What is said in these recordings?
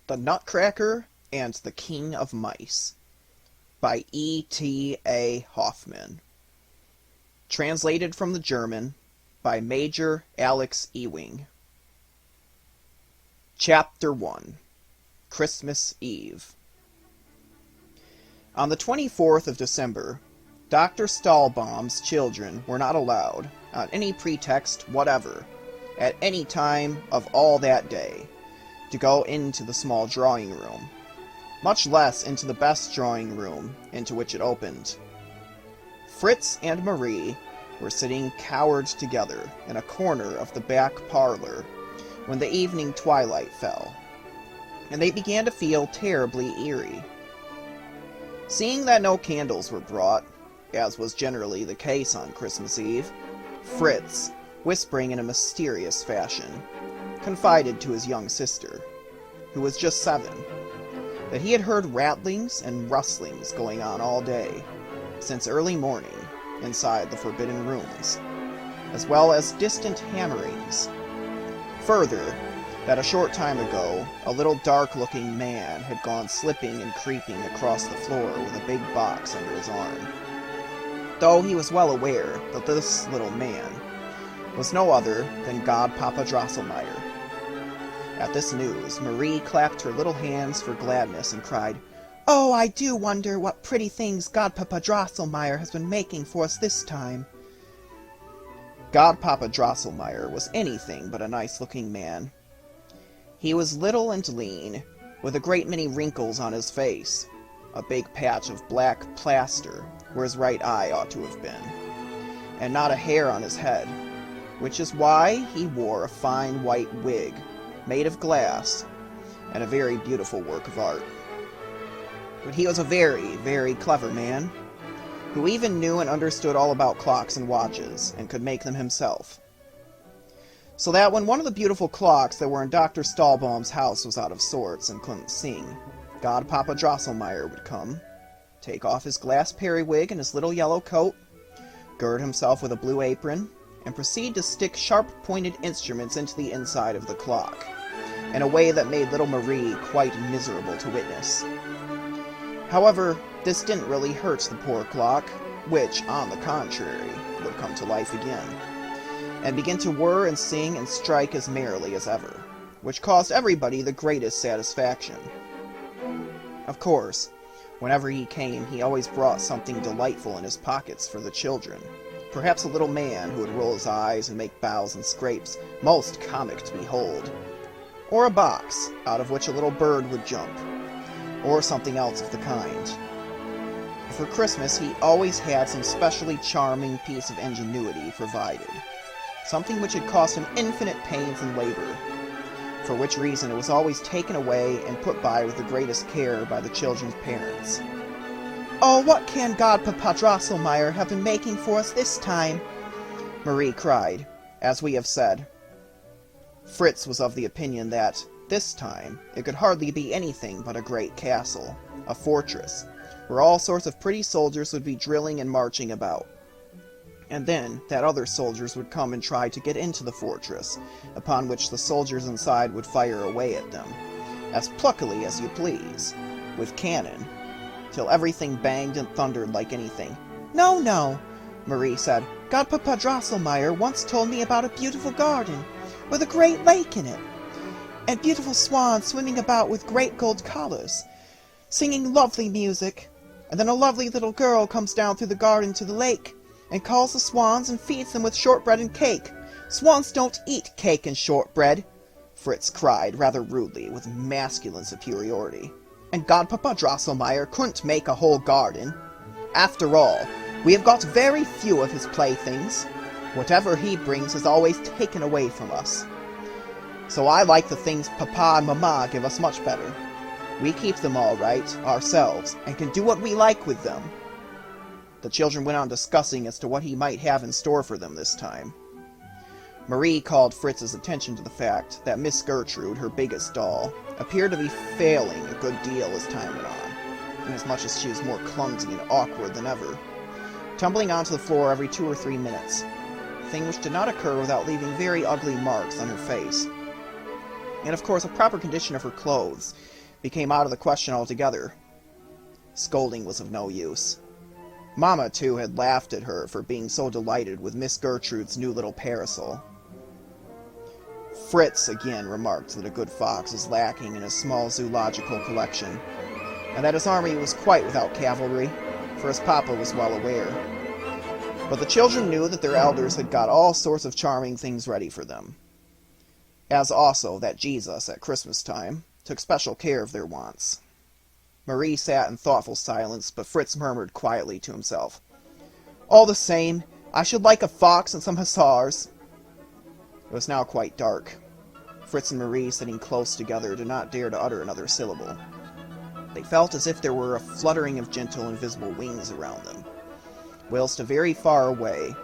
The Nutcracker and the King of Mice by E.T.A. Hoffmann. Translated from the German by Major Alex Ewing. Chapter 1. Christmas Eve. On the 24th of December, Dr. Stahlbaum's children were not allowed, on any pretext whatever, at any time of all that day, to go into the small drawing room, much less into the best drawing room into which it opened. Fritz and Marie were sitting cowered together in a corner of the back parlor when the evening twilight fell, and they began to feel terribly eerie. Seeing that no candles were brought, as was generally the case on Christmas Eve, Fritz, whispering in a mysterious fashion, confided to his young sister, who was just 7, that he had heard rattlings and rustlings going on all day, since early morning, inside the forbidden rooms, as well as distant hammerings. Further, that a short time ago, a little dark-looking man had gone slipping and creeping across the floor with a big box under his arm, though he was well aware that this little man was no other than Godpapa Drosselmeyer. At this news, Marie clapped her little hands for gladness and cried, "Oh, I do wonder what pretty things Godpapa Drosselmeyer has been making for us this time." Godpapa Drosselmeyer was anything but a nice-looking man. He was little and lean, with a great many wrinkles on his face, a big patch of black plaster where his right eye ought to have been, and not a hair on his head, which is why he wore a fine white wig, made of glass, and a very beautiful work of art. But he was a very, very clever man, who even knew and understood all about clocks and watches, and could make them himself. So that when one of the beautiful clocks that were in Dr. Stahlbaum's house was out of sorts and couldn't sing, Godpapa Drosselmeyer would come, take off his glass periwig and his little yellow coat, gird himself with a blue apron, and proceed to stick sharp-pointed instruments into the inside of the clock, in a way that made little Marie quite miserable to witness. However, this didn't really hurt the poor clock, which, on the contrary, would come to life again, and begin to whir and sing and strike as merrily as ever, which caused everybody the greatest satisfaction. Of course, whenever he came, he always brought something delightful in his pockets for the children, perhaps a little man who would roll his eyes and make bows and scrapes, most comic to behold, or a box, out of which a little bird would jump, or something else of the kind. For Christmas, he always had some specially charming piece of ingenuity provided, something which had cost him infinite pains and labor, for which reason it was always taken away and put by with the greatest care by the children's parents. "Oh, what can Godpapa Drosselmeyer have been making for us this time?" Marie cried, as we have said. Fritz was of the opinion that, this time, it could hardly be anything but a great castle, a fortress, where all sorts of pretty soldiers would be drilling and marching about. And then that other soldiers would come and try to get into the fortress, upon which the soldiers inside would fire away at them, as pluckily as you please, with cannon, till everything banged and thundered like anything. "No, no," Marie said. "Godpapa Drosselmeyer once told me about a beautiful garden, with a great lake in it, and beautiful swans swimming about with great gold collars, singing lovely music, and then a lovely little girl comes down through the garden to the lake, and calls the swans and feeds them with shortbread and cake. Swans don't eat cake and shortbread," Fritz cried, rather rudely, with masculine superiority. "And Godpapa Drosselmeyer couldn't make a whole garden. After all, we have got very few of his playthings. Whatever he brings is always taken away from us. So I like the things Papa and Mamma give us much better. We keep them all right, ourselves, and can do what we like with them." The children went on discussing as to what he might have in store for them this time. Marie called Fritz's attention to the fact that Miss Gertrude, her biggest doll, appeared to be failing a good deal as time went on, inasmuch as she was more clumsy and awkward than ever, tumbling onto the floor every 2 or 3 minutes, a thing which did not occur without leaving very ugly marks on her face. And of course a proper condition of her clothes became out of the question altogether. Scolding was of no use. Mama, too, had laughed at her for being so delighted with Miss Gertrude's new little parasol. Fritz again remarked that a good fox is lacking in his small zoological collection, and that his army was quite without cavalry, for his papa was well aware. But the children knew that their elders had got all sorts of charming things ready for them, as also that Jesus, at Christmas time, took special care of their wants. Marie sat in thoughtful silence, but Fritz murmured quietly to himself, "All the same, I should like a fox and some hussars." It was now quite dark. Fritz and Marie, sitting close together, did not dare to utter another syllable. They felt as if there were a fluttering of gentle invisible wings around them, whilst a very far away,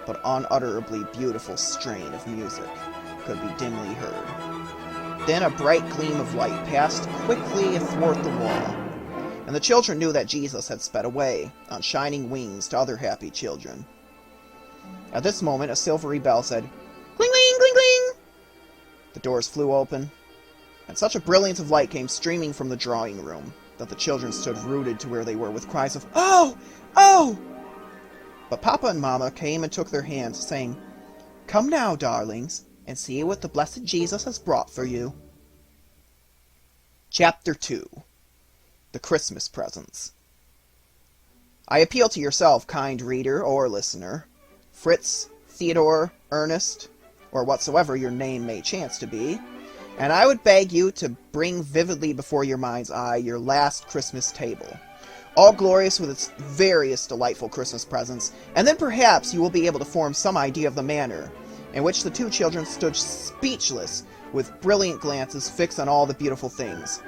but unutterably beautiful strain of music could be dimly heard. Then a bright gleam of light passed quickly athwart the wall, and the children knew that Jesus had sped away, on shining wings, to other happy children. At this moment a silvery bell said, "Cling, cling, cling, cling!" The doors flew open, and such a brilliance of light came streaming from the drawing room that the children stood rooted to where they were with cries of, "Oh! Oh!" But Papa and Mama came and took their hands, saying, "Come now, darlings, and see what the blessed Jesus has brought for you." Chapter 2. The Christmas Presents. I appeal to yourself, kind reader or listener, Fritz, Theodore, Ernest, or whatsoever your name may chance to be, and I would beg you to bring vividly before your mind's eye your last Christmas table, all glorious with its various delightful Christmas presents, and then perhaps you will be able to form some idea of the manner in which the two children stood speechless, with brilliant glances fixed on all the beautiful things.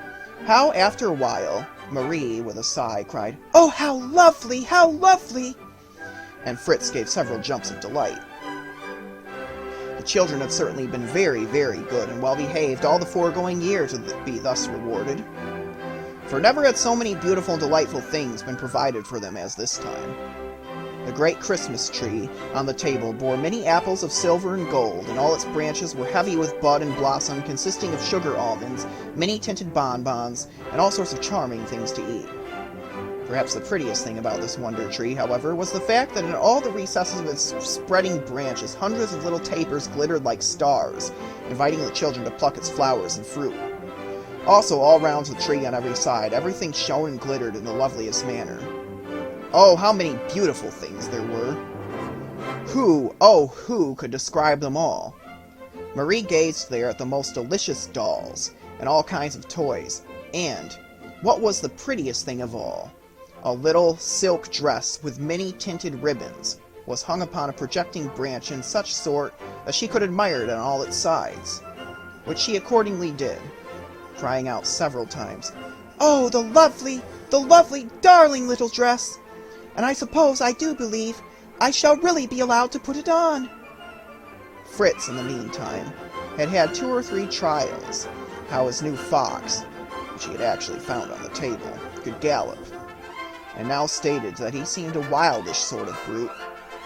How, after a while, Marie, with a sigh, cried, "Oh, how lovely! How lovely!" and Fritz gave several jumps of delight. The children had certainly been very, very good and well behaved all the foregoing year to be thus rewarded, for never had so many beautiful and delightful things been provided for them as this time. The great Christmas tree on the table bore many apples of silver and gold, and all its branches were heavy with bud and blossom, consisting of sugar almonds, many tinted bonbons, and all sorts of charming things to eat. Perhaps the prettiest thing about this wonder tree, however, was the fact that in all the recesses of its spreading branches hundreds of little tapers glittered like stars, inviting the children to pluck its flowers and fruit. Also, all round the tree on every side, everything shone and glittered in the loveliest manner. Oh, how many beautiful things there were! Who could describe them all? Marie gazed there at the most delicious dolls, and all kinds of toys, and, what was the prettiest thing of all, a little silk dress with many tinted ribbons was hung upon a projecting branch in such sort that she could admire it on all its sides, which she accordingly did, crying out several times, "Oh, the lovely, darling little dress! And I suppose, I do believe, I shall really be allowed to put it on." Fritz, in the meantime, had had 2 or 3 trials how his new fox, which he had actually found on the table, could gallop, and now stated that he seemed a wildish sort of brute,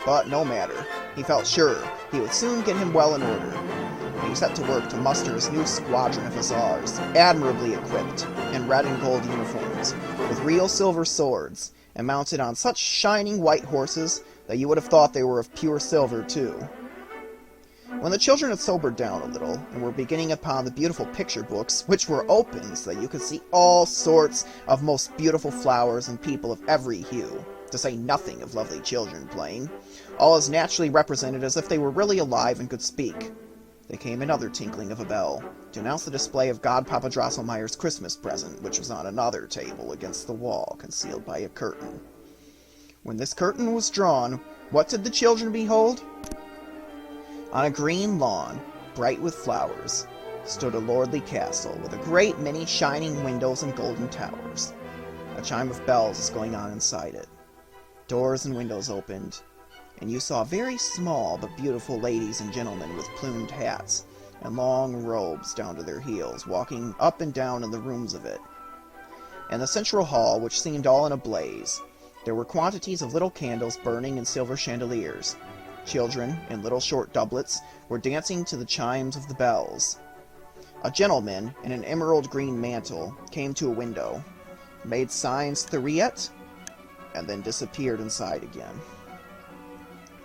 but no matter, he felt sure he would soon get him well in order, and he set to work to muster his new squadron of hussars, admirably equipped, in red and gold uniforms, with real silver swords, and mounted on such shining white horses that you would have thought they were of pure silver, too. When the children had sobered down a little, and were beginning upon the beautiful picture books, which were open so that you could see all sorts of most beautiful flowers and people of every hue, to say nothing of lovely children playing, all as naturally represented as if they were really alive and could speak, there came another tinkling of a bell, to announce the display of Godpapa Drosselmeyer's Christmas present, which was on another table against the wall, concealed by a curtain. When this curtain was drawn, what did the children behold? On a green lawn, bright with flowers, stood a lordly castle, with a great many shining windows and golden towers. A chime of bells was going on inside it. Doors and windows opened, and you saw very small but beautiful ladies and gentlemen with plumed hats and long robes down to their heels, walking up and down in the rooms of it. In the central hall, which seemed all in a blaze, there were quantities of little candles burning in silver chandeliers. Children, in little short doublets, were dancing to the chimes of the bells. A gentleman in an emerald-green mantle came to a window, made signs Theriet, and then disappeared inside again.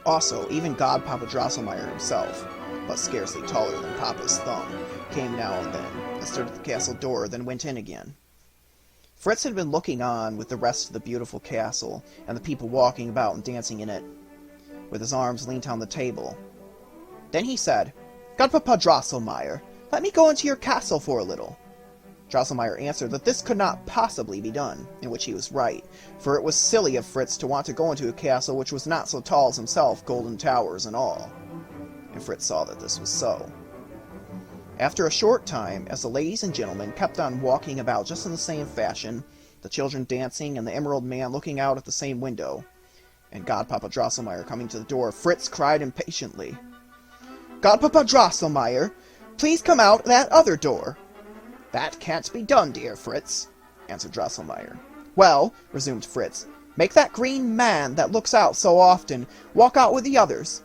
Also, even Godpapa Drosselmeyer himself, but scarcely taller than Papa's thumb, came now and then, and stood at the castle door, then went in again. Fritz had been looking on with the rest of the beautiful castle, and the people walking about and dancing in it, with his arms leaned on the table. Then he said, "Godpapa Drosselmeyer, let me go into your castle for a little." Drosselmeyer answered that this could not possibly be done, in which he was right, for it was silly of Fritz to want to go into a castle which was not so tall as himself, golden towers and all. And Fritz saw that this was so. After a short time, as the ladies and gentlemen kept on walking about just in the same fashion, the children dancing and the Emerald Man looking out at the same window, and Godpapa Drosselmeyer coming to the door, Fritz cried impatiently, "Godpapa Drosselmeyer, please come out that other door." "That can't be done, dear Fritz," answered Drosselmeyer. "Well," resumed Fritz, "make that green man that looks out so often walk out with the others."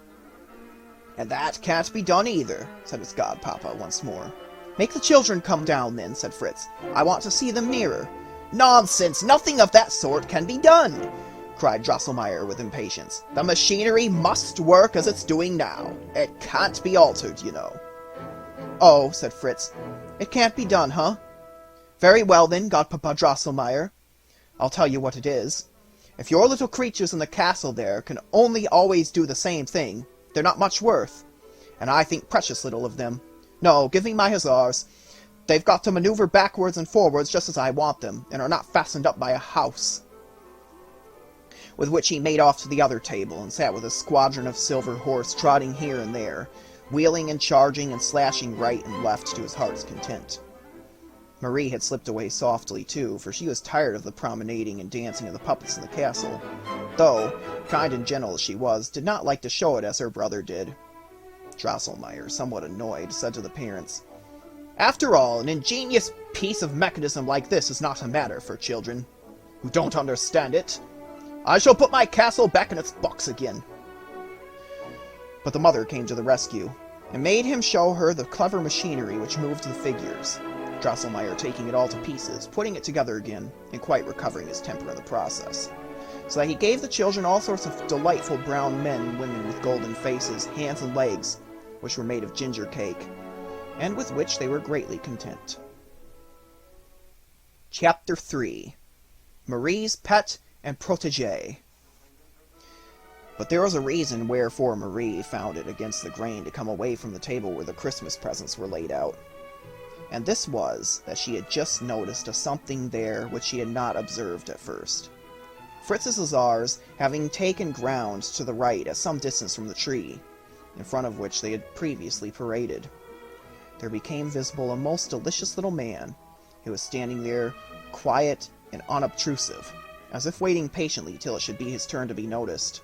"And that can't be done either," said his godpapa once more. "Make the children come down, then," said Fritz. "I want to see them nearer." "Nonsense! Nothing of that sort can be done!" cried Drosselmeyer with impatience. "The machinery must work as it's doing now. It can't be altered, you know." "Oh," said Fritz, "it can't be done, huh? Very well, then, Godpapa Drosselmeyer. I'll tell you what it is. If your little creatures in the castle there can only always do the same thing, they're not much worth. And I think precious little of them. No, give me my hussars. They've got to maneuver backwards and forwards just as I want them, and are not fastened up by a house." With which he made off to the other table, and sat with a squadron of silver horse trotting here and there, wheeling and charging and slashing right and left to his heart's content. Marie had slipped away softly, too, for she was tired of the promenading and dancing of the puppets in the castle, though, kind and gentle as she was, did not like to show it as her brother did. Drosselmeyer, somewhat annoyed, said to the parents, "After all, an ingenious piece of mechanism like this is not a matter for children, who don't understand it. I shall put my castle back in its box again." But the mother came to the rescue, and made him show her the clever machinery which moved the figures, Drosselmeyer taking it all to pieces, putting it together again, and quite recovering his temper in the process, so that he gave the children all sorts of delightful brown men and women with golden faces, hands and legs, which were made of ginger cake, and with which they were greatly content. Chapter 3. Marie's Pet and Protégé. But there was a reason wherefore Marie found it against the grain to come away from the table where the Christmas presents were laid out. And this was that she had just noticed a something there which she had not observed at first. Fritz's hussars having taken ground to the right at some distance from the tree, in front of which they had previously paraded, there became visible a most delicious little man, who was standing there, quiet and unobtrusive, as if waiting patiently till it should be his turn to be noticed.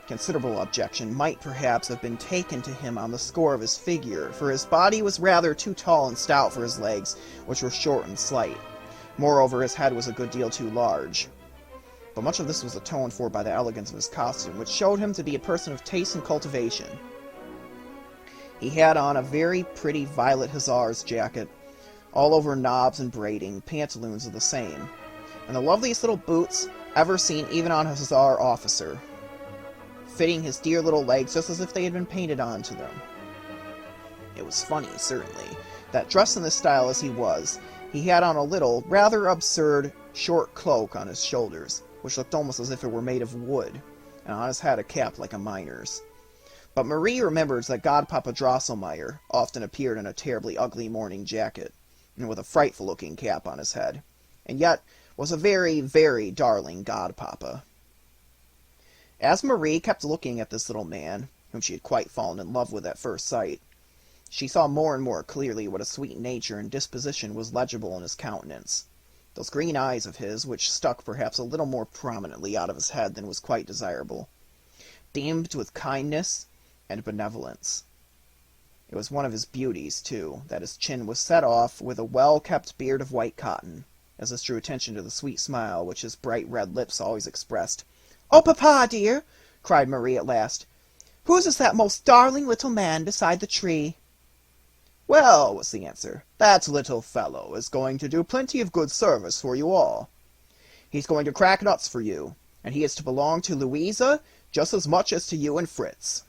Considerable objection, might perhaps have been taken to him on the score of his figure, for his body was rather too tall and stout for his legs, which were short and slight. Moreover, his head was a good deal too large. But much of this was atoned for by the elegance of his costume, which showed him to be a person of taste and cultivation. He had on a very pretty violet hussar's jacket, all over knobs and braiding, pantaloons of the same, and the loveliest little boots ever seen even on a hussar officer, fitting his dear little legs just as if they had been painted onto them. It was funny, certainly, that dressed in this style as he was, he had on a little, rather absurd, short cloak on his shoulders, which looked almost as if it were made of wood, and on his head a cap like a miner's. But Marie remembers that Godpapa Drosselmeyer often appeared in a terribly ugly morning jacket, and with a frightful-looking cap on his head, and yet was a very, very darling godpapa. As Marie kept looking at this little man, whom she had quite fallen in love with at first sight, she saw more and more clearly what a sweet nature and disposition was legible in his countenance. Those green eyes of his, which stuck perhaps a little more prominently out of his head than was quite desirable, beamed with kindness and benevolence. It was one of his beauties, too, that his chin was set off with a well-kept beard of white cotton, as this drew attention to the sweet smile which his bright red lips always expressed. "Oh, papa, dear!" cried Marie at last. "Whose is that most darling little man beside the tree?" "Well," was the answer, "that little fellow is going to do plenty of good service for you all. He's going to crack nuts for you, and he is to belong to Louisa just as much as to you and Fritz."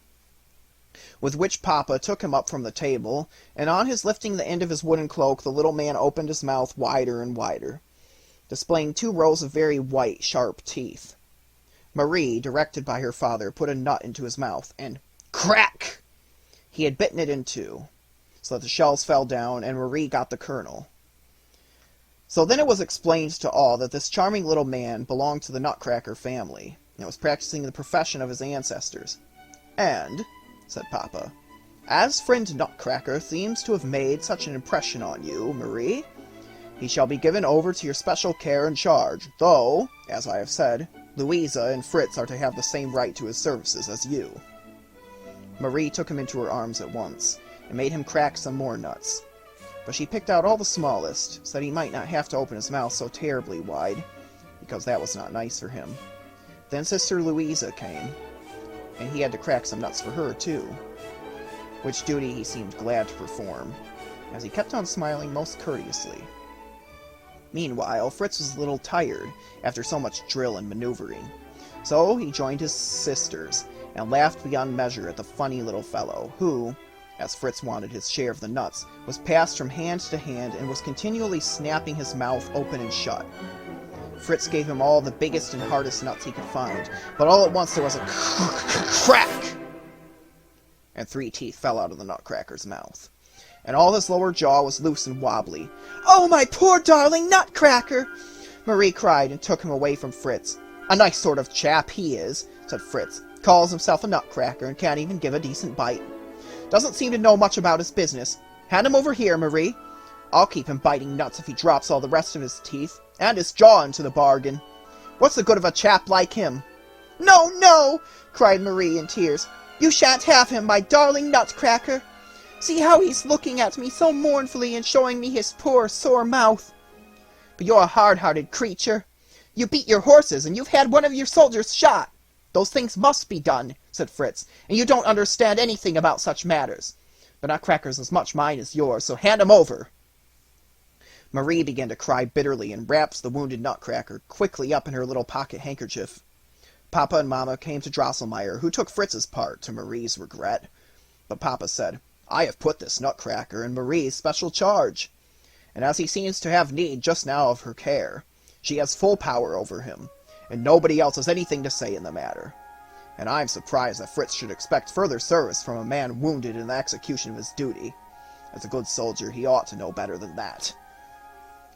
With which Papa took him up from the table, and on his lifting the end of his wooden cloak, the little man opened his mouth wider and wider, displaying 2 rows of very white, sharp teeth. Marie, directed by her father, put a nut into his mouth, and crack! He had bitten it in 2, so that the shells fell down, and Marie got the kernel. So then it was explained to all that this charming little man belonged to the Nutcracker family, and was practicing the profession of his ancestors. "And," said Papa, "as friend Nutcracker seems to have made such an impression on you, Marie, he shall be given over to your special care and charge, though, as I have said, Louisa and Fritz are to have the same right to his services as you." Marie took him into her arms at once, and made him crack some more nuts. But she picked out all the smallest, so that he might not have to open his mouth so terribly wide, because that was not nice for him. Then Sister Louisa came, and he had to crack some nuts for her, too, which duty he seemed glad to perform, as he kept on smiling most courteously. Meanwhile, Fritz was a little tired after so much drill and maneuvering, so he joined his sisters, and laughed beyond measure at the funny little fellow, who, as Fritz wanted his share of the nuts, was passed from hand to hand and was continually snapping his mouth open and shut. Fritz gave him all the biggest and hardest nuts he could find, but all at once there was a crack, and 3 teeth fell out of the Nutcracker's mouth, and all his lower jaw was loose and wobbly. "Oh, my poor darling Nutcracker!" Marie cried, and took him away from Fritz. "A nice sort of chap he is," said Fritz. "Calls himself a Nutcracker, and can't even give a decent bite. Doesn't seem to know much about his business. Hand him over here, Marie. I'll keep him biting nuts if he drops all the rest of his teeth, and his jaw into the bargain. What's the good of a chap like him?" "No, no!" cried Marie in tears. "You shan't have him, my darling Nutcracker. See how he's looking at me so mournfully and showing me his poor, sore mouth. But you're a hard-hearted creature. You beat your horses, and you've had one of your soldiers shot. Those things must be done," said Fritz, "and you don't understand anything about such matters. But Nutcracker's as much mine as yours, so hand him over." Marie began to cry bitterly, and wrapped the wounded Nutcracker quickly up in her little pocket handkerchief. Papa and Mama came to Drosselmeyer, who took Fritz's part, to Marie's regret. But Papa said, "I have put this Nutcracker in Marie's special charge, and as he seems to have need just now of her care, she has full power over him, and nobody else has anything to say in the matter. And I'm surprised that Fritz should expect further service from a man wounded in the execution of his duty. As a good soldier, he ought to know better than that."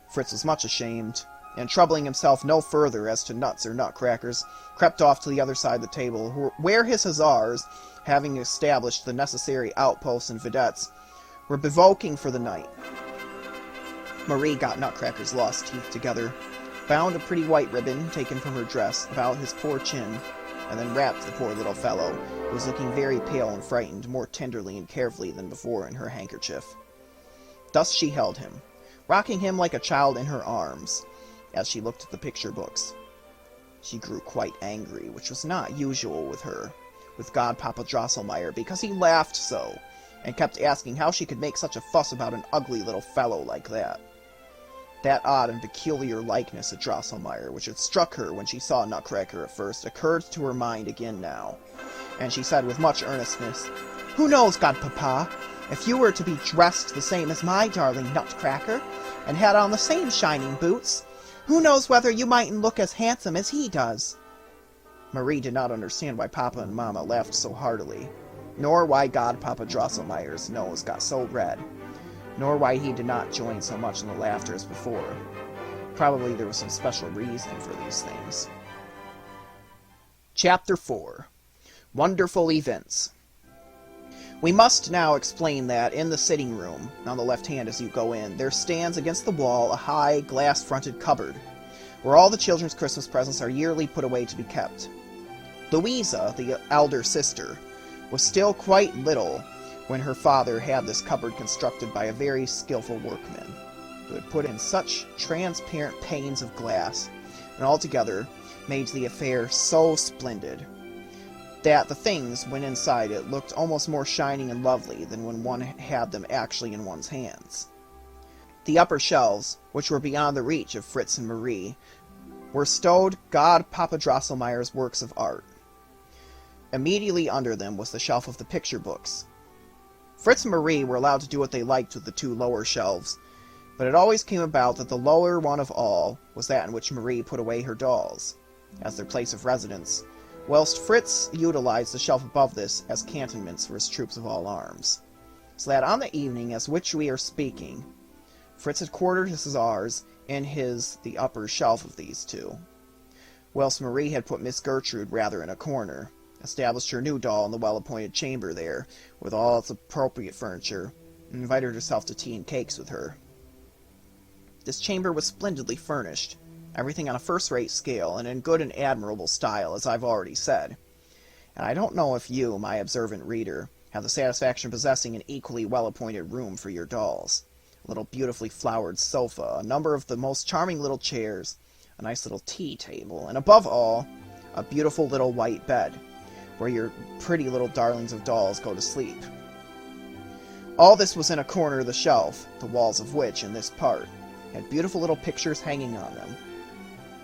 Fritz was much ashamed, and troubling himself no further as to nuts or Nutcrackers, crept off to the other side of the table, where his hussars, having established the necessary outposts and vedettes, were bivouacking for the night. Marie got Nutcracker's lost teeth together, bound a pretty white ribbon, taken from her dress, about his poor chin, and then wrapped the poor little fellow, who was looking very pale and frightened, more tenderly and carefully than before in her handkerchief. Thus she held him, rocking him like a child in her arms, as she looked at the picture books. She grew quite angry, which was not usual with her, with Godpapa Drosselmeyer, because he laughed so, and kept asking how she could make such a fuss about an ugly little fellow like that. That odd and peculiar likeness of Drosselmeyer, which had struck her when she saw Nutcracker at first, occurred to her mind again now, and she said with much earnestness, "Who knows, Godpapa, if you were to be dressed the same as my darling Nutcracker, and had on the same shining boots, who knows whether you mightn't look as handsome as he does?" Marie did not understand why Papa and Mama laughed so heartily, nor why Godpapa Drosselmeyer's nose got so red, nor why he did not join so much in the laughter as before. Probably there was some special reason for these things. Chapter 4. Wonderful Events. We must now explain that in the sitting room, on the left hand as you go in, there stands against the wall a high, glass-fronted cupboard, where all the children's Christmas presents are yearly put away to be kept. Louisa, the elder sister, was still quite little when her father had this cupboard constructed by a very skillful workman, who had put in such transparent panes of glass, and altogether made the affair so splendid, that the things, when inside it, looked almost more shining and lovely than when one had them actually in one's hands. The upper shelves, which were beyond the reach of Fritz and Marie, were stowed Godpapa Drosselmeyer's works of art. Immediately under them was the shelf of the picture books. Fritz and Marie were allowed to do what they liked with the two lower shelves, but it always came about that the lower one of all was that in which Marie put away her dolls, as their place of residence, whilst Fritz utilized the shelf above this as cantonments for his troops of all arms. So that on the evening as which we are speaking, Fritz had quartered his hussars in the upper shelf of these two, whilst Marie had put Miss Gertrude rather in a corner, established her new doll in the well-appointed chamber there, with all its appropriate furniture, and invited herself to tea and cakes with her. This chamber was splendidly furnished, everything on a first-rate scale, and in good and admirable style, as I've already said. And I don't know if you, my observant reader, have the satisfaction of possessing an equally well-appointed room for your dolls. A little beautifully flowered sofa, a number of the most charming little chairs, a nice little tea table, and above all, a beautiful little white bed, where your pretty little darlings of dolls go to sleep. All this was in a corner of the shelf, the walls of which, in this part, had beautiful little pictures hanging on them.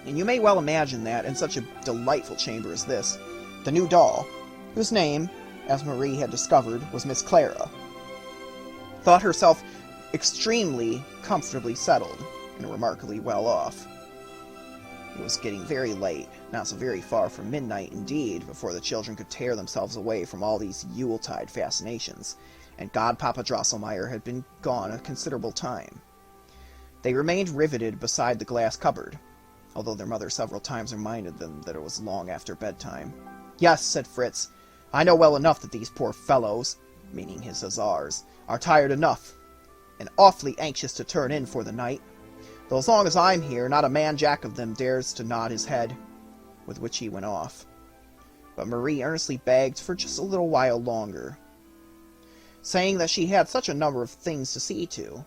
And you may well imagine that, in such a delightful chamber as this, the new doll, whose name, as Marie had discovered, was Miss Clara, thought herself extremely comfortably settled, and remarkably well off. It was getting very late, not so very far from midnight indeed, before the children could tear themselves away from all these Yuletide fascinations, and Godpapa Drosselmeyer had been gone a considerable time. They remained riveted beside the glass cupboard, although their mother several times reminded them that it was long after bedtime. "Yes," said Fritz, "I know well enough that these poor fellows," meaning his hussars, "are tired enough, and awfully anxious to turn in for the night. Though as long as I'm here, not a man-jack of them dares to nod his head," with which he went off. But Marie earnestly begged for just a little while longer, saying that she had such a number of things to see to,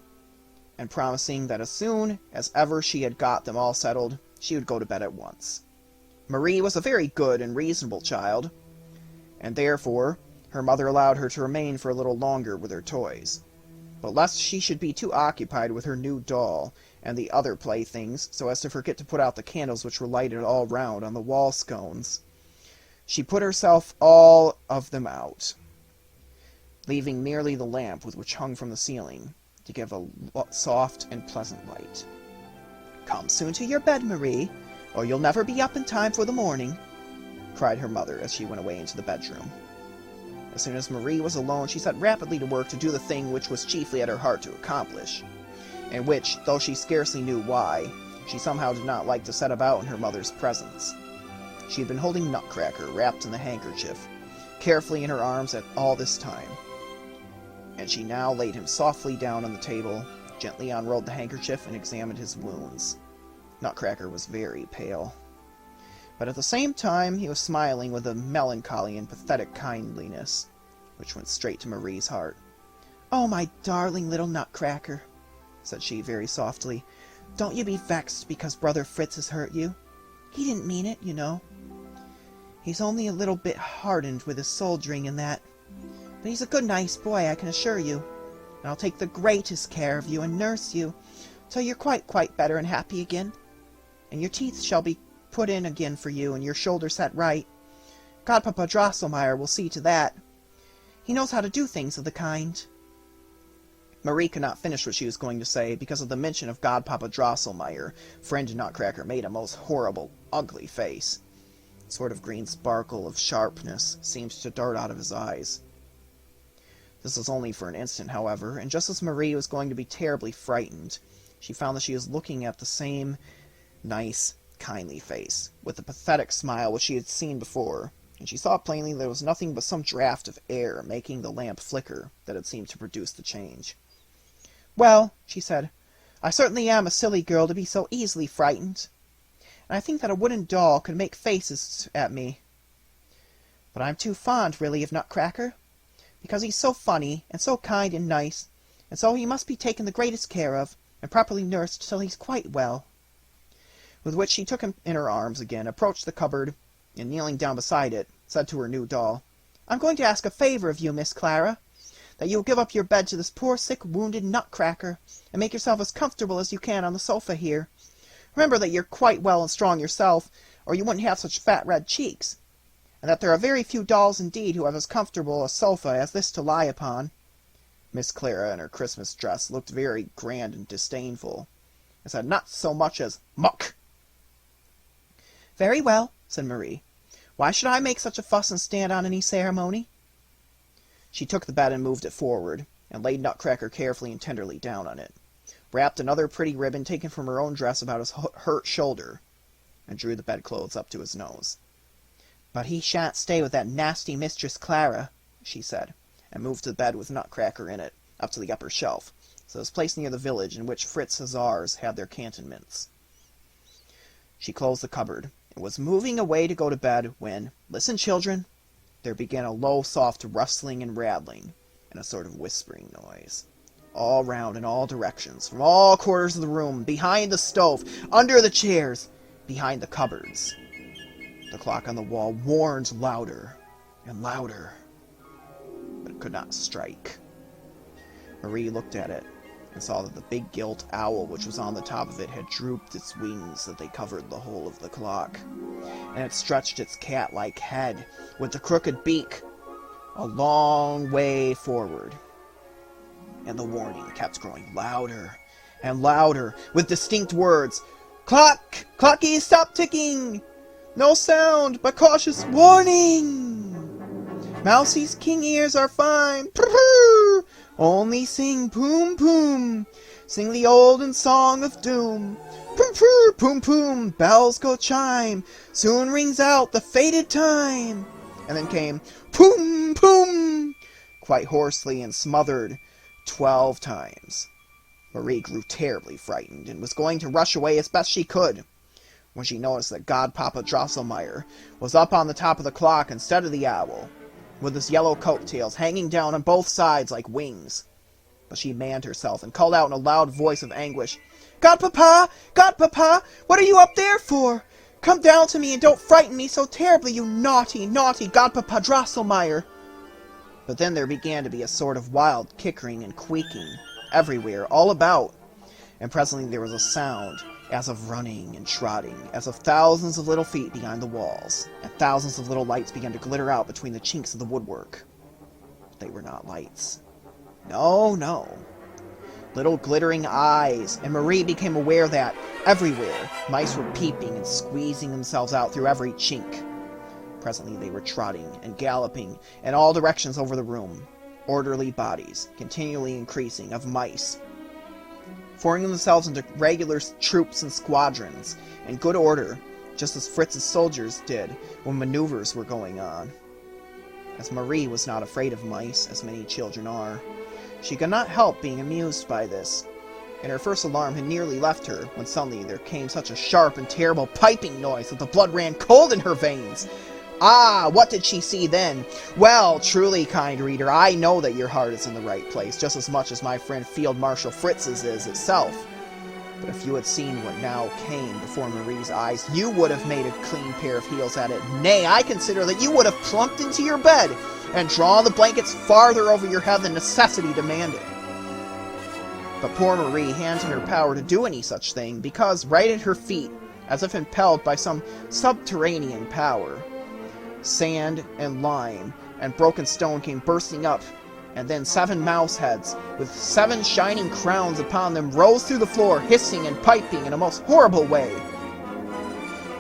and promising that as soon as ever she had got them all settled, she would go to bed at once. Marie was a very good and reasonable child, and therefore her mother allowed her to remain for a little longer with her toys. But lest she should be too occupied with her new doll and the other playthings so as to forget to put out the candles which were lighted all round on the wall scones, she put herself all of them out, leaving merely the lamp which hung from the ceiling to give a soft and pleasant light. "Come soon to your bed, Marie, or you'll never be up in time for the morning," cried her mother as she went away into the bedroom. As soon as Marie was alone, she set rapidly to work to do the thing which was chiefly at her heart to accomplish, and which, though she scarcely knew why, she somehow did not like to set about in her mother's presence. She had been holding Nutcracker, wrapped in the handkerchief, carefully in her arms at all this time, and she now laid him softly down on the table, gently unrolled the handkerchief, and examined his wounds. Nutcracker was very pale, but at the same time he was smiling with a melancholy and pathetic kindliness, which went straight to Marie's heart. "Oh, my darling little Nutcracker," said she very softly, "don't you be vexed because Brother Fritz has hurt you. He didn't mean it, you know. He's only a little bit hardened with his soldiering and that, but he's a good nice boy, I can assure you, and I'll take the greatest care of you and nurse you till you're quite better and happy again, and your teeth shall be put in again for you, and your shoulder set right. Godpapa Drosselmeyer will see to that. He knows how to do things of the kind." Marie could not finish what she was going to say, because of the mention of Godpapa Drosselmeyer. Friend Nutcracker made a most horrible, ugly face. A sort of green sparkle of sharpness seemed to dart out of his eyes. This was only for an instant, however, and just as Marie was going to be terribly frightened, she found that she was looking at the same nice, kindly face, with the pathetic smile which she had seen before, and she saw plainly that it was nothing but some draught of air making the lamp flicker that had seemed to produce the change. "Well," she said, "I certainly am a silly girl to be so easily frightened, and I think that a wooden doll could make faces at me. But I'm too fond, really, of Nutcracker, because he's so funny, and so kind and nice, and so he must be taken the greatest care of, and properly nursed till he's quite well." With which she took him in her arms again, approached the cupboard, and kneeling down beside it, said to her new doll, "I'm going to ask a favor of you, Miss Clara. That you will give up your bed to this poor, sick, wounded Nutcracker, and make yourself as comfortable as you can on the sofa here. Remember that you're quite well and strong yourself, or you wouldn't have such fat red cheeks, and that there are very few dolls indeed who have as comfortable a sofa as this to lie upon." Miss Clara, in her Christmas dress, looked very grand and disdainful, and said not so much as "Muck!" "Very well," said Marie. "Why should I make such a fuss and stand on any ceremony?" She took the bed and moved it forward, and laid Nutcracker carefully and tenderly down on it, wrapped another pretty ribbon taken from her own dress about his hurt shoulder, and drew the bedclothes up to his nose. "But he shan't stay with that nasty Mistress Clara," she said, and moved the bed with Nutcracker in it, up to the upper shelf, so it was placed near the village in which Fritz Hussars had their cantonments. She closed the cupboard, and was moving away to go to bed, when, listen, children, there began a low, soft rustling and rattling, and a sort of whispering noise, all round in all directions, from all quarters of the room, behind the stove, under the chairs, behind the cupboards. The clock on the wall warned louder and louder, but it could not strike. Marie looked at it, and saw that the big gilt owl which was on the top of it had drooped its wings that they covered the whole of the clock, and it stretched its cat-like head, with the crooked beak, a long way forward. And the warning kept growing louder and louder, with distinct words, "Clock! Clocky, stop ticking! No sound, but cautious warning! Mousie's king ears are fine, prr-prr! Only sing poom poom, sing the olden song of doom. Poom poom poom poom, bells go chime, soon rings out the fated time." And then came poom poom, quite hoarsely and smothered, 12 times. Marie grew terribly frightened, and was going to rush away as best she could, when she noticed that Godpapa Drosselmeyer was up on the top of the clock instead of the owl, with his yellow coat-tails hanging down on both sides like wings. But she manned herself and called out in a loud voice of anguish, "Godpapa! Godpapa! What are you up there for? Come down to me and don't frighten me so terribly, you naughty, naughty Godpapa Drosselmeyer!" But then there began to be a sort of wild kickering and quaking everywhere, all about, and presently there was a sound as of running and trotting, as of thousands of little feet behind the walls, and thousands of little lights began to glitter out between the chinks of the woodwork. But they were not lights. No, no. Little glittering eyes, and Marie became aware that, everywhere, mice were peeping and squeezing themselves out through every chink. Presently they were trotting and galloping in all directions over the room, orderly bodies, continually increasing, of mice, forming themselves into regular troops and squadrons, in good order, just as Fritz's soldiers did when maneuvers were going on. As Marie was not afraid of mice, as many children are, she could not help being amused by this, and her first alarm had nearly left her, when suddenly there came such a sharp and terrible piping noise that the blood ran cold in her veins. Ah, what did she see then? Well, truly, kind reader, I know that your heart is in the right place, just as much as my friend Field Marshal Fritz's is itself. But if you had seen what now came before Marie's eyes, you would have made a clean pair of heels at it. Nay, I consider that you would have plumped into your bed, and drawn the blankets farther over your head than necessity demanded. But poor Marie hadn't in her power to do any such thing, because right at her feet, as if impelled by some subterranean power, sand and lime and broken stone came bursting up, and then 7 mouse heads, with 7 shining crowns upon them, rose through the floor, hissing and piping in a most horrible way.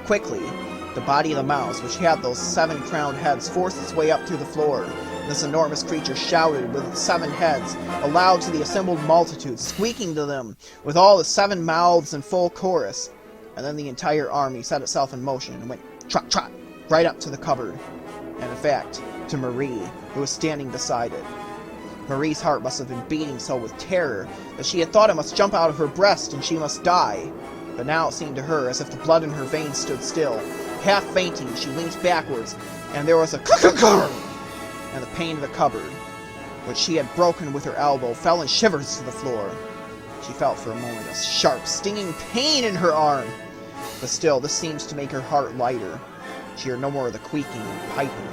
Quickly, the body of the mouse, which had those 7 crowned heads, forced its way up through the floor, and this enormous creature shouted with its 7 heads, aloud to the assembled multitude, squeaking to them, with all the 7 mouths in full chorus, and then the entire army set itself in motion, and went trot, trot, right up to the cupboard, and in fact, to Marie, who was standing beside it. Marie's heart must have been beating so with terror that she had thought it must jump out of her breast and she must die. But now it seemed to her as if the blood in her veins stood still. Half fainting, she leaned backwards, and there was a click-click-click, and the pane of the cupboard, which she had broken with her elbow, fell in shivers to the floor. She felt for a moment a sharp, stinging pain in her arm, but still this seemed to make her heart lighter. She heard no more of the creaking and piping.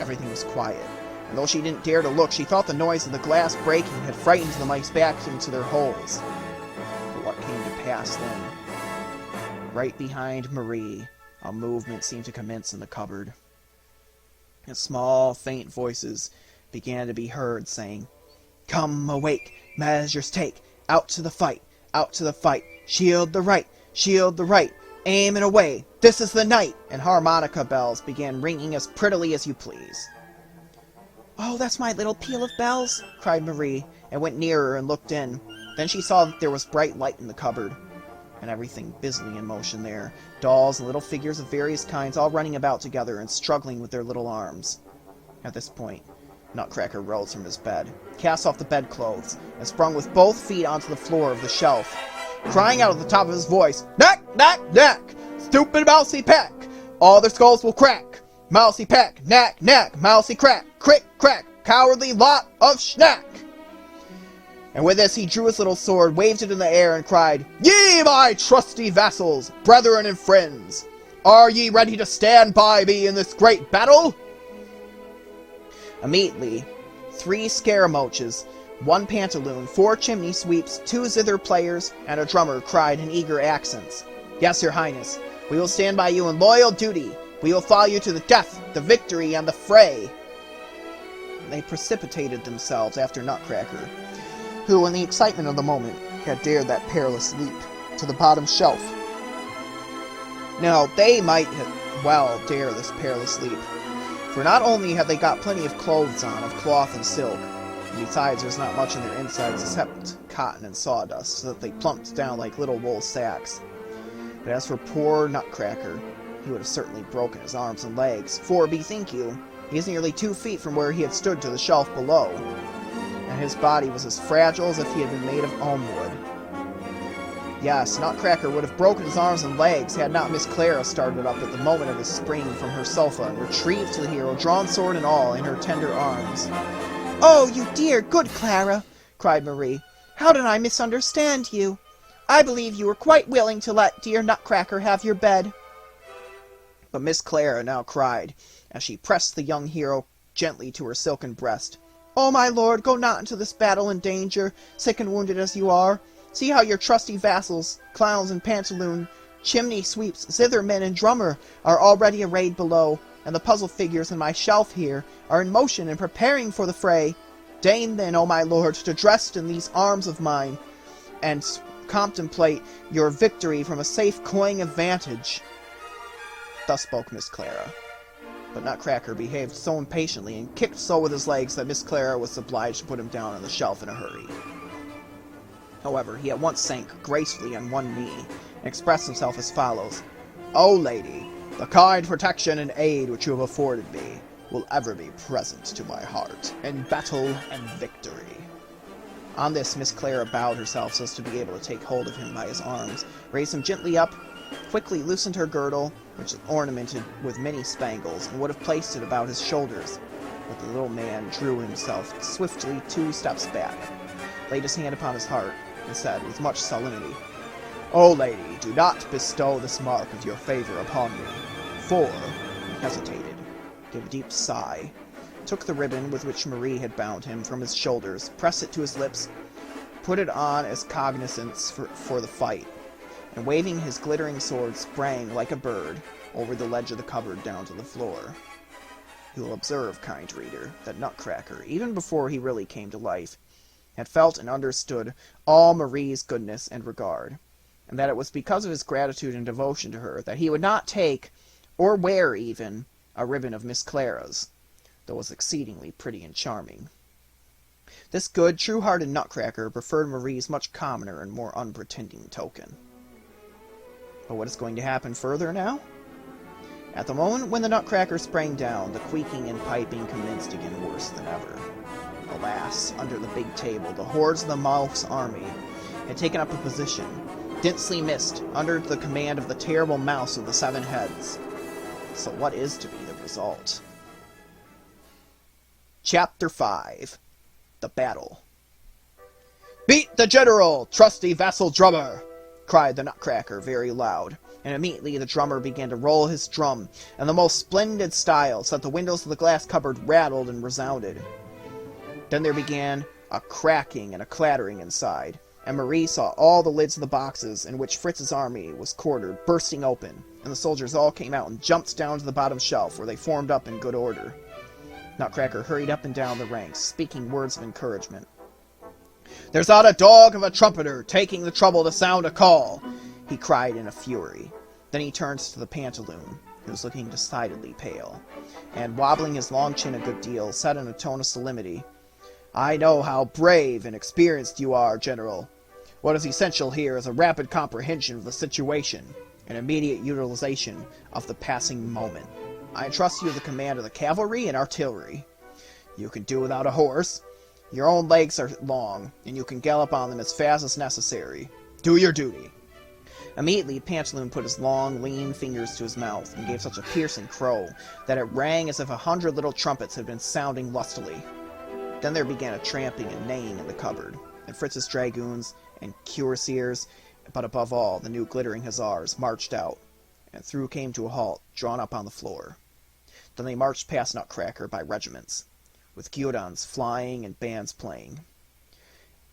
Everything was quiet. And though she didn't dare to look, she thought the noise of the glass breaking had frightened the mice back into their holes. But what came to pass then? Right behind Marie, a movement seemed to commence in the cupboard. And small, faint voices began to be heard saying, "Come, awake, measures take, out to the fight, shield the right, aim and away, this is the night!" And harmonica bells began ringing as prettily as you please. "Oh, that's my little peal of bells!" cried Marie, and went nearer and looked in. Then she saw that there was bright light in the cupboard, and everything busily in motion there. Dolls and little figures of various kinds all running about together and struggling with their little arms. At this point, Nutcracker rose from his bed, cast off the bedclothes, and sprung with both feet onto the floor of the shelf, crying out at the top of his voice, "Knack, knack, knack! Stupid mousy pack! All their skulls will crack! Mousy pack, knack, knack! Mousy crack! Crick, crack! Cowardly lot of schnack!" And with this he drew his little sword, waved it in the air, and cried, "Ye, my trusty vassals, brethren and friends! Are ye ready to stand by me in this great battle?" Immediately, 3 scaramouches, 1 pantaloon, 4 chimney sweeps, 2 zither players, and a drummer cried in eager accents, "Yes, your highness, we will stand by you in loyal duty. We will follow you to the death, the victory, and the fray." And they precipitated themselves after Nutcracker, who, in the excitement of the moment, had dared that perilous leap to the bottom shelf. Now, they might well dare this perilous leap, for not only had they got plenty of clothes on, of cloth and silk, and besides there's not much in their insides except cotton and sawdust, so that they plumped down like little wool sacks. But as for poor Nutcracker, he would have certainly broken his arms and legs, for, bethink you, he is nearly 2 feet from where he had stood to the shelf below, and his body was as fragile as if he had been made of elm wood. Yes, Nutcracker would have broken his arms and legs had not Miss Clara started up at the moment of his spring from her sofa and retrieved the hero, drawn sword and all, in her tender arms. "Oh, you dear, good Clara!" cried Marie. "How did I misunderstand you? I believe you were quite willing to let dear Nutcracker have your bed." But Miss Clara now cried, as she pressed the young hero gently to her silken breast, "Oh, my lord, go not into this battle in danger, sick and wounded as you are. See how your trusty vassals, clowns and pantaloon, chimney sweeps, zithermen and drummer, are already arrayed below, and the puzzle figures in my shelf here are in motion and preparing for the fray. Deign then, O my lord, to dress in these arms of mine, and contemplate your victory from a safe coign of vantage." Thus spoke Miss Clara. But Nutcracker behaved so impatiently and kicked so with his legs that Miss Clara was obliged to put him down on the shelf in a hurry. However, he at once sank gracefully on one knee, and expressed himself as follows, "O lady, the kind protection and aid which you have afforded me will ever be present to my heart, in battle and victory." On this, Miss Clara bowed herself so as to be able to take hold of him by his arms, raised him gently up, quickly loosened her girdle, which was ornamented with many spangles, and would have placed it about his shoulders, but the little man drew himself swiftly 2 steps back, laid his hand upon his heart, and said with much solemnity, "O lady, do not bestow this mark of your favor upon me, for," he hesitated, gave a deep sigh, took the ribbon with which Marie had bound him from his shoulders, pressed it to his lips, put it on as cognizance for the fight, and waving his glittering sword, sprang like a bird over the ledge of the cupboard down to the floor. You will observe, kind reader, that Nutcracker, even before he really came to life, had felt and understood all Marie's goodness and regard, and that it was because of his gratitude and devotion to her that he would not take, or wear even, a ribbon of Miss Clara's, though it was exceedingly pretty and charming. This good, true-hearted Nutcracker preferred Marie's much commoner and more unpretending token. But what is going to happen further now? At the moment when the Nutcracker sprang down, the creaking and piping commenced again worse than ever. Alas, under the big table, the hordes of the Mouse army had taken up a position, densely missed, under the command of the terrible Mouse with the 7 heads. So what is to be the result? Chapter 5. The Battle. "Beat the general, trusty vassal drummer! cried the Nutcracker very loud, and immediately the drummer began to roll his drum in the most splendid style, so that the windows of the glass cupboard rattled and resounded. Then there began a cracking and a clattering inside, and Marie saw all the lids of the boxes in which Fritz's army was quartered bursting open, and the soldiers all came out and jumped down to the bottom shelf, where they formed up in good order. Nutcracker hurried up and down the ranks, speaking words of encouragement. "There's not a dog of a trumpeter taking the trouble to sound a call!" he cried in a fury. Then he turned to the pantaloon, who was looking decidedly pale, and, wobbling his long chin a good deal, said in a tone of solemnity, "I know how brave and experienced you are, General. What is essential here is a rapid comprehension of the situation, and immediate utilization of the passing moment. I entrust you the command of the cavalry and artillery. You can do without a horse. Your own legs are long, and you can gallop on them as fast as necessary. Do your duty." Immediately, Pantaloon put his long, lean fingers to his mouth, and gave such a piercing crow that it rang as if 100 little trumpets had been sounding lustily. Then there began a tramping and neighing in the cupboard, and Fritz's dragoons and cuirassiers, but above all, the new glittering hussars, marched out, and through came to a halt, drawn up on the floor. Then they marched past Nutcracker by regiments, with guidons flying and bands playing,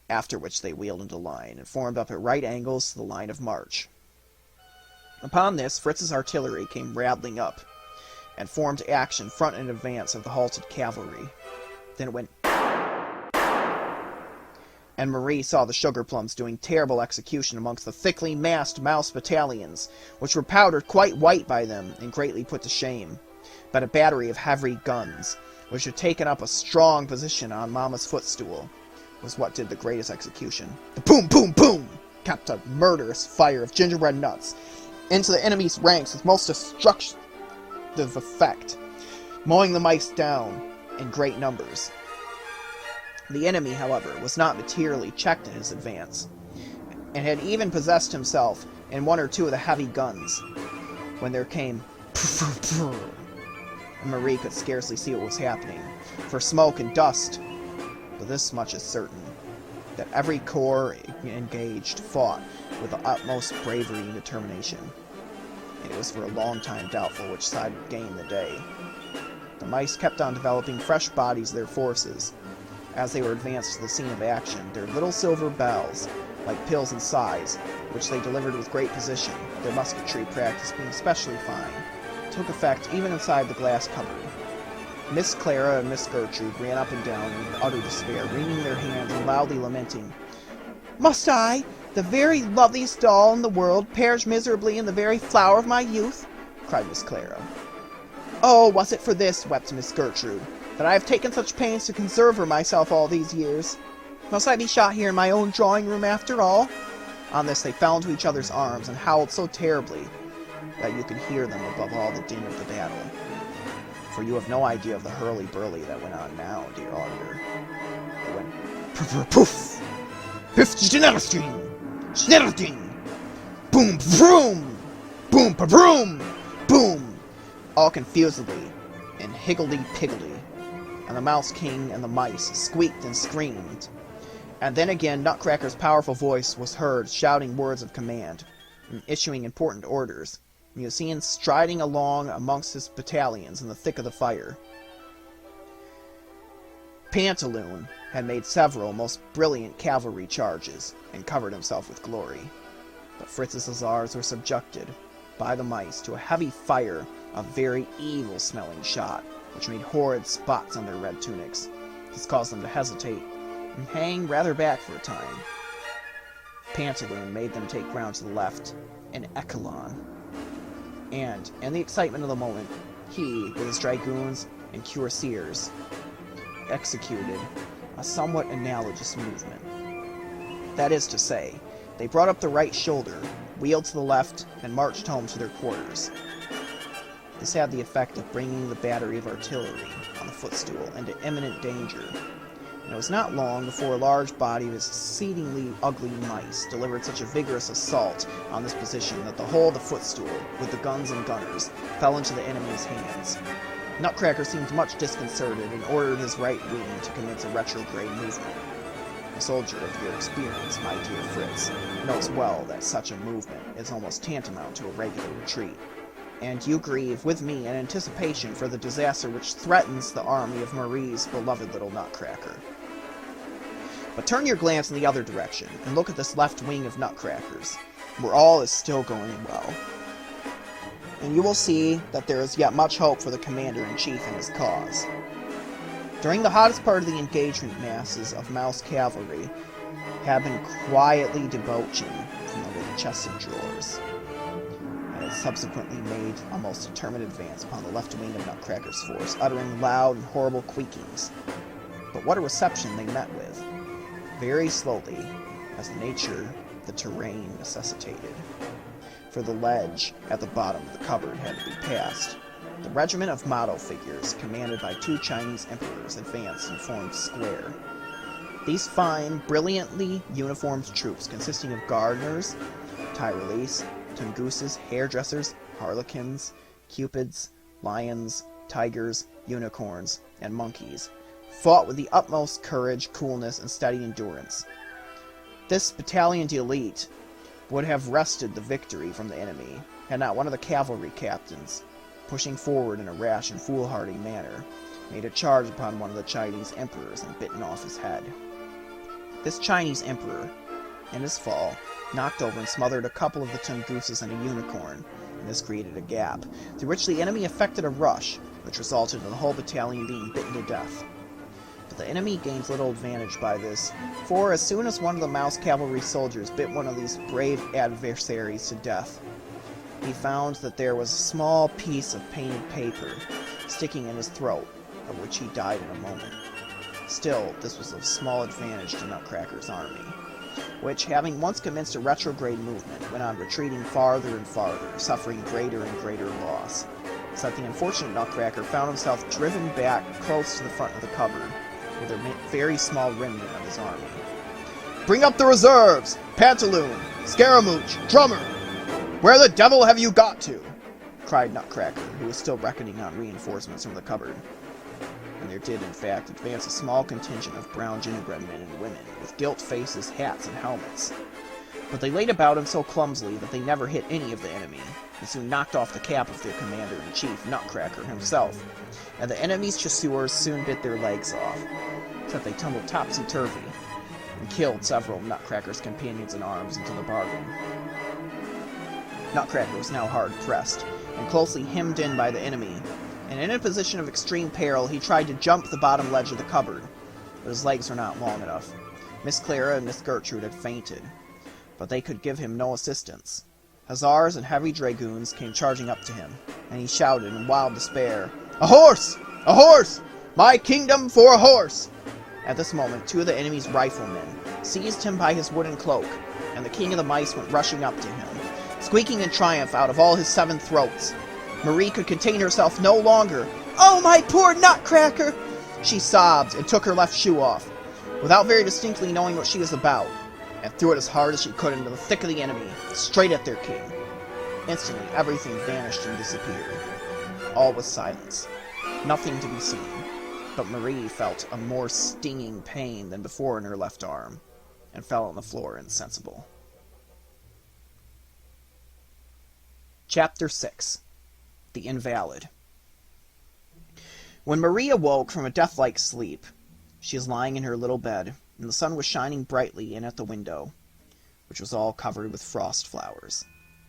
after which they wheeled into line, and formed up at right angles to the line of march. Upon this, Fritz's artillery came rattling up, and formed action front and advance of the halted cavalry. Then it went, and Marie saw the sugar plums doing terrible execution amongst the thickly massed mouse battalions, which were powdered quite white by them, and greatly put to shame. But a battery of heavy guns, which had taken up a strong position on Mamma's footstool, was what did the greatest execution. The boom, boom, boom kept a murderous fire of gingerbread nuts into the enemy's ranks with most destructive effect, mowing the mice down in great numbers. The enemy, however, was not materially checked in his advance, and had even possessed himself in one or two of the heavy guns, when there came and Marie could scarcely see what was happening, for smoke and dust, but this much is certain, that every corps engaged fought with the utmost bravery and determination, and it was for a long time doubtful which side would gain the day. The mice kept on developing fresh bodies of their forces. As they were advanced to the scene of action, their little silver bells, like pills in size, which they delivered with great precision, their musketry practice being especially fine, took effect even inside the glass cupboard. Miss Clara and Miss Gertrude ran up and down in utter despair, wringing their hands and loudly lamenting. "Must I, the very loveliest doll in the world, perish miserably in the very flower of my youth?" cried Miss Clara. "Oh, was it for this," wept Miss Gertrude, "that I have taken such pains to conserve her myself all these years? Must I be shot here in my own drawing-room after all?" On this they fell into each other's arms and howled so terribly that you could hear them above all the din of the battle. For you have no idea of the hurly-burly that went on now, dear auditor. It went poof, piff, schnitterstring, boom, vroom, boom, pa-broom, boom, all confusedly and higgledy-piggledy, and the Mouse King and the mice squeaked and screamed. And then again Nutcracker's powerful voice was heard shouting words of command, and issuing important orders, and he was seen striding along amongst his battalions in the thick of the fire. Pantaloon had made several most brilliant cavalry charges, and covered himself with glory. But Fritz's hussars were subjected by the mice to a heavy fire of very evil-smelling shot, which made horrid spots on their red tunics. This caused them to hesitate, and hang rather back for a time. Pantaloon made them take ground to the left, in echelon, and, in the excitement of the moment, he, with his dragoons and cuirassiers, executed a somewhat analogous movement. That is to say, they brought up the right shoulder, wheeled to the left, and marched home to their quarters. This had the effect of bringing the battery of artillery on the footstool into imminent danger, and it was not long before a large body of exceedingly ugly mice delivered such a vigorous assault on this position that the whole of the footstool, with the guns and gunners, fell into the enemy's hands. Nutcracker seemed much disconcerted and ordered his right wing to commence a retrograde movement. A soldier of your experience, my dear Fritz, knows well that such a movement is almost tantamount to a regular retreat, and you grieve with me in anticipation for the disaster which threatens the army of Marie's beloved little Nutcracker. But turn your glance in the other direction, and look at this left wing of Nutcrackers, where all is still going well. And you will see that there is yet much hope for the Commander-in-Chief and his cause. During the hottest part of the engagement, masses of Mouse cavalry have been quietly debauching from the little chest of drawers, and had subsequently made a most determined advance upon the left wing of Nutcracker's force, uttering loud and horrible squeakings. But what a reception they met with! Very slowly, as the nature of the terrain necessitated, for the ledge at the bottom of the cupboard had to be passed. The regiment of model figures, commanded by 2 Chinese emperors, advanced and formed square. These fine, brilliantly uniformed troops, consisting of gardeners, Tyrolese, Tunguses, hairdressers, harlequins, cupids, lions, tigers, unicorns, and monkeys, fought with the utmost courage, coolness, and steady endurance. This battalion d'élite would have wrested the victory from the enemy, had not one of the cavalry captains, pushing forward in a rash and foolhardy manner, made a charge upon one of the Chinese emperors and bitten off his head. This Chinese emperor, in his fall, knocked over and smothered a couple of the Tunguses and a unicorn, and this created a gap, through which the enemy effected a rush, which resulted in the whole battalion being bitten to death. But the enemy gained little advantage by this, for as soon as one of the Mouse cavalry soldiers bit one of these brave adversaries to death, he found that there was a small piece of painted paper sticking in his throat, of which he died in a moment. Still, this was of small advantage to Nutcracker's army, which, having once commenced a retrograde movement, went on retreating farther and farther, suffering greater and greater loss, so that the unfortunate Nutcracker found himself driven back close to the front of the cupboard, with a very small remnant of his army. "Bring up the reserves! Pantaloon! Scaramouche! Drummer! Where the devil have you got to?" cried Nutcracker, who was still reckoning on reinforcements from the cupboard. And there did, in fact, advance a small contingent of brown gingerbread men and women, with gilt faces, hats, and helmets. But they laid about him so clumsily that they never hit any of the enemy, and soon knocked off the cap of their commander-in-chief, Nutcracker himself, and the enemy's chasseurs soon bit their legs off, so that they tumbled topsy-turvy, and killed several of Nutcracker's companions in arms into the bargain. Nutcracker was now hard pressed, and closely hemmed in by the enemy, and in a position of extreme peril he tried to jump the bottom ledge of the cupboard, but his legs were not long enough. Miss Clara and Miss Gertrude had fainted, but they could give him no assistance. Hussars and heavy dragoons came charging up to him, and he shouted in wild despair, "A horse! A horse! My kingdom for a horse!" At this moment, 2 of the enemy's riflemen seized him by his wooden cloak, and the king of the mice went rushing up to him, squeaking in triumph out of all his 7 throats. Marie could contain herself no longer. "Oh, my poor Nutcracker!" she sobbed, and took her left shoe off, without very distinctly knowing what she was about, and threw it as hard as she could into the thick of the enemy, straight at their king. Instantly, everything vanished and disappeared. All was silence. Nothing to be seen. But Marie felt a more stinging pain than before in her left arm, and fell on the floor insensible. Chapter 6. The Invalid. When Marie awoke from a death-like sleep, she was lying in her little bed, and the sun was shining brightly in at the window, which was all covered with frost flowers.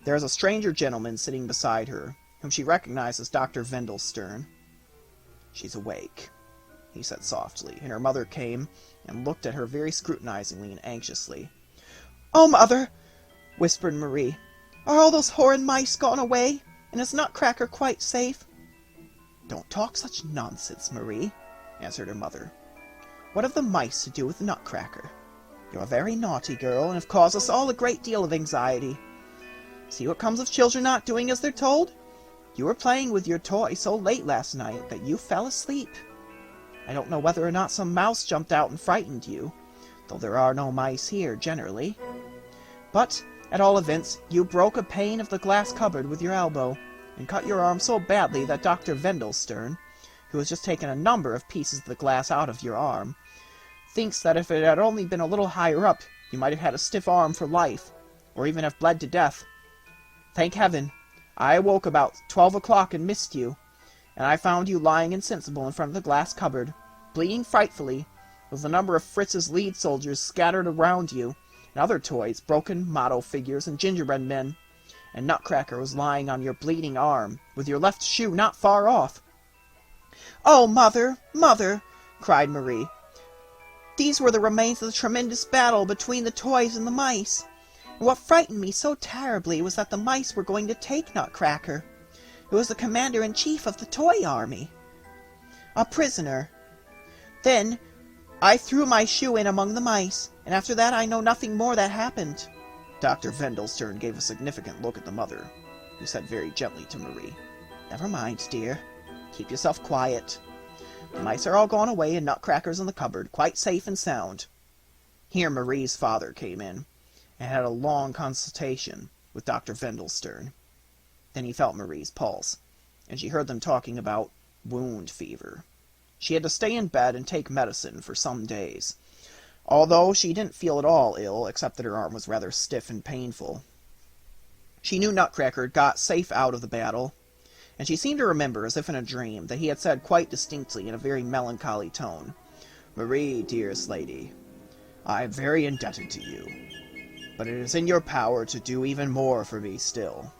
There was a stranger gentleman sitting beside her, whom she recognized as Dr. Wendelstern. "She's awake," he said softly, and her mother came and looked at her very scrutinizingly and anxiously. "Oh, Mother," whispered Marie, "are all those horrid mice gone away, and is Nutcracker quite safe?" "Don't talk such nonsense, Marie," answered her mother. "What have the mice to do with Nutcracker? You're a very naughty girl, and have caused us all a great deal of anxiety. See what comes of children not doing as they're told? You were playing with your toy so late last night that you fell asleep. I don't know whether or not some mouse jumped out and frightened you, though there are no mice here, generally. But, at all events, you broke a pane of the glass cupboard with your elbow, and cut your arm so badly that Dr. Wendelstern, who has just taken a number of pieces of the glass out of your arm, thinks that if it had only been a little higher up, you might have had a stiff arm for life, or even have bled to death. Thank heaven, I awoke about 12 o'clock and missed you, and I found you lying insensible in front of the glass cupboard, bleeding frightfully, with a number of Fritz's lead soldiers scattered around you, and other toys, broken model figures, and gingerbread men, and Nutcracker was lying on your bleeding arm, with your left shoe not far off. "Oh, Mother, Mother!" cried Marie. "These were the remains of the tremendous battle between the toys and the mice. And what frightened me so terribly was that the mice were going to take Nutcracker, who was the commander-in-chief of the toy army. A prisoner. Then I threw my shoe in among the mice, and after that I know nothing more that happened." Dr. Vendelstern gave a significant look at the mother, who said very gently to Marie, "Never mind, dear. Keep yourself quiet. The mice are all gone away, and Nutcracker's in the cupboard, quite safe and sound." Here Marie's father came in, and had a long consultation with Dr. Vendelstern. Then he felt Marie's pulse, and she heard them talking about wound fever. She had to stay in bed and take medicine for some days, although she didn't feel at all ill, except that her arm was rather stiff and painful. She knew Nutcracker got safe out of the battle, and she seemed to remember, as if in a dream, that he had said quite distinctly in a very melancholy tone, "Marie, dearest lady, I am very indebted to you, but it is in your power to do even more for me still."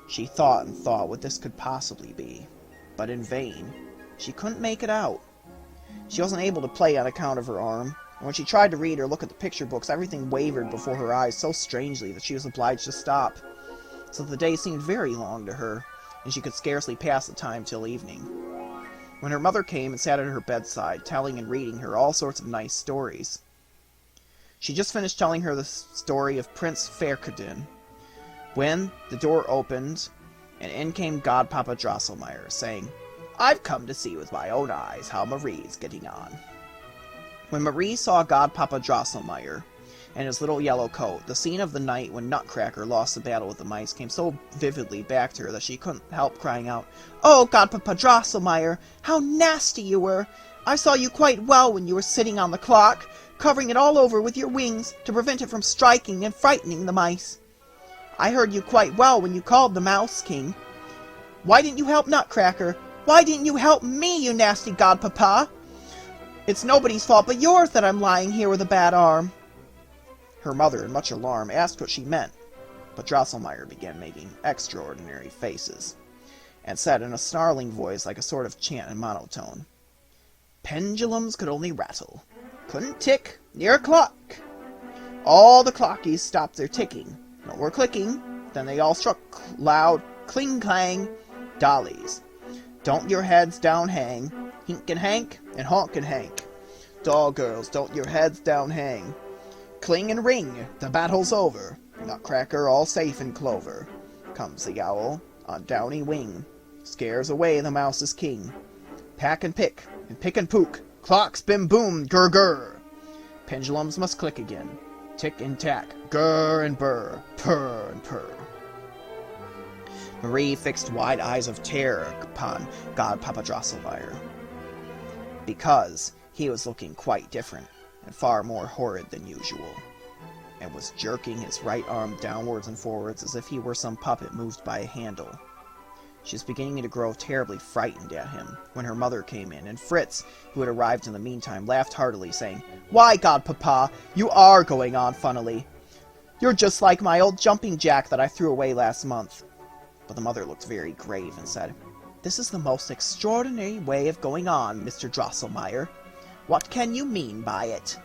She thought and thought what this could possibly be, but in vain. She couldn't make it out. She wasn't able to play on account of her arm, and when she tried to read or look at the picture books, everything wavered before her eyes so strangely that she was obliged to stop. So the day seemed very long to her, and she could scarcely pass the time till evening. When her mother came and sat at her bedside, telling and reading her all sorts of nice stories. She just finished telling her the story of Prince Ferkerdin, when the door opened, and in came Godpapa Drosselmeyer, saying, "I've come to see with my own eyes how Marie's getting on." When Marie saw Godpapa Drosselmeyer and his little yellow coat, the scene of the night when Nutcracker lost the battle with the mice came so vividly back to her that she couldn't help crying out, "Oh, Godpapa Drosselmeyer, how nasty you were! I saw you quite well when you were sitting on the clock, covering it all over with your wings to prevent it from striking and frightening the mice. I heard you quite well when you called the Mouse King. Why didn't you help Nutcracker? Why didn't you help me, you nasty Godpapa? It's nobody's fault but yours that I'm lying here with a bad arm." Her mother, in much alarm, asked what she meant, but Drosselmeyer began making extraordinary faces, and said in a snarling voice like a sort of chant in monotone, "Pendulums could only rattle, couldn't tick near a clock. All the clockies stopped their ticking, no more clicking, then they all struck loud cling-clang dollies. Don't your heads down hang, hink and hank and honk and hank. Doll girls, don't your heads down hang. Cling and ring, the battle's over, Nutcracker all safe in clover. Comes the owl on downy wing, scares away the mouse's king. Pack and pick and pook, clocks bim boom, gur gur. Pendulums must click again, tick and tack, gur and burr, purr and purr." Marie fixed wide eyes of terror upon Godpapa Drosselmeyer, because he was looking quite different and far more horrid than usual, and was jerking his right arm downwards and forwards as if he were some puppet moved by a handle. She was beginning to grow terribly frightened at him when her mother came in, and Fritz, who had arrived in the meantime, laughed heartily, saying, "Why, Godpapa, you are going on funnily. You're just like my old jumping jack that I threw away last month." But the mother looked very grave and said, "This is the most extraordinary way of going on, Mr. Drosselmeyer. What can you mean by it?"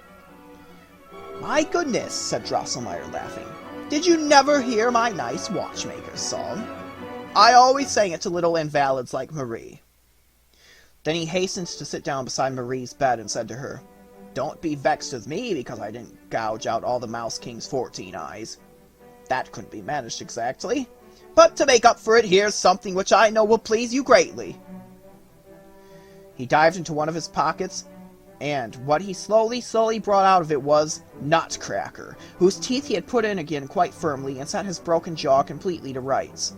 "My goodness," said Drosselmeyer, laughing. "Did you never hear my nice watchmaker's song? I always sang it to little invalids like Marie." Then he hastened to sit down beside Marie's bed and said to her, "Don't be vexed with me because I didn't gouge out all the Mouse King's 14 eyes. That couldn't be managed exactly. But to make up for it, here's something which I know will please you greatly." He dived into one of his pockets, and what he slowly brought out of it was Nutcracker, whose teeth he had put in again quite firmly and set his broken jaw completely to rights.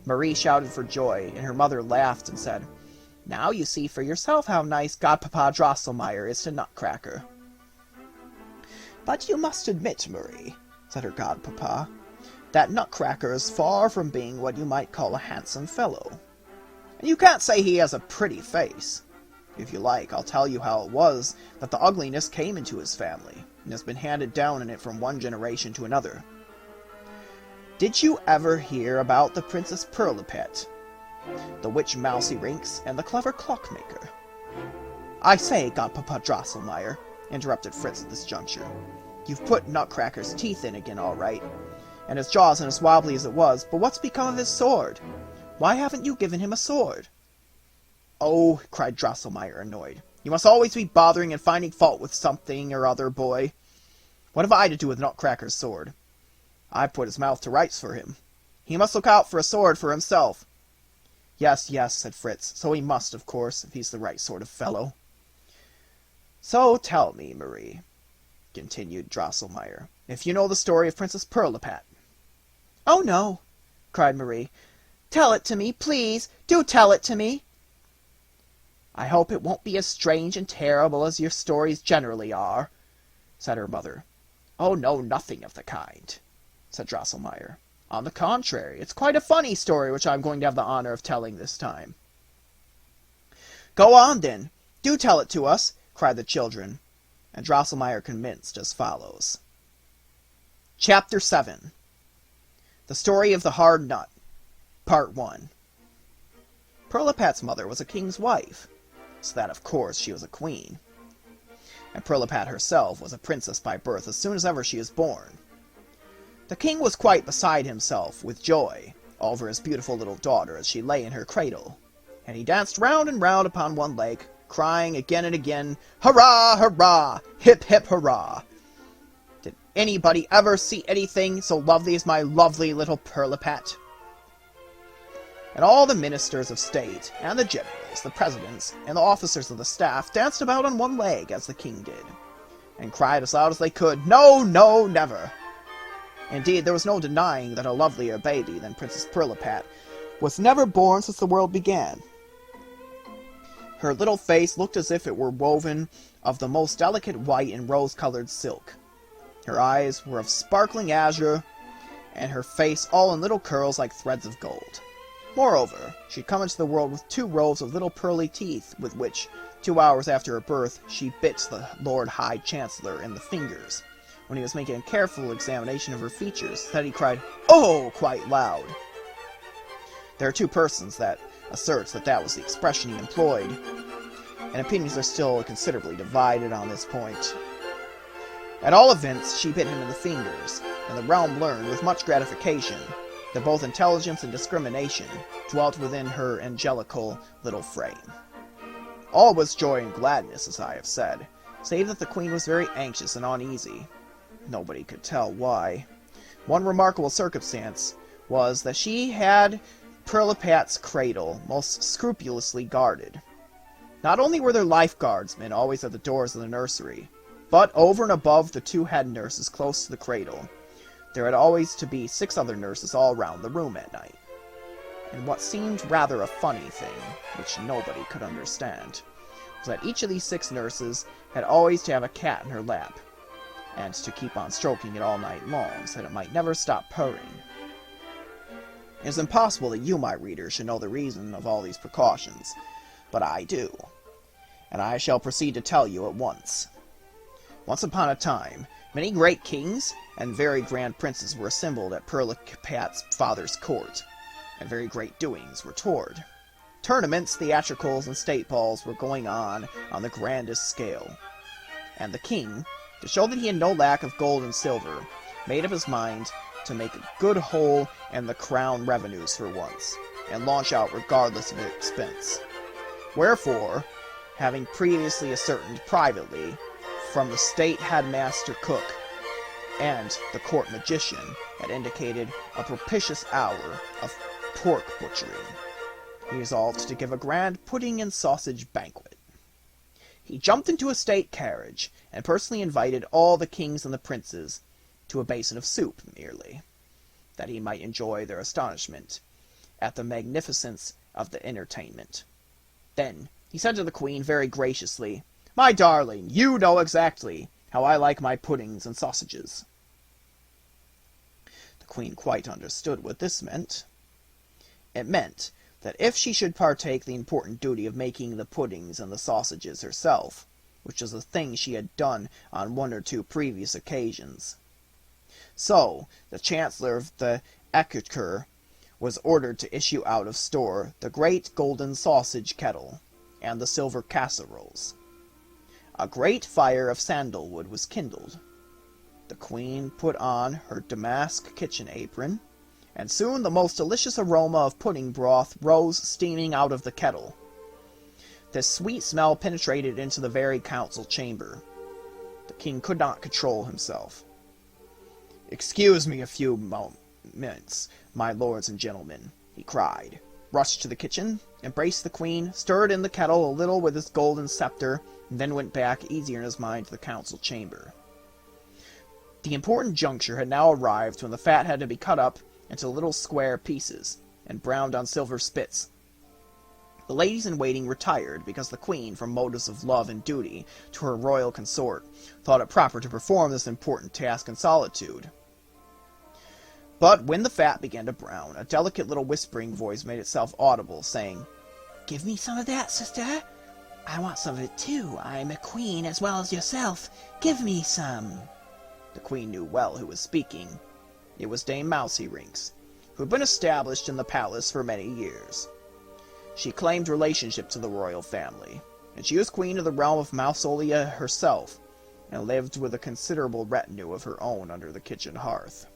Marie shouted for joy, and her mother laughed and said, "Now you see for yourself how nice Godpapa Drosselmeyer is to Nutcracker." "But you must admit, Marie," said her godpapa, "that Nutcracker is far from being what you might call a handsome fellow. And you can't say he has a pretty face. If you like, I'll tell you how it was that the ugliness came into his family, and has been handed down in it from one generation to another. Did you ever hear about the Princess Pirlipat, the witch Mausekoenig, and the clever clockmaker?" "I say, Godpapa Drosselmeyer," interrupted Fritz at this juncture, "you've put Nutcracker's teeth in again all right, and his jaws in as wobbly as it was, but what's become of his sword? Why haven't you given him a sword?" "Oh," cried Drosselmeyer, annoyed, "you must always be bothering and finding fault with something or other, boy. What have I to do with Nutcracker's sword? I put his mouth to rights for him. He must look out for a sword for himself." "Yes, yes," said Fritz, "so he must, of course, if he's the right sort of fellow." "So tell me, Marie," continued Drosselmeyer, "if you know the story of Princess Pirlipat." "Oh, no," cried Marie. "Tell it to me, please. Do tell it to me." "I hope it won't be as strange and terrible as your stories generally are," said her mother. "Oh, no, nothing of the kind," said Drosselmeyer. "On the contrary, it's quite a funny story which I'm going to have the honor of telling this time." "Go on, then. Do tell it to us," cried the children, and Drosselmeyer commenced as follows. Chapter 7. The Story of the Hard Nut, Part 1. Pirlipat's mother was a king's wife, so that of course she was a queen. And Pirlipat herself was a princess by birth as soon as ever she was born. The king was quite beside himself with joy over his beautiful little daughter as she lay in her cradle, and he danced round and round upon one leg, crying again and again, "Hurrah, hurrah! Hip, hip, hurrah! Did anybody ever see anything so lovely as my lovely little Pirlipat?" And all the ministers of state, and the generals, the presidents, and the officers of the staff danced about on one leg as the king did, and cried as loud as they could, "No, no, never!" Indeed, there was no denying that a lovelier baby than Princess Pirlipat was never born since the world began. Her little face looked as if it were woven of the most delicate white and rose-colored silk. Her eyes were of sparkling azure, and her face all in little curls like threads of gold. Moreover, she had come into the world with 2 rows of little pearly teeth, with which, 2 hours after her birth, she bit the Lord High Chancellor in the fingers, when he was making a careful examination of her features, so that he cried, "Oh!" quite loud. There are 2 persons that assert that that was the expression he employed, and opinions are still considerably divided on this point. At all events, she bit him in the fingers, and the realm learned with much gratification that both intelligence and discrimination dwelt within her angelical little frame. All was joy and gladness, as I have said, save that the queen was very anxious and uneasy. Nobody could tell why. One remarkable circumstance was that she had Pirlipat's cradle most scrupulously guarded. Not only were there life-guardsmen always at the doors of the nursery, but over and above the 2 head nurses close to the cradle, there had always to be 6 other nurses all round the room at night. And what seemed rather a funny thing, which nobody could understand, was that each of these 6 nurses had always to have a cat in her lap, and to keep on stroking it all night long, so that it might never stop purring. It is impossible that you, my reader, should know the reason of all these precautions, but I do, and I shall proceed to tell you at once. Once upon a time, many great kings and very grand princes were assembled at Pirlipat's father's court, and very great doings were toward. Tournaments, theatricals, and state balls were going on the grandest scale, and the king, to show that he had no lack of gold and silver, made up his mind to make a good hole in the crown revenues for once, and launch out regardless of expense. Wherefore, having previously ascertained privately from the state headmaster cook and the court magician had indicated a propitious hour of pork butchering, he resolved to give a grand pudding and sausage banquet. He jumped into a state carriage, and personally invited all the kings and the princes to a basin of soup merely, that he might enjoy their astonishment at the magnificence of the entertainment. Then he said to the queen very graciously, "My darling, you know exactly how I like my puddings and sausages." The queen quite understood what this meant. It meant that if she should partake the important duty of making the puddings and the sausages herself, which was a thing she had done on 1 or 2 previous occasions. So, the Chancellor of the Exchequer was ordered to issue out of store the great golden sausage kettle and the silver casseroles. A great fire of sandalwood was kindled. The queen put on her damask kitchen apron, and soon the most delicious aroma of pudding broth rose steaming out of the kettle. This sweet smell penetrated into the very council chamber. The king could not control himself. "Excuse me a few moments, my lords and gentlemen," he cried, rushed to the kitchen, embraced the queen, stirred in the kettle a little with his golden scepter, and then went back, easier in his mind, to the council chamber. The important juncture had now arrived when the fat had to be cut up into little square pieces, and browned on silver spits. The ladies-in-waiting retired, because the queen, from motives of love and duty to her royal consort, thought it proper to perform this important task in solitude. But when the fat began to brown, a delicate little whispering voice made itself audible, saying, "Give me some of that, sister. I want some of it too. I'm a queen as well as yourself. Give me some." The queen knew well who was speaking. It was Dame Mousekoenig, who had been established in the palace for many years. She claimed relationship to the royal family, and she was queen of the realm of Mausekoenig herself, and lived with a considerable retinue of her own under the kitchen hearth.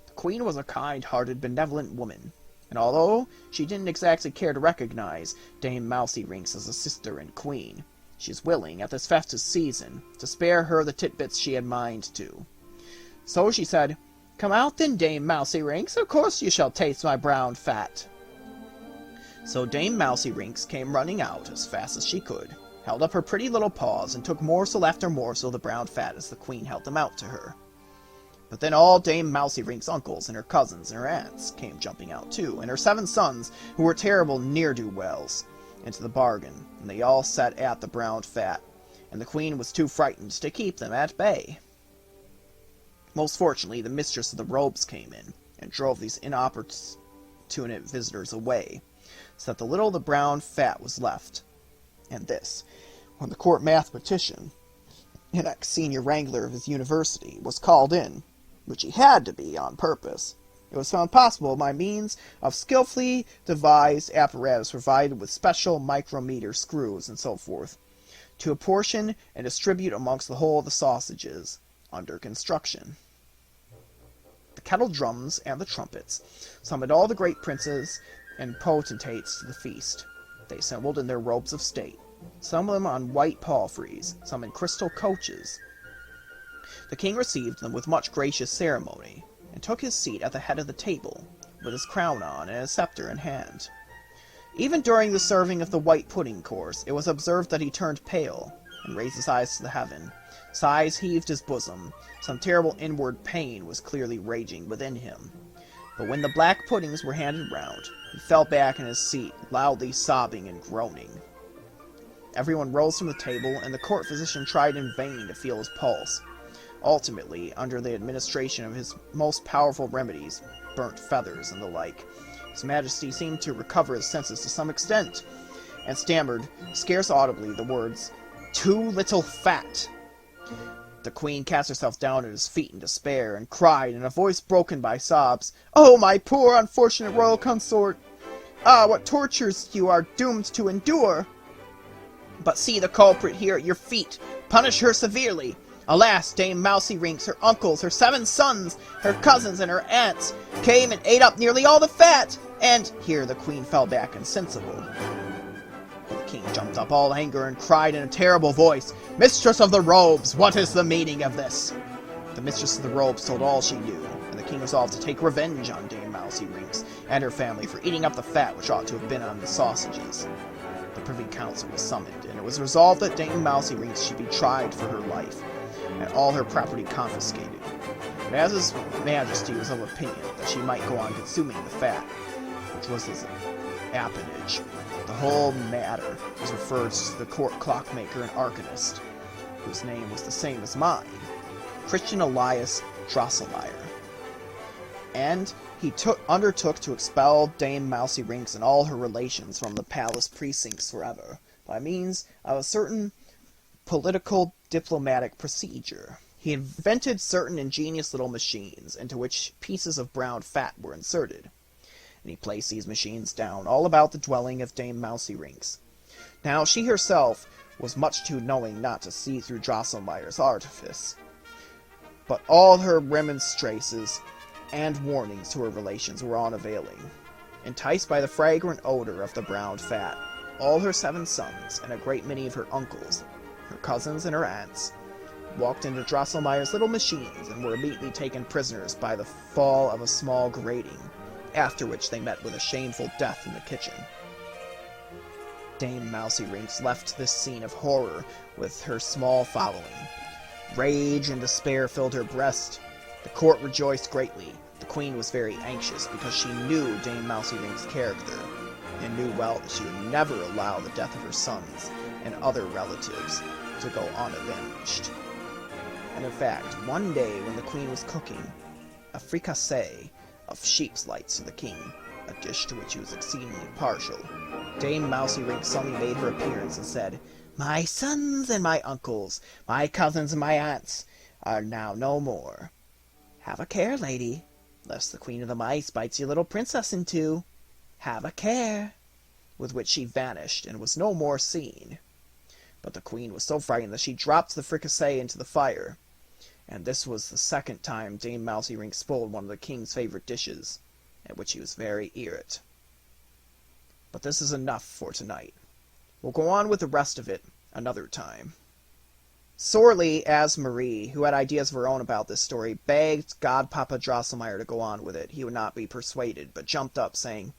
The queen was a kind-hearted, benevolent woman, and although she didn't exactly care to recognize Dame Mousekoenig as a sister and queen, she was willing, at this festive season, to spare her the titbits she had mind to. So she said, "Come out then, Dame Mousekoenig, of course you shall taste my brown fat." So Dame Mousekoenig came running out as fast as she could, held up her pretty little paws, and took morsel after morsel of the brown fat as the queen held them out to her. But then all Dame Mousekoenig's uncles and her cousins and her aunts came jumping out too, and her 7 sons, who were terrible ne'er-do-wells, into the bargain, and they all sat at the brown fat, and the queen was too frightened to keep them at bay. Most fortunately, the mistress of the robes came in, and drove these inopportune visitors away, so that the little of the brown fat was left. And this, when the court mathematician, an ex-senior wrangler of his university, was called in, which he had to be on purpose, it was found possible by means of skillfully devised apparatus provided with special micrometer screws and so forth, to apportion and distribute amongst the whole of the sausages under construction. The kettle drums and the trumpets summoned all the great princes and potentates to the feast. They assembled in their robes of state, some of them on white palfreys, some in crystal coaches. The king received them with much gracious ceremony, and took his seat at the head of the table, with his crown on and his scepter in hand. Even during the serving of the white pudding course, it was observed that he turned pale, and raised his eyes to the heaven. Sighs heaved his bosom. Some terrible inward pain was clearly raging within him. But when the black puddings were handed round, he fell back in his seat, loudly sobbing and groaning. Everyone rose from the table, and the court physician tried in vain to feel his pulse. Ultimately, under the administration of his most powerful remedies, burnt feathers and the like, His Majesty seemed to recover his senses to some extent, and stammered, scarce audibly, the words, "Too little fat." The queen cast herself down at his feet in despair, and cried, in a voice broken by sobs, "Oh, my poor unfortunate royal consort! Ah, what tortures you are doomed to endure! But see the culprit here at your feet! Punish her severely! Alas, Dame Mousekoenig, her uncles, her 7 sons, her cousins, and her aunts came and ate up nearly all the fat, and—" Here the queen fell back insensible. The king jumped up all anger and cried in a terrible voice, "Mistress of the robes, what is the meaning of this?" The mistress of the robes told all she knew, and the king resolved to take revenge on Dame Mousekoenig and her family for eating up the fat which ought to have been on the sausages. The privy council was summoned, and it was resolved that Dame Mousekoenig should be tried for her life, and all her property confiscated. But as His Majesty was of opinion that she might go on consuming the fat, which was his appanage, the whole matter was referred to the court clockmaker and arcanist, whose name was the same as mine, Christian Elias Drosselmeyer. And he undertook to expel Dame Mousekoenig and all her relations from the palace precincts forever, by means of a certain political diplomatic procedure. He invented certain ingenious little machines into which pieces of brown fat were inserted, and he placed these machines down all about the dwelling of Dame Mousekoenig. Now, she herself was much too knowing not to see through Drosselmeyer's artifice, but all her remonstrances and warnings to her relations were unavailing. Enticed by the fragrant odor of the brown fat, all her 7 sons and a great many of her uncles, her cousins and her aunts, walked into Drosselmeyer's little machines and were immediately taken prisoners by the fall of a small grating, after which they met with a shameful death in the kitchen. Dame Mousekoenig left this scene of horror with her small following. Rage and despair filled her breast. The court rejoiced greatly. The queen was very anxious because she knew Dame Mousekoenig's character, and knew well that she would never allow the death of her sons and other relatives to go unavenged. And in fact, one day when the queen was cooking a fricassee of sheep's lights for the king, a dish to which he was exceedingly partial, Dame Mousekoenig suddenly made her appearance and said, "My sons and my uncles, my cousins and my aunts, are now no more. Have a care, lady, lest the queen of the mice bites your little princess in two. Have a care." With which she vanished and was no more seen. But the queen was so frightened that she dropped the fricassee into the fire, and this was the second time Dame Mousekoenig spoiled one of the king's favorite dishes, at which he was very irate. But this is enough for tonight. We'll go on with the rest of it another time. Sorely as Marie, who had ideas of her own about this story, begged Godpapa Drosselmeyer to go on with it, he would not be persuaded, but jumped up, saying,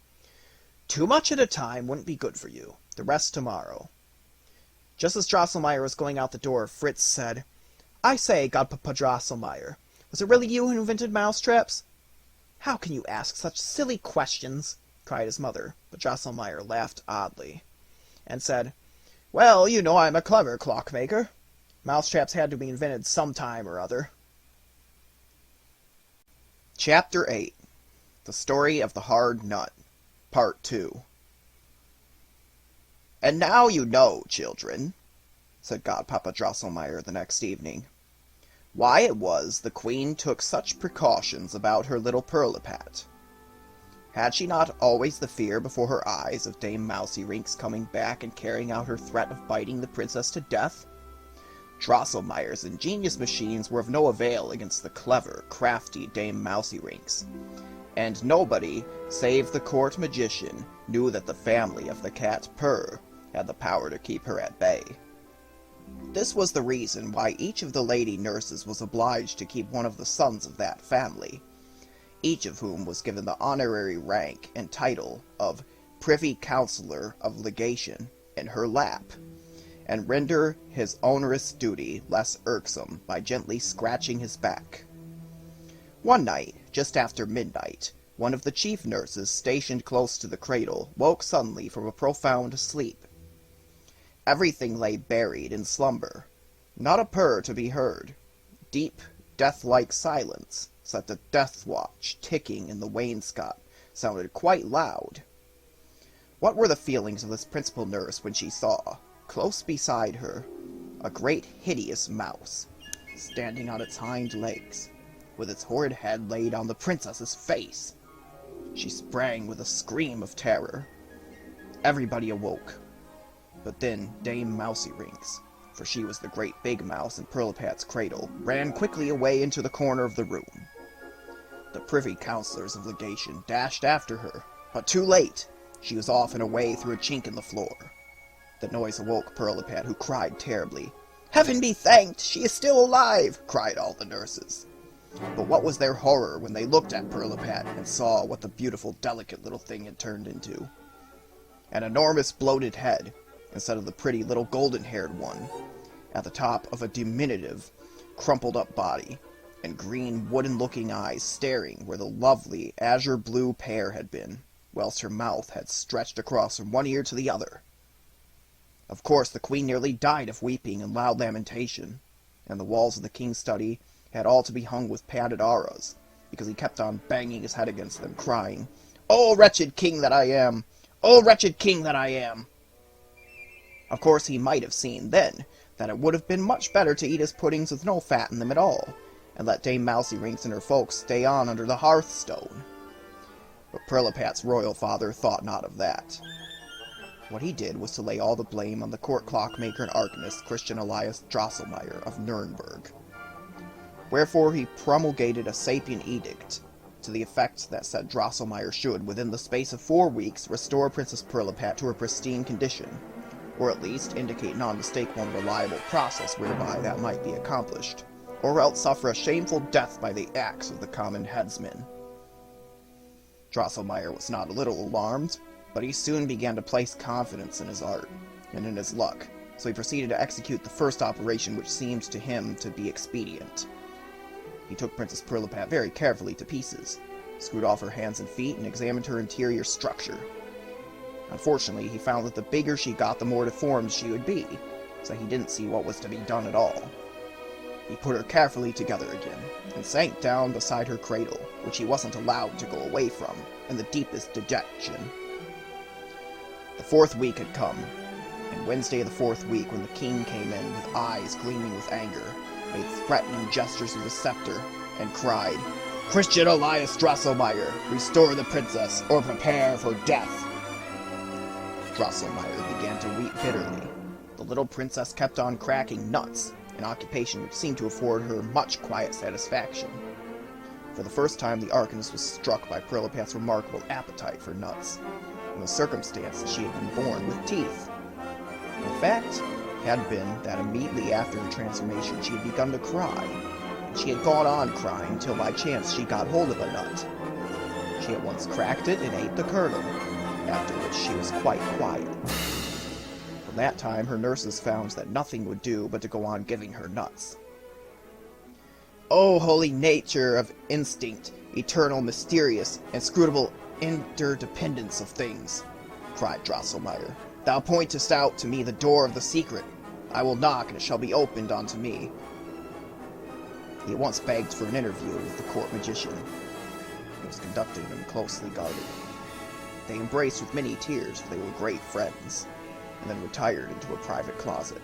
"Too much at a time wouldn't be good for you. The rest tomorrow." Just as Drosselmeyer was going out the door, Fritz said, "I say, Godpapa Drosselmeyer, was it really you who invented mousetraps?" "How can you ask such silly questions?" cried his mother, but Drosselmeyer laughed oddly, and said, "Well, you know I'm a clever clockmaker. Mousetraps had to be invented some time or other." Chapter 8. The Story of the Hard Nut, Part 2. "And now you know, children," said Godpapa Drosselmeyer the next evening, "why it was the queen took such precautions about her little Pirlipat. Had she not always the fear before her eyes of Dame Mousekoenig coming back and carrying out her threat of biting the princess to death? Drosselmeyer's ingenious machines were of no avail against the clever, crafty Dame Mousekoenig, and nobody, save the court magician, knew that the family of the cat Purr had the power to keep her at bay. This was the reason why each of the lady nurses was obliged to keep one of the sons of that family, each of whom was given the honorary rank and title of Privy Councillor of Legation in her lap, and render his onerous duty less irksome by gently scratching his back. One night, just after midnight, one of the chief nurses stationed close to the cradle woke suddenly from a profound sleep. Everything lay buried in slumber. Not a purr to be heard. Deep, death-like silence, set the death watch ticking in the wainscot, sounded quite loud. What were the feelings of this principal nurse when she saw, close beside her, a great hideous mouse, standing on its hind legs, with its horrid head laid on the princess's face? She sprang with a scream of terror. Everybody awoke. But then Dame Mousekoenig, for she was the great big mouse in Pirlipat's cradle, ran quickly away into the corner of the room. The privy councillors of legation dashed after her, but too late. She was off and away through a chink in the floor. The noise awoke Pirlipat, who cried terribly. "Heaven be thanked! She is still alive!" cried all the nurses. But what was their horror when they looked at Pirlipat and saw what the beautiful, delicate little thing had turned into. An enormous bloated head, instead of the pretty little golden-haired one, at the top of a diminutive, crumpled-up body, and green, wooden-looking eyes staring where the lovely azure-blue pear had been, whilst her mouth had stretched across from one ear to the other. Of course, the queen nearly died of weeping and loud lamentation, and the walls of the king's study had all to be hung with padded arras, because he kept on banging his head against them, crying, "Oh, wretched king that I am! Oh, wretched king that I am!" Of course, he might have seen then that it would have been much better to eat his puddings with no fat in them at all, and let Dame Mouseyrings and her folks stay on under the hearthstone. But Pirlipat's royal father thought not of that. What he did was to lay all the blame on the court clockmaker and arcanist Christian Elias Drosselmeyer of Nuremberg. Wherefore he promulgated a sapient edict, to the effect that said Drosselmeyer should, within the space of 4 weeks, restore Princess Pirlipat to her pristine condition, or at least indicate non-mistakable and reliable process whereby that might be accomplished, or else suffer a shameful death by the axe of the common headsman. Drosselmeyer was not a little alarmed, but he soon began to place confidence in his art, and in his luck, so he proceeded to execute the first operation which seemed to him to be expedient. He took Princess Pirlipat very carefully to pieces, screwed off her hands and feet, and examined her interior structure. Unfortunately, he found that the bigger she got, the more deformed she would be, so he didn't see what was to be done at all. He put her carefully together again, and sank down beside her cradle, which he wasn't allowed to go away from, in the deepest dejection. The 4th week had come, and Wednesday of the 4th week, when the king came in with eyes gleaming with anger, made threatening gestures with his scepter, and cried, "Christian Elias Drosselmeyer, restore the princess, or prepare for death!" Drosselmeyer began to weep bitterly. The little princess kept on cracking nuts, an occupation which seemed to afford her much quiet satisfaction. For the first time, the arcanist was struck by Pirlipat's remarkable appetite for nuts, and the circumstance that she had been born with teeth. The fact had been that immediately after her transformation she had begun to cry, and she had gone on crying till by chance she got hold of a nut. She at once cracked it and ate the kernel, after which she was quite quiet. From that time her nurses found that nothing would do but to go on giving her nuts. "O holy nature of instinct, eternal, mysterious, inscrutable interdependence of things," cried Drosselmeyer, "thou pointest out to me the door of the secret. I will knock, and it shall be opened unto me." He at once begged for an interview with the court magician. It was conducted and closely guarded. They embraced with many tears, for they were great friends, and then retired into a private closet,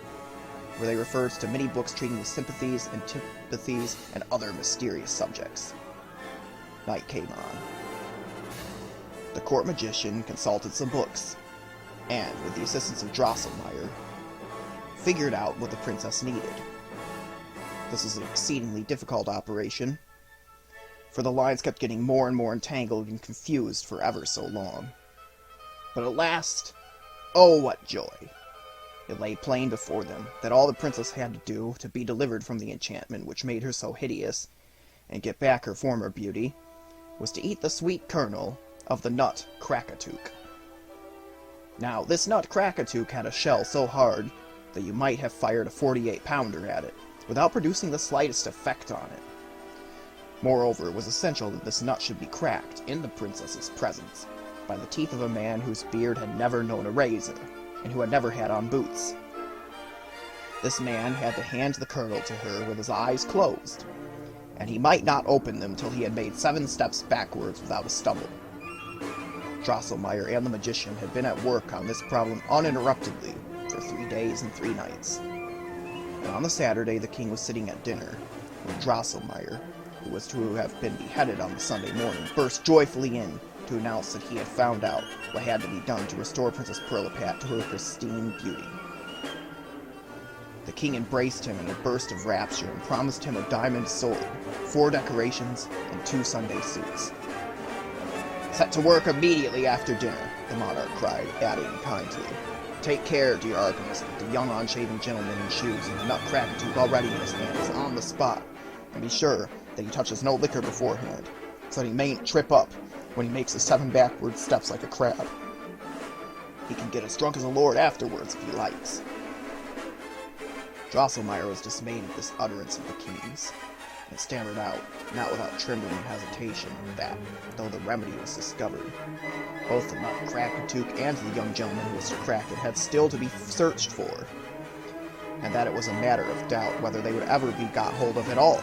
where they referred to many books treating the sympathies, antipathies, and other mysterious subjects. Night came on. The court magician consulted some books, and, with the assistance of Drosselmeyer, figured out what the princess needed. This was an exceedingly difficult operation, for the lines kept getting more and more entangled and confused for ever so long. But at last, oh, what joy! It lay plain before them that all the princess had to do to be delivered from the enchantment which made her so hideous, and get back her former beauty, was to eat the sweet kernel of the nut Krakatuk. Now, this nut Krakatuk had a shell so hard that you might have fired a 48-pounder at it, without producing the slightest effect on it. Moreover, it was essential that this nut should be cracked, in the princess's presence, by the teeth of a man whose beard had never known a razor, and who had never had on boots. This man had to hand the kernel to her with his eyes closed, and he might not open them till he had made 7 steps backwards without a stumble. Drosselmeyer and the magician had been at work on this problem uninterruptedly for 3 days and 3 nights. And on the Saturday the king was sitting at dinner, when Drosselmeyer, who was to have been beheaded on the Sunday morning, burst joyfully in to announce that he had found out what had to be done to restore Princess Pirlipat to her pristine beauty. The king embraced him in a burst of rapture and promised him a diamond sword, 4 decorations, and 2 Sunday suits. "Set to work immediately after dinner," the monarch cried, adding kindly, "Take care, dear arcanist, that the young unshaven gentleman in shoes and the nutcracker already in his hand is on the spot, and be sure that he touches no liquor beforehand, so that he mayn't trip up when he makes the 7 backward steps like a crab. He can get as drunk as a lord afterwards if he likes." Drosselmeyer was dismayed at this utterance of the king's, and stammered out, not without trembling and hesitation, that, though the remedy was discovered, both the Nutcracker and the young gentleman who was to crack it had still to be searched for, and that it was a matter of doubt whether they would ever be got hold of at all.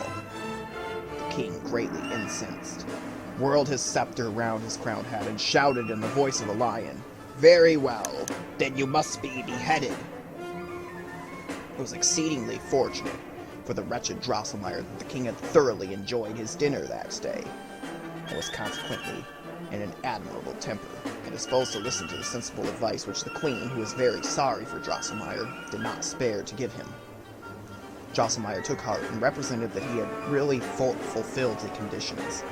The king, greatly incensed, whirled his scepter round his crowned head and shouted in the voice of a lion, "Very well, then you must be beheaded." It was exceedingly fortunate for the wretched Drosselmeyer that the king had thoroughly enjoyed his dinner that day, and was consequently in an admirable temper, and disposed to listen to the sensible advice which the queen, who was very sorry for Drosselmeyer, did not spare to give him. Drosselmeyer took heart and represented that he had really fulfilled the conditions,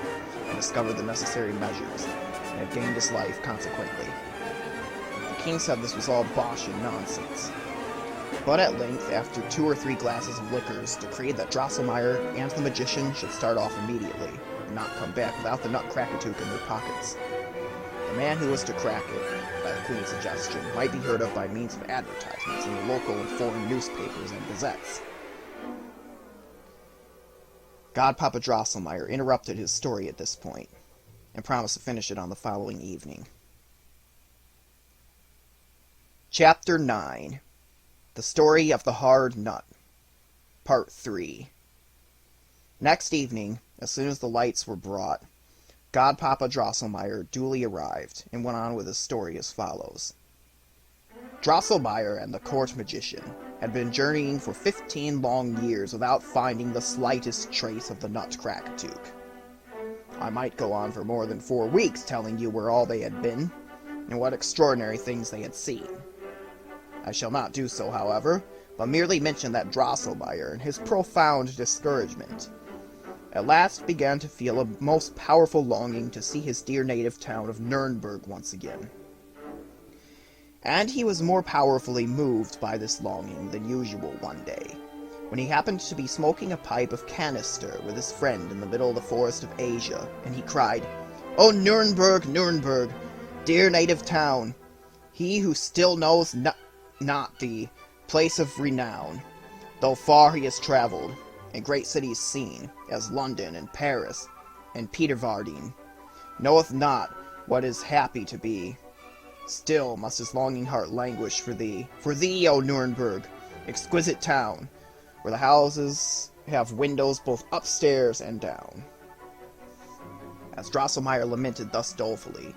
and discovered the necessary measures, and had gained his life consequently. The king said this was all bosh and nonsense, but at length, after 2 or 3 glasses of liquors, decreed that Drosselmeyer and the magician should start off immediately, and not come back without the Nutcracker in their pockets. The man who was to crack it, by the queen's suggestion, might be heard of by means of advertisements in the local and foreign newspapers and gazettes. Godpapa Drosselmeyer interrupted his story at this point, and promised to finish it on the following evening. Chapter 9. The Story of the Hard Nut. Part 3. Next evening, as soon as the lights were brought, Godpapa Drosselmeyer duly arrived, and went on with his story as follows. Drosselmeyer and the court magician had been journeying for 15 long years without finding the slightest trace of the Nutcracker. I might go on for more than 4 weeks telling you where all they had been, and what extraordinary things they had seen. I shall not do so, however, but merely mention that Drosselmeyer, in his profound discouragement, at last began to feel a most powerful longing to see his dear native town of Nuremberg once again. And he was more powerfully moved by this longing than usual one day, when he happened to be smoking a pipe of canister with his friend in the middle of the forest of Asia, and he cried, "O Nuremberg, Nuremberg, dear native town, he who still knows not the place of renown, though far he has travelled, and great cities seen, as London and Paris and Petervardine, knoweth not what is happy to be. Still must his longing heart languish for thee, O Nuremberg, exquisite town, where the houses have windows both upstairs and down." As Drosselmeyer lamented thus dolefully,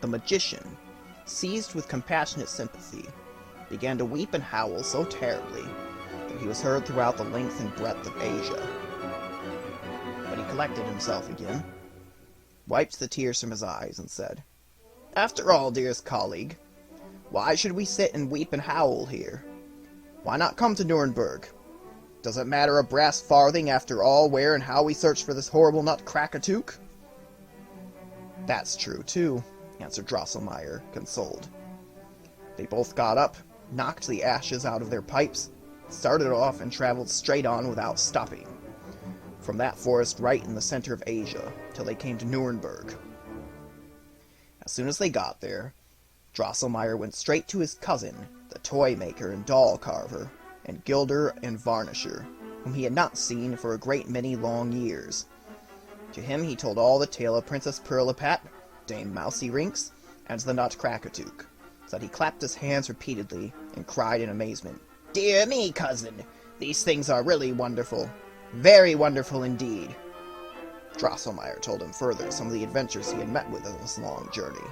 the magician, seized with compassionate sympathy, began to weep and howl so terribly that he was heard throughout the length and breadth of Asia. But he collected himself again, wiped the tears from his eyes, and said, "After all, dearest colleague, why should we sit and weep and howl here? Why not come to Nuremberg? Does it matter a brass farthing, after all, where and how we search for this horrible Nutcracker?" "That's true, too," answered Drosselmeyer, consoled. They both got up, knocked the ashes out of their pipes, started off, and traveled straight on without stopping, from that forest right in the center of Asia, till they came to Nuremberg. As soon as they got there, Drosselmeyer went straight to his cousin, the toy maker and doll carver, and gilder and varnisher, whom he had not seen for a great many long years. To him he told all the tale of Princess Pirlipat, Dame Mousekoenig, and the Nutcracker, so that he clapped his hands repeatedly, and cried in amazement, "Dear me, cousin, these things are really wonderful. Very wonderful indeed." Drosselmeyer told him further some of the adventures he had met with on this long journey,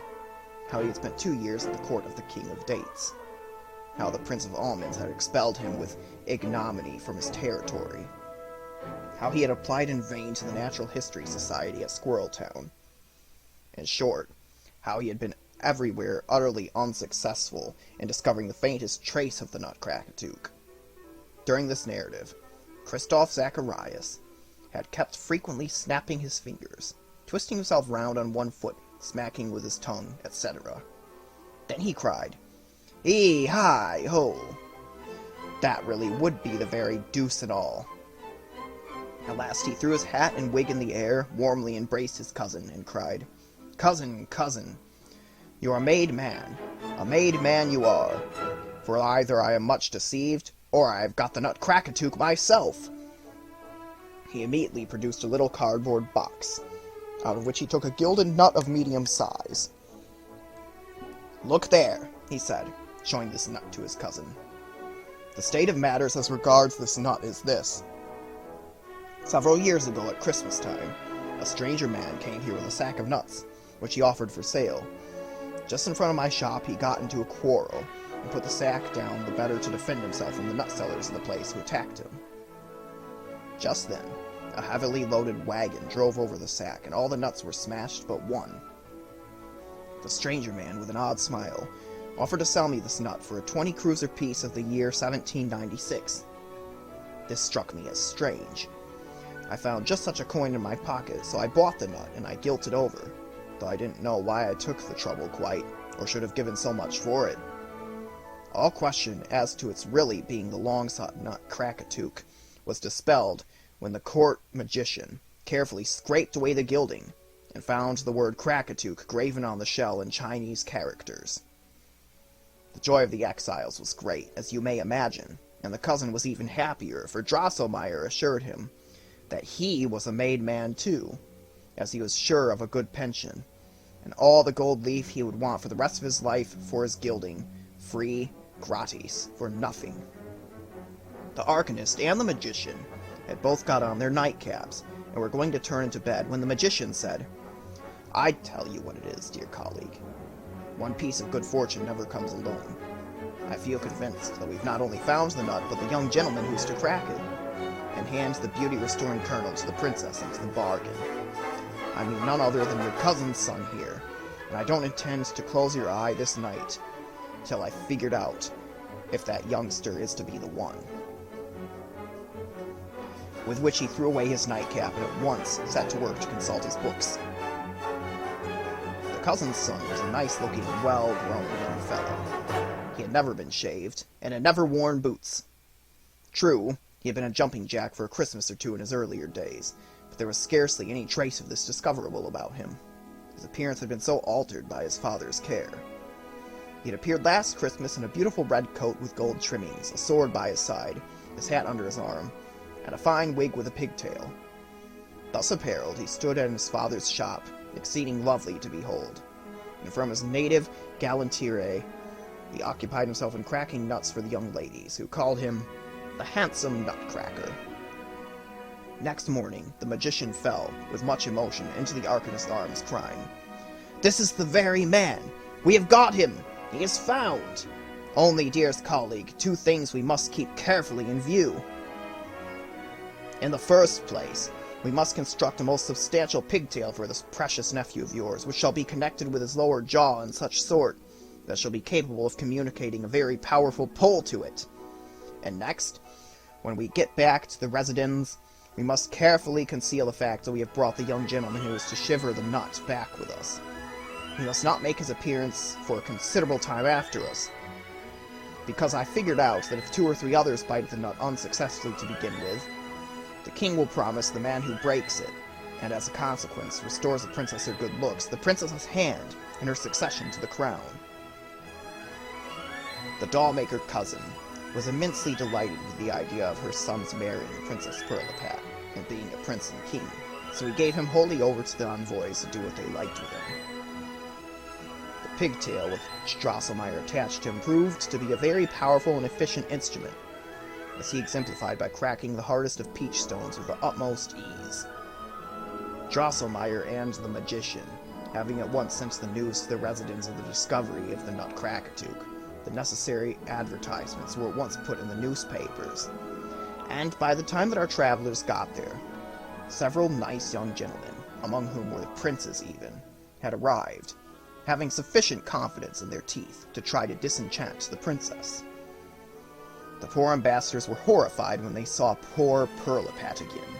how he had spent 2 years at the court of the King of Dates, how the Prince of Almonds had expelled him with ignominy from his territory, how he had applied in vain to the Natural History Society at Squirreltown. In short, how he had been everywhere utterly unsuccessful in discovering the faintest trace of the Nutcracker. During this narrative, Christoph Zacharias had kept frequently snapping his fingers, twisting himself round on one foot, smacking with his tongue, etc. Then he cried, "Hi-ho! That really would be the very deuce and all." At last he threw his hat and wig in the air, warmly embraced his cousin, and cried, "Cousin, cousin, you are a made man you are, for either I am much deceived, or I have got the Nutcracker myself." He immediately produced a little cardboard box, out of which he took a gilded nut of medium size. "Look there," he said, showing this nut to his cousin. "The state of matters as regards this nut is this. Several years ago at Christmas time, a stranger man came here with a sack of nuts, which he offered for sale. Just in front of my shop, he got into a quarrel, and put the sack down the better to defend himself from the nut sellers of the place who attacked him. Just then, a heavily loaded wagon drove over the sack, and all the nuts were smashed but one. The stranger man, with an odd smile, offered to sell me this nut for a 20-cruiser piece of the year 1796. This struck me as strange. I found just such a coin in my pocket, so I bought the nut, and I gilt it over, though I didn't know why I took the trouble quite, or should have given so much for it. All question as to its really being the long-sought Nutcracker was dispelled when the court magician carefully scraped away the gilding and found the word Krakatuk graven on the shell in Chinese characters. The joy of the exiles was great, as you may imagine, and the cousin was even happier, for Drosselmeyer assured him that he was a made man too, as he was sure of a good pension, and all the gold leaf he would want for the rest of his life for his gilding, free, gratis, for nothing. The arcanist and the magician had both got on their nightcaps, and were going to turn into bed, when the magician said, "I tell you what it is, dear colleague. One piece of good fortune never comes alone. I feel convinced that we've not only found the nut, but the young gentleman who's to crack it, and hand the beauty-restoring kernel to the princess into the bargain. I mean none other than your cousin's son here, and I don't intend to close your eye this night till I've figured out if that youngster is to be the one." With which he threw away his nightcap and at once set to work to consult his books. The cousin's son was a nice-looking, well-grown young fellow. He had never been shaved, and had never worn boots. True, he had been a jumping jack for a Christmas or two in his earlier days, but there was scarcely any trace of this discoverable about him. His appearance had been so altered by his father's care. He had appeared last Christmas in a beautiful red coat with gold trimmings, a sword by his side, his hat under his arm, and a fine wig with a pigtail. Thus apparelled, he stood in his father's shop, exceeding lovely to behold, and from his native galanterie, he occupied himself in cracking nuts for the young ladies, who called him the handsome Nutcracker. Next morning, the magician fell, with much emotion, into the arcanist's arms, crying, "This is the very man! We have got him! He is found! Only, dearest colleague, two things we must keep carefully in view. In the first place, we must construct a most substantial pigtail for this precious nephew of yours, which shall be connected with his lower jaw in such sort that shall be capable of communicating a very powerful pull to it. And next, when we get back to the residence, we must carefully conceal the fact that we have brought the young gentleman who is to shiver the nut back with us. He must not make his appearance for a considerable time after us, because I figured out that if 2 or 3 others bite the nut unsuccessfully to begin with, the king will promise the man who breaks it, and as a consequence restores the princess her good looks, the princess's hand, and her succession to the crown." The doll-maker cousin was immensely delighted with the idea of her son's marrying Princess Pirlipat, and being a prince and king, so he gave him wholly over to the envoys to do what they liked with him. The pigtail which Drosselmeyer attached to him proved to be a very powerful and efficient instrument, as he exemplified by cracking the hardest of peach stones with the utmost ease. Drosselmeyer and the magician, having at once sent the news to the residents of the discovery of the Nutcracker, the necessary advertisements were at once put in the newspapers, and by the time that our travelers got there, several nice young gentlemen, among whom were the princes even, had arrived, having sufficient confidence in their teeth to try to disenchant the princess. The poor ambassadors were horrified when they saw poor Pirlipat again.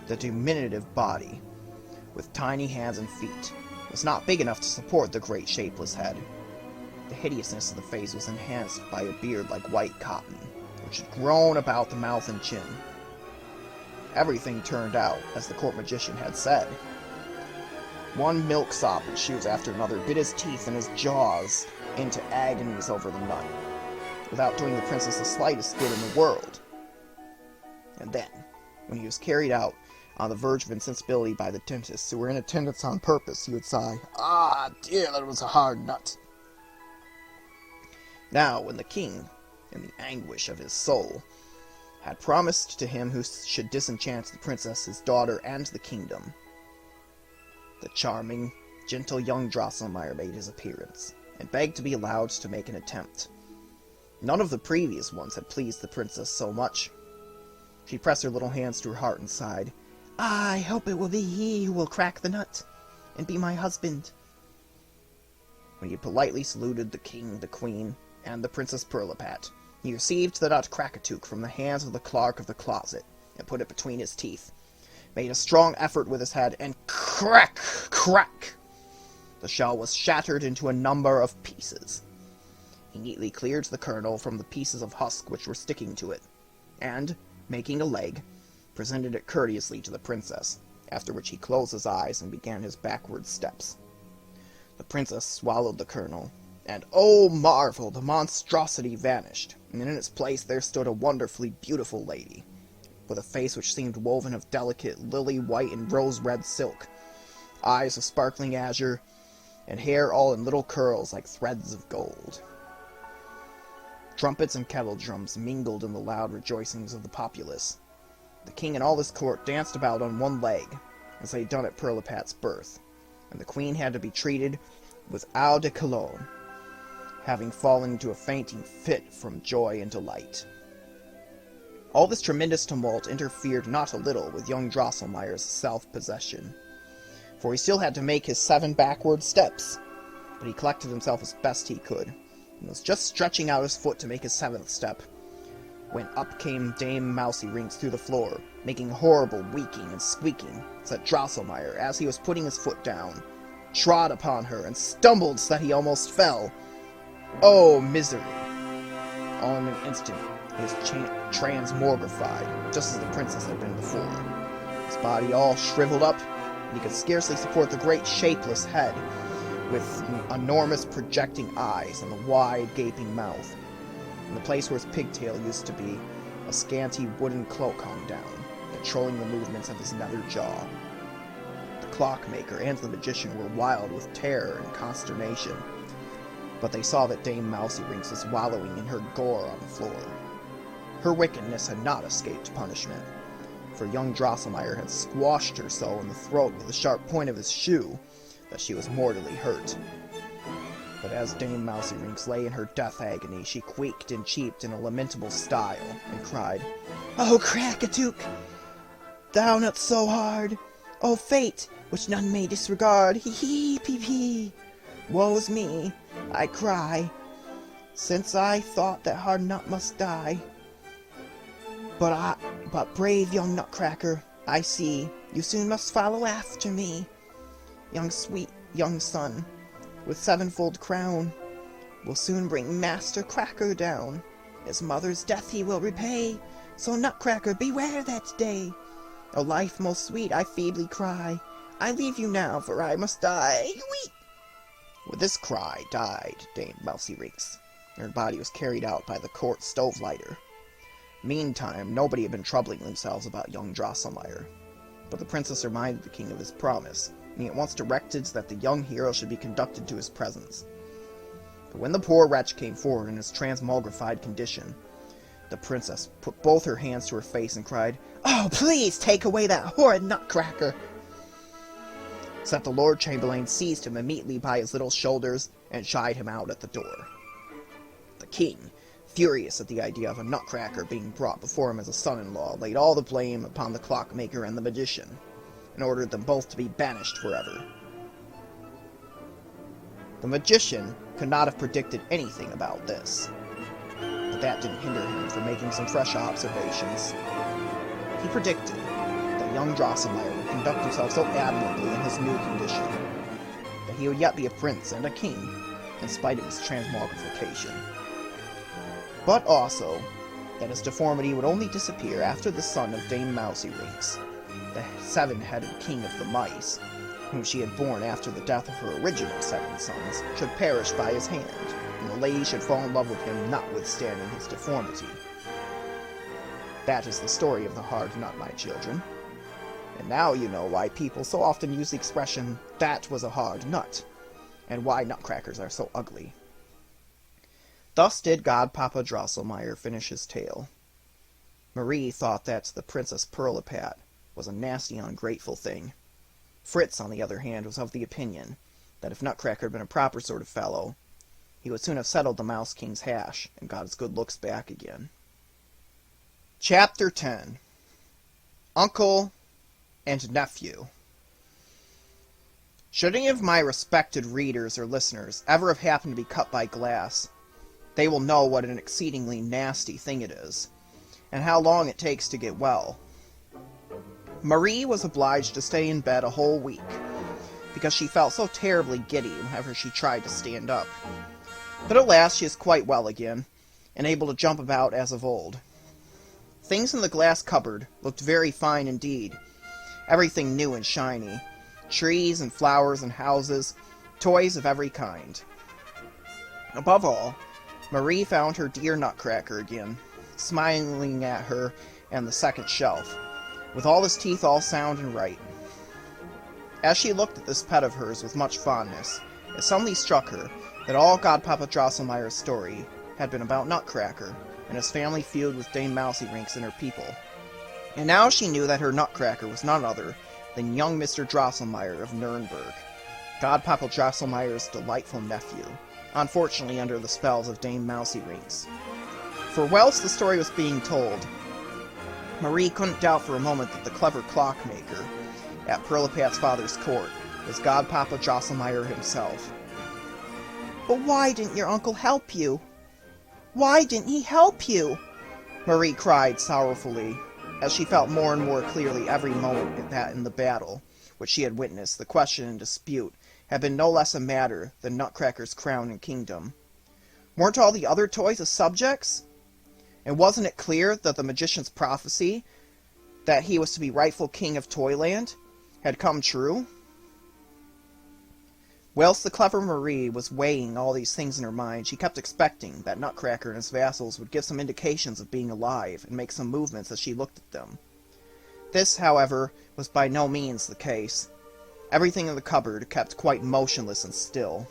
The diminutive body, with tiny hands and feet, was not big enough to support the great shapeless head. The hideousness of the face was enhanced by a beard like white cotton, which had grown about the mouth and chin. Everything turned out as the court magician had said. One milksop and shoes after another bit his teeth and his jaws into agonies over the nut, without doing the princess the slightest good in the world. And then, When he was carried out on the verge of insensibility by the dentists who were in attendance on purpose, he would sigh, "Ah, dear, that was a hard nut." Now, when the king, in the anguish of his soul, had promised to him who should disenchant the princess, his daughter, and the kingdom, the charming, gentle young Drosselmeyer made his appearance, and begged to be allowed to make an attempt. None of the previous ones had pleased the princess so much. She pressed her little hands to her heart and sighed, "I hope it will be he who will crack the nut, and be my husband." When he had politely saluted the king, the queen, and the Princess Pirlipat, he received the Nutcracker from the hands of the clerk of the closet, and put it between his teeth, made a strong effort with his head, and crack, crack! The shell was shattered into a number of pieces. He neatly cleared the kernel from the pieces of husk which were sticking to it, and, making a leg, presented it courteously to the princess, after which he closed his eyes and began his backward steps. The princess swallowed the kernel, and, oh marvel, the monstrosity vanished, and in its place there stood a wonderfully beautiful lady, with a face which seemed woven of delicate lily-white and rose-red silk, eyes of sparkling azure, and hair all in little curls like threads of gold. Trumpets and kettle drums mingled in the loud rejoicings of the populace. The king and all his court danced about on one leg, as they had done at Pirlipat's birth, and the queen had to be treated with eau de cologne, having fallen into a fainting fit from joy and delight. All this tremendous tumult interfered not a little with young Drosselmeyer's self-possession, for he still had to make his 7 backward steps, but he collected himself as best he could, and was just stretching out his foot to make his 7th step, when up came Dame Mousekoenig through the floor, making horrible weaking and squeaking, so that Drosselmeyer, as he was putting his foot down, trod upon her and stumbled so that he almost fell. Oh, misery! All in an instant, he was transmogrified, just as the princess had been before. His body all shriveled up, and he could scarcely support the great shapeless head, with enormous projecting eyes and the wide gaping mouth. In the place where his pigtail used to be, a scanty wooden cloak hung down, controlling the movements of his nether jaw. The clockmaker and the magician were wild with terror and consternation, but they saw that Dame Mousekoenig was wallowing in her gore on the floor. Her wickedness had not escaped punishment, for young Drosselmeyer had squashed her so in the throat with the sharp point of his shoe that she was mortally hurt. But as Dame Mousekoenig lay in her death agony, she quaked and cheeped in a lamentable style, and cried, "Oh, Crackatook, thou not so hard! Oh, fate, which none may disregard! Hee hee, pee pee! Woe's me, I cry, since I thought that hard nut must die. But brave young Nutcracker, I see, you soon must follow after me. Young sweet young son, with 7-fold crown, will soon bring Master Cracker down. His mother's death he will repay, so Nutcracker, beware that day. O life most sweet, I feebly cry, I leave you now, for I must die. Whee! With this cry died Dame Mousekoenig. Her body was carried out by the court stove lighter. Meantime, nobody had been troubling themselves about young Drosselmeyer, but the princess reminded the king of his promise, and he at once directed that the young hero should be conducted to his presence. But when the poor wretch came forward in his transmogrified condition, the princess put both her hands to her face and cried, "Oh, please take away that horrid Nutcracker!" So that the Lord Chamberlain seized him immediately by his little shoulders and shied him out at the door. The king, furious at the idea of a Nutcracker being brought before him as a son-in-law, laid all the blame upon the clockmaker and the magician, and ordered them both to be banished forever. The magician could not have predicted anything about this, but that didn't hinder him from making some fresh observations. He predicted that young Drosselmeyer would conduct himself so admirably in his new condition, that he would yet be a prince and a king, in spite of his transmogrification. But also, that his deformity would only disappear after the son of Dame Mousekoenig, the 7-headed king of the mice, whom she had borne after the death of her original 7 sons, should perish by his hand, and the lady should fall in love with him notwithstanding his deformity. That is the story of the hard nut, my children. And now you know why people so often use the expression, "that was a hard nut," and why nutcrackers are so ugly. Thus did Godpapa Drosselmeyer finish his tale. Marie thought that the Princess Pirlipat was a nasty, ungrateful thing. Fritz, on the other hand, was of the opinion that if Nutcracker had been a proper sort of fellow, he would soon have settled the Mouse King's hash and got his good looks back again. Chapter 10. Uncle and Nephew. Should any of my respected readers or listeners ever have happened to be cut by glass, they will know what an exceedingly nasty thing it is, and how long it takes to get well. Marie was obliged to stay in bed a whole week, because she felt so terribly giddy whenever she tried to stand up. But at last she is quite well again, and able to jump about as of old. Things in the glass cupboard looked very fine indeed, everything new and shiny, trees and flowers and houses, toys of every kind. Above all, Marie found her dear Nutcracker again, smiling at her and the second shelf, with all his teeth all sound and right. As she looked at this pet of hers with much fondness, it suddenly struck her that all Godpapa Drosselmeyer's story had been about Nutcracker and his family feud with Dame Mousekoenig and her people. And now she knew that her Nutcracker was none other than young Mr. Drosselmeyer of Nuremberg, Godpapa Drosselmeyer's delightful nephew, unfortunately under the spells of Dame Mousekoenig. For whilst the story was being told, Marie couldn't doubt for a moment that the clever clockmaker at Pirlipat's father's court was Godpapa Drosselmeyer himself. "But why didn't your uncle help you? Why didn't he help you?" Marie cried sorrowfully, as she felt more and more clearly every moment that in the battle which she had witnessed, the question in dispute had been no less a matter than Nutcracker's crown and kingdom. Weren't all the other toys his subjects? And wasn't it clear that the magician's prophecy, that he was to be rightful king of Toyland, had come true? Whilst the clever Marie was weighing all these things in her mind, she kept expecting that Nutcracker and his vassals would give some indications of being alive and make some movements as she looked at them. This, however, was by no means the case. Everything in the cupboard kept quite motionless and still.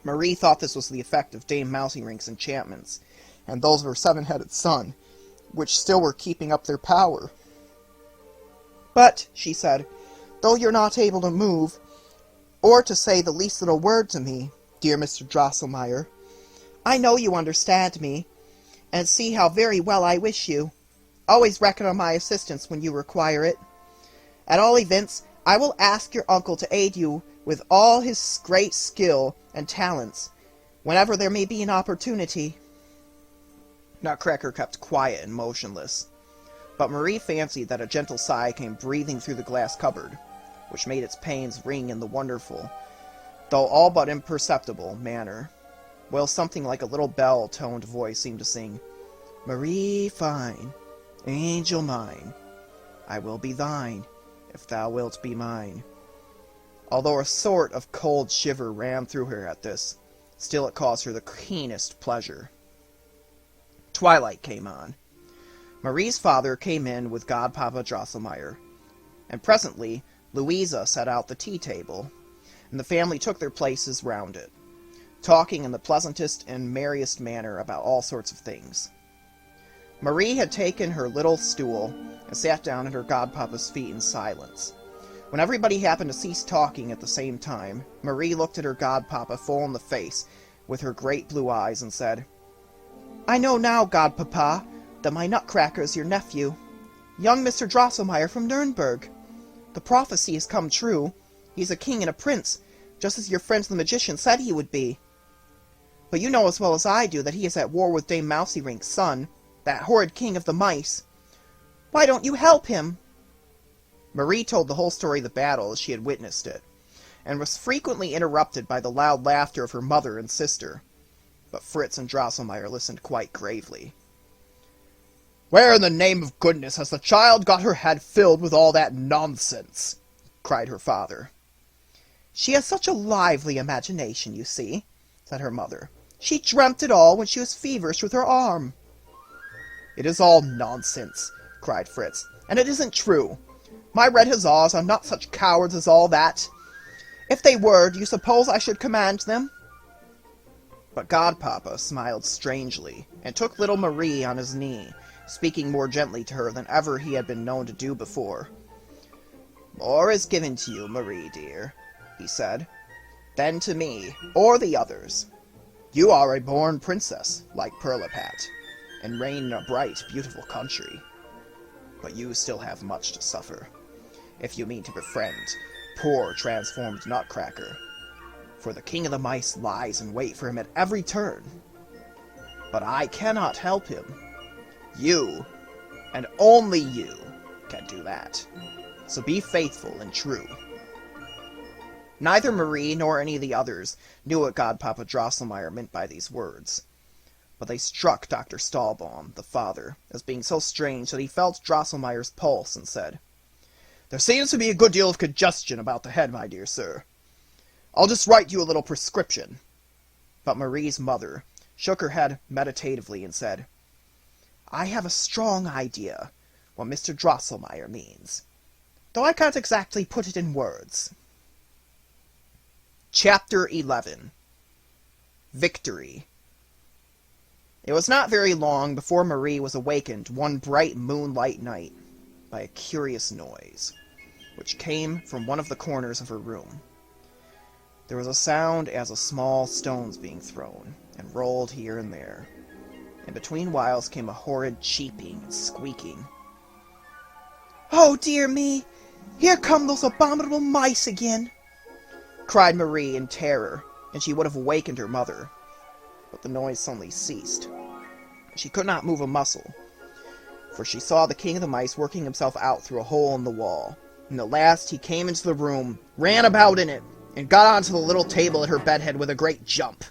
Marie thought this was the effect of Dame Mousekoenig's enchantments, and those of her seven-headed son, which still were keeping up their power. "But," she said, "though you're not able to move, or to say the least little word to me, dear Mr. Drosselmeyer, I know you understand me, and see how very well I wish you. Always reckon on my assistance when you require it. At all events, I will ask your uncle to aid you with all his great skill and talents, whenever there may be an opportunity." Nutcracker kept quiet and motionless, but Marie fancied that a gentle sigh came breathing through the glass cupboard, which made its panes ring in the wonderful, though all but imperceptible, manner, while something like a little bell-toned voice seemed to sing, "Marie fine, angel mine, I will be thine, if thou wilt be mine." Although a sort of cold shiver ran through her at this, still it caused her the keenest pleasure. Twilight came on. Marie's father came in with Godpapa Drosselmeyer, and presently Louisa set out the tea-table, and the family took their places round it, talking in the pleasantest and merriest manner about all sorts of things. Marie had taken her little stool and sat down at her godpapa's feet in silence. When everybody happened to cease talking at the same time, Marie looked at her godpapa full in the face with her great blue eyes and said, "I know now, Godpapa, that my Nutcracker is your nephew, young Mr. Drosselmeyer from Nuremberg. The prophecy has come true. He's a king and a prince, just as your friend the magician said he would be. But you know as well as I do that he is at war with Dame Mousekoenig's son, that horrid king of the mice. Why don't you help him?" Marie told the whole story of the battle as she had witnessed it, and was frequently interrupted by the loud laughter of her mother and sister. But Fritz and Drosselmeyer listened quite gravely. "Where in the name of goodness has the child got her head filled with all that nonsense?" cried her father. "She has such a lively imagination, you see," said her mother. "She dreamt it all when she was feverish with her arm." "It is all nonsense," cried Fritz, "and it isn't true. My red hussars are not such cowards as all that. If they were, do you suppose I should command them?" But Godpapa smiled strangely, and took little Marie on his knee, speaking more gently to her than ever he had been known to do before. "More is given to you, Marie, dear," he said, "than to me, or the others. You are a born princess, like Pirlipat, and reign in a bright, beautiful country. But you still have much to suffer, if you mean to befriend poor transformed Nutcracker, for the King of the Mice lies in wait for him at every turn. But I cannot help him. You, and only you, can do that. So be faithful and true." Neither Marie nor any of the others knew what Godpapa Drosselmeyer meant by these words, but they struck Dr. Stahlbaum, the father, as being so strange that he felt Drosselmeyer's pulse and said, "There seems to be a good deal of congestion about the head, my dear sir. I'll just write you a little prescription." But Marie's mother shook her head meditatively and said, "I have a strong idea what Mr. Drosselmeyer means, though I can't exactly put it in words." Chapter 11. Victory. It was not very long before Marie was awakened one bright moonlight night by a curious noise, which came from one of the corners of her room. There was a sound as of small stones being thrown, and rolled here and there, and between whiles came a horrid cheeping and squeaking. "Oh, dear me! Here come those abominable mice again!" cried Marie in terror, and she would have awakened her mother. But the noise suddenly ceased. She could not move a muscle, for she saw the King of the Mice working himself out through a hole in the wall, and at last he came into the room, ran about in it, and got onto the little table at her bedhead with a great jump.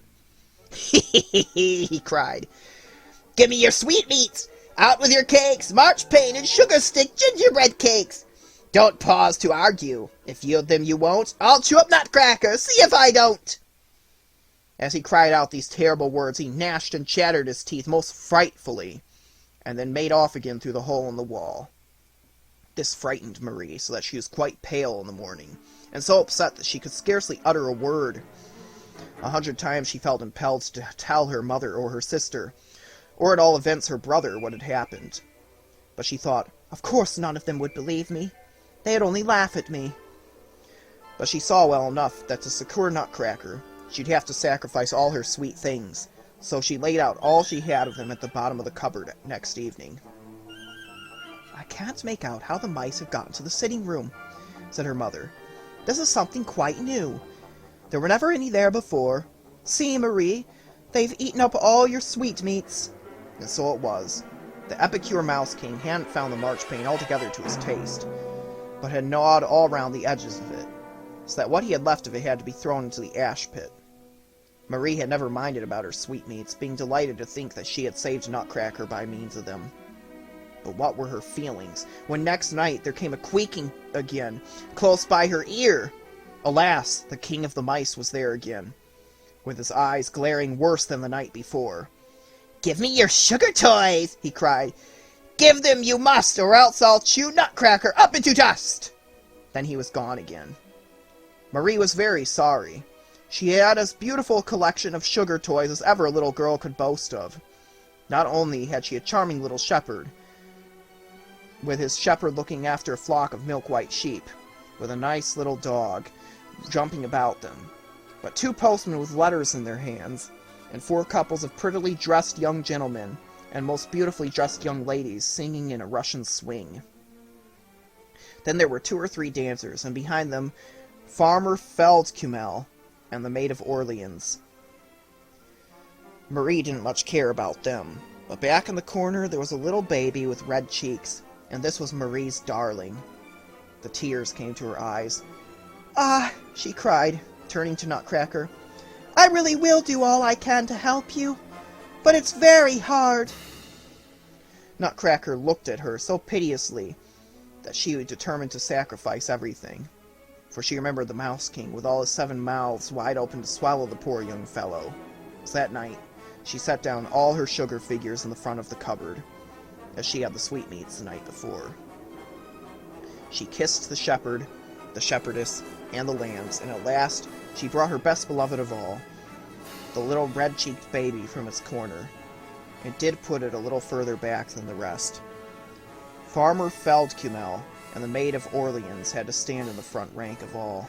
"Hee!" he cried. "Give me your sweetmeats! Out with your cakes, marchpane and sugar stick gingerbread cakes! Don't pause to argue. If yield them you won't, I'll chew up Nutcracker, see if I don't!" As he cried out these terrible words, he gnashed and chattered his teeth most frightfully, and then made off again through the hole in the wall. This frightened Marie, so that she was quite pale in the morning, and so upset that she could scarcely utter a word. 100 times she felt impelled to tell her mother or her sister, or at all events her brother, what had happened. But she thought, of course none of them would believe me. They'd only laugh at me. But she saw well enough that to secure Nutcracker, she'd have to sacrifice all her sweet things, so she laid out all she had of them at the bottom of the cupboard next evening. "I can't make out how the mice have gotten to the sitting room," said her mother. "This is something quite new. There were never any there before. See, Marie, they've eaten up all your sweetmeats." And so it was. The epicure Mouse King hadn't found the marchpane altogether to his taste, but had gnawed all round the edges of it, so that what he had left of it had to be thrown into the ash pit. Marie had never minded about her sweetmeats, being delighted to think that she had saved Nutcracker by means of them. But what were her feelings, when next night there came a queaking again, close by her ear? Alas, the King of the Mice was there again, with his eyes glaring worse than the night before. "Give me your sugar toys!" he cried. "Give them you must, or else I'll chew Nutcracker up into dust!" Then he was gone again. Marie was very sorry. She had as beautiful a collection of sugar toys as ever a little girl could boast of. Not only had she a charming little shepherd, with his shepherd looking after a flock of milk-white sheep, with a nice little dog jumping about them, but 2 postmen with letters in their hands, and 4 couples of prettily dressed young gentlemen, and most beautifully dressed young ladies singing in a Russian swing. Then there were 2 or 3 dancers, and behind them Farmer Feldkummel and the Maid of Orleans. Marie didn't much care about them, but back in the corner there was a little baby with red cheeks, and this was Marie's darling. The tears came to her eyes. "Ah," she cried, turning to Nutcracker, "I really will do all I can to help you, but it's very hard." Nutcracker looked at her so piteously that she was determined to sacrifice everything, for she remembered the Mouse King with all his 7 mouths wide open to swallow the poor young fellow. So that night she set down all her sugar figures in the front of the cupboard, as she had the sweetmeats the night before. She kissed the shepherd, the shepherdess, and the lambs, and at last she brought her best beloved of all, the little red-cheeked baby, from its corner, and did put it a little further back than the rest. Farmer Feldkummel and the Maid of Orleans had to stand in the front rank of all.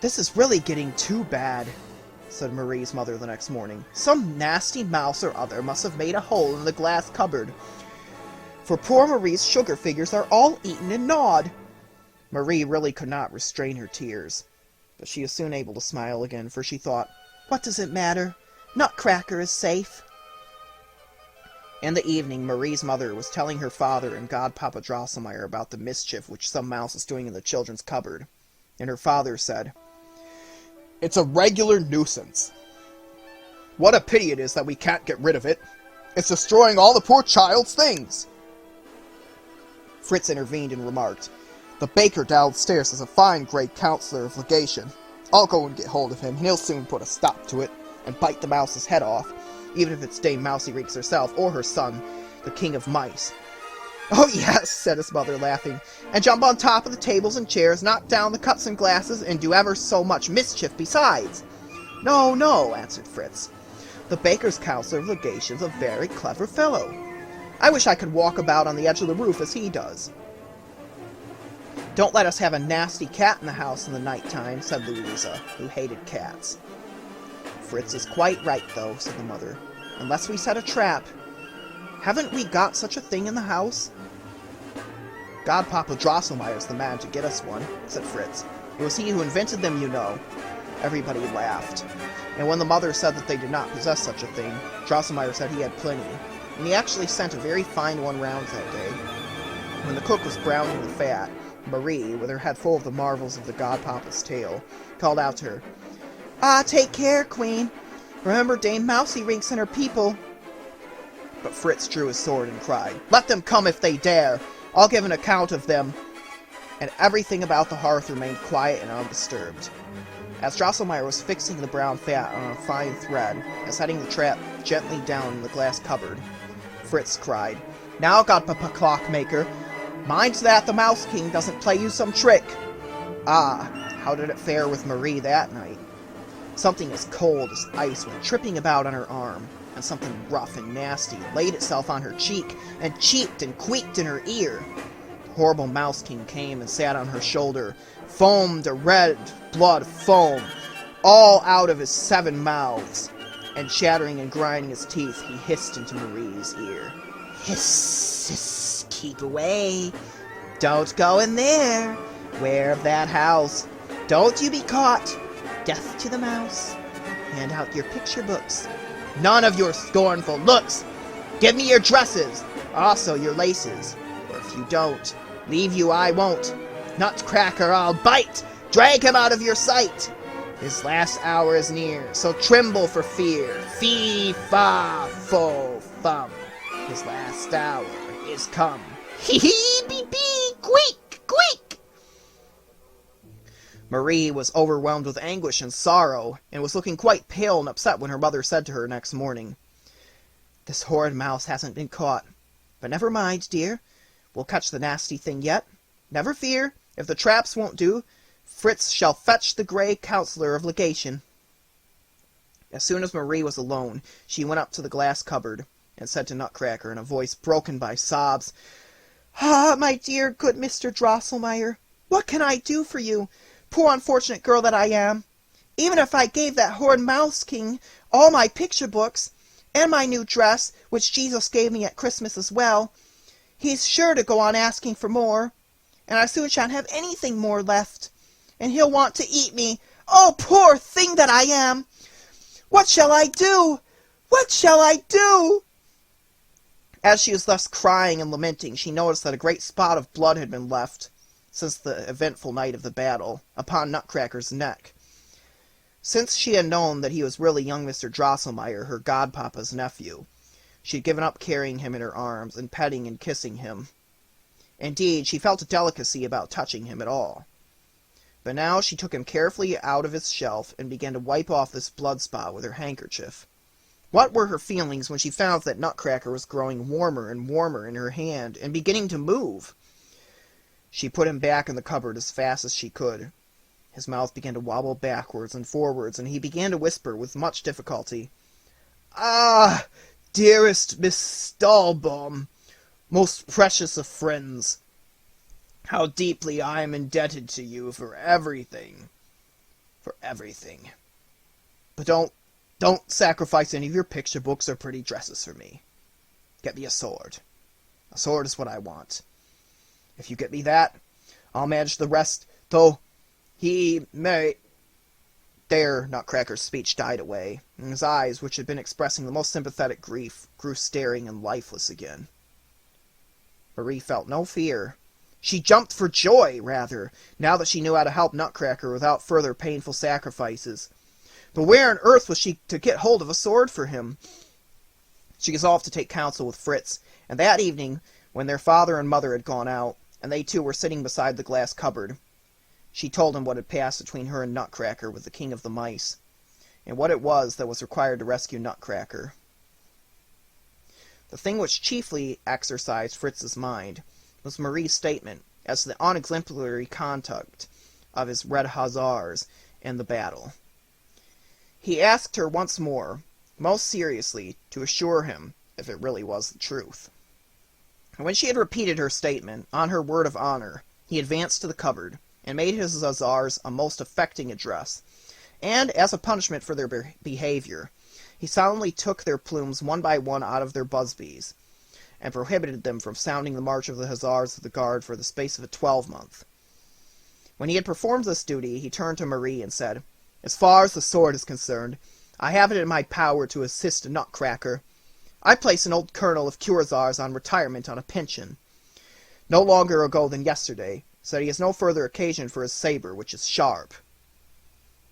"This is really getting too bad," said Marie's mother the next morning. "Some nasty mouse or other must have made a hole in the glass cupboard, for poor Marie's sugar figures are all eaten and gnawed." Marie really could not restrain her tears, but she was soon able to smile again, for she thought, "What does it matter? Nutcracker is safe." In the evening, Marie's mother was telling her father and Godpapa Drosselmeyer about the mischief which some mouse was doing in the children's cupboard, and her father said, "It's a regular nuisance. What a pity it is that we can't get rid of it. It's destroying all the poor child's things." Fritz intervened and remarked, "The baker downstairs is a fine great counselor of legation. I'll go and get hold of him, and he'll soon put a stop to it, and bite the mouse's head off, even if it's Dame Mousekoenig herself, or her son, the king of mice." "Oh yes," said his mother, laughing, "and jump on top of the tables and chairs, knock down the cups and glasses, and do ever so much mischief besides." "No, no," answered Fritz. "The baker's counselor of legation's a very clever fellow. I wish I could walk about on the edge of the roof as he does." "Don't let us have a nasty cat in the house in the night time," said Louisa, who hated cats. "Fritz is quite right, though," said the mother, "unless we set a trap. Haven't we got such a thing in the house?" "Godpapa Drosselmeyer's the man to get us one," said Fritz. "It was he who invented them, you know." Everybody laughed, and when the mother said that they did not possess such a thing, Drosselmeyer said he had plenty, and he actually sent a very fine one round that day. When the cook was browning the fat, Marie, with her head full of the marvels of the Godpapa's tale, called out to her, "Ah, take care, Queen! Remember Dame Mousekoenig and her people!" But Fritz drew his sword and cried, "Let them come if they dare! I'll give an account of them!" And everything about the hearth remained quiet and undisturbed. As Drosselmeyer was fixing the brown fat on a fine thread, and setting the trap gently down in the glass cupboard, Fritz cried, "Now, Godpapa Clockmaker, mind that the Mouse King doesn't play you some trick!" Ah, how did it fare with Marie that night? Something as cold as ice went tripping about on her arm, and something rough and nasty laid itself on her cheek, and cheeped and queaked in her ear. The horrible Mouse King came and sat on her shoulder, foamed a red blood foam, all out of his 7 mouths, and chattering and grinding his teeth, he hissed into Marie's ear. "Hiss, hiss, keep away! Don't go in there! 'Ware of that house! Don't you be caught! Death to the mouse! Hand out your picture books! None of your scornful looks! Give me your dresses! Also your laces! Or if you don't, leave you I won't! Nutcracker I'll bite! Drag him out of your sight! His last hour is near, so tremble for fear! Fee, fa, fo, fum! His last hour is come! Hee hee, bee bee, queek, queek!" Marie was overwhelmed with anguish and sorrow, and was looking quite pale and upset when her mother said to her next morning, "This horrid mouse hasn't been caught. But never mind, dear. We'll catch the nasty thing yet. Never fear. If the traps won't do, Fritz shall fetch the grey counselor of legation." As soon as Marie was alone, she went up to the glass cupboard, and said to Nutcracker in a voice broken by sobs, "Ah, my dear, good Mr. Drosselmeyer, what can I do for you? Poor unfortunate girl that I am! Even if I gave that horrid Mouse King all my picture books, and my new dress, which Jesus gave me at Christmas as well, he's sure to go on asking for more, and I soon shan't have anything more left, and he'll want to eat me. Oh, poor thing that I am! What shall I do? What shall I do?" As she was thus crying and lamenting, she noticed that a great spot of blood had been left, since the eventful night of the battle, upon Nutcracker's neck. Since she had known that he was really young Mr. Drosselmeyer, her godpapa's nephew, she had given up carrying him in her arms, and petting and kissing him. Indeed, she felt a delicacy about touching him at all. But now she took him carefully out of his shelf, and began to wipe off this blood spot with her handkerchief. What were her feelings when she found that Nutcracker was growing warmer and warmer in her hand and beginning to move? She put him back in the cupboard as fast as she could. His mouth began to wobble backwards and forwards, and he began to whisper with much difficulty, "Ah, dearest Miss Stahlbaum, most precious of friends, how deeply I am indebted to you for everything. For everything. But don't sacrifice any of your picture books or pretty dresses for me. Get me a sword. A sword is what I want. If you get me that, I'll manage the rest, though he may..." There, Nutcracker's speech died away, and his eyes, which had been expressing the most sympathetic grief, grew staring and lifeless again. Marie felt no fear. She jumped for joy, rather, now that she knew how to help Nutcracker without further painful sacrifices. But where on earth was she to get hold of a sword for him? She resolved to take counsel with Fritz, and that evening, when their father and mother had gone out, and they two were sitting beside the glass cupboard, she told him what had passed between her and Nutcracker with the King of the Mice, and what it was that was required to rescue Nutcracker. The thing which chiefly exercised Fritz's mind was Marie's statement as to the unexemplary conduct of his Red Hussars in the battle. He asked her once more, most seriously, to assure him if it really was the truth. And when she had repeated her statement, on her word of honor, he advanced to the cupboard, and made his hussars a most affecting address, and, as a punishment for their behavior, he solemnly took their plumes one by one out of their busbies, and prohibited them from sounding the march of the hussars of the guard for the space of a 12-month. When he had performed this duty, he turned to Marie and said, "As far as the sword is concerned, I have it in my power to assist a Nutcracker. I placed an old colonel of cuirassiers on retirement on a pension, no longer ago than yesterday, so that he has no further occasion for his saber, which is sharp."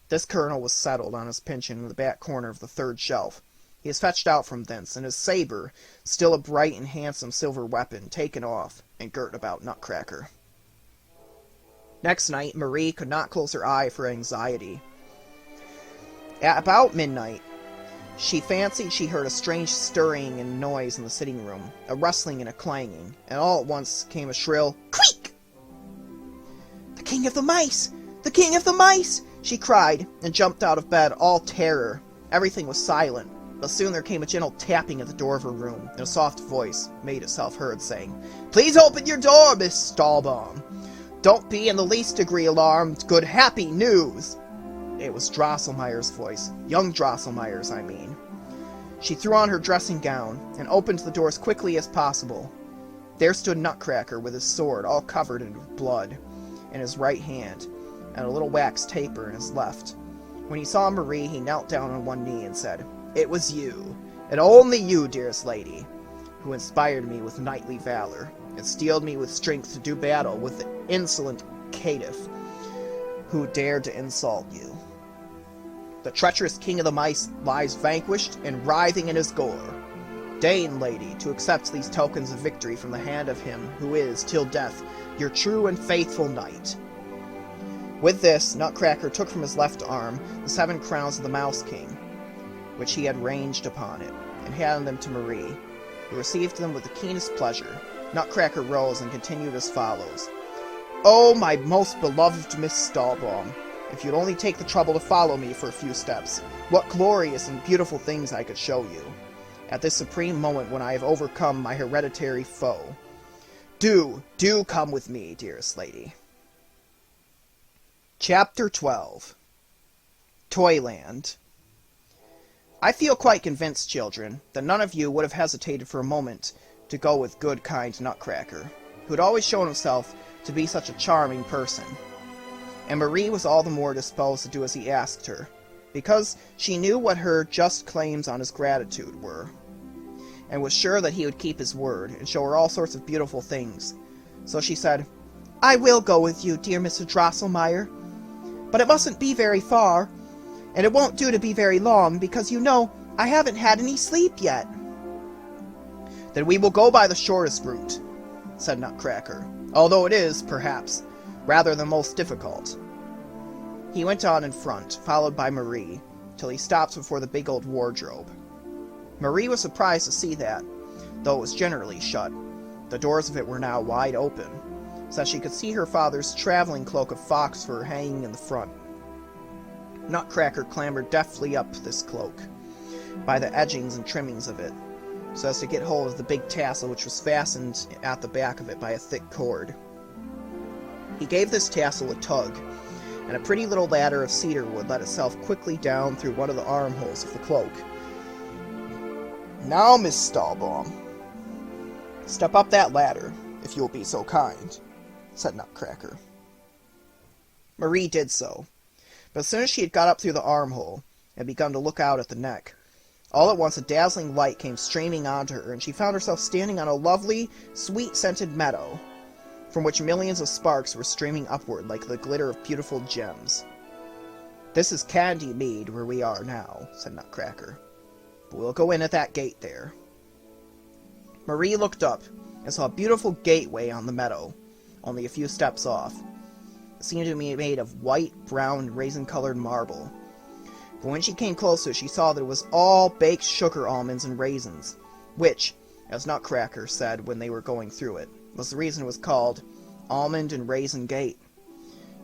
This colonel was settled on his pension in the back corner of the third shelf. He is fetched out from thence, and his saber, still a bright and handsome silver weapon, taken off and girt about Nutcracker. Next night, Marie could not close her eye for anxiety. At about midnight, she fancied she heard a strange stirring and noise in the sitting room, a rustling and a clanging, and all at once came a shrill "Creak!" "The King of the Mice! The King of the Mice!" she cried, and jumped out of bed, all terror. Everything was silent, but soon there came a gentle tapping at the door of her room, and a soft voice made itself heard, saying, "Please open your door, Miss Stahlbaum. Don't be in the least degree alarmed. Good happy news." It was Drosselmeyer's voice. Young Drosselmeyer's, I mean. She threw on her dressing gown, and opened the door as quickly as possible. There stood Nutcracker with his sword all covered in blood in his right hand, and a little wax taper in his left. When he saw Marie, he knelt down on one knee and said, "It was you, and only you, dearest lady, who inspired me with knightly valor, and steeled me with strength to do battle with the insolent caitiff who dared to insult you. The treacherous King of the Mice lies vanquished and writhing in his gore. Deign, lady, to accept these tokens of victory from the hand of him who is, till death, your true and faithful knight." With this, Nutcracker took from his left arm the 7 crowns of the Mouse King, which he had ranged upon it, and handed them to Marie, who received them with the keenest pleasure. Nutcracker rose and continued as follows. "Oh, my most beloved Miss Stahlbaum, if you'd only take the trouble to follow me for a few steps, what glorious and beautiful things I could show you, at this supreme moment when I have overcome my hereditary foe. Do come with me, dearest lady." Chapter 12. Toyland. I feel quite convinced, children, that none of you would have hesitated for a moment to go with good, kind Nutcracker, who had always shown himself to be such a charming person. And Marie was all the more disposed to do as he asked her, because she knew what her just claims on his gratitude were, and was sure that he would keep his word, and show her all sorts of beautiful things. So she said, "I will go with you, dear Mr. Drosselmeyer, but it mustn't be very far, and it won't do to be very long, because you know I haven't had any sleep yet." "Then we will go by the shortest route," said Nutcracker, "although it is, perhaps, rather the most difficult." He went on in front, followed by Marie, till he stopped before the big old wardrobe. Marie was surprised to see that, though it was generally shut. The doors of it were now wide open, so that she could see her father's traveling cloak of fox fur hanging in the front. Nutcracker clambered deftly up this cloak, by the edgings and trimmings of it, so as to get hold of the big tassel which was fastened at the back of it by a thick cord. He gave this tassel a tug, and a pretty little ladder of cedar wood let itself quickly down through one of the armholes of the cloak. "Now, Miss Stahlbaum, step up that ladder, if you'll be so kind," said Nutcracker. Marie did so, but as soon as she had got up through the armhole, and begun to look out at the neck, all at once a dazzling light came streaming onto her, and she found herself standing on a lovely, sweet-scented meadow, from which millions of sparks were streaming upward like the glitter of beautiful gems. "This is Candy Mead, where we are now," said Nutcracker. "But we'll go in at that gate there." Marie looked up, and saw a beautiful gateway on the meadow, only a few steps off. It seemed to be made of white, brown, raisin-colored marble. But when she came closer, she saw that it was all baked sugar almonds and raisins, which, as Nutcracker said when they were going through it, was the reason it was called Almond and Raisin Gate.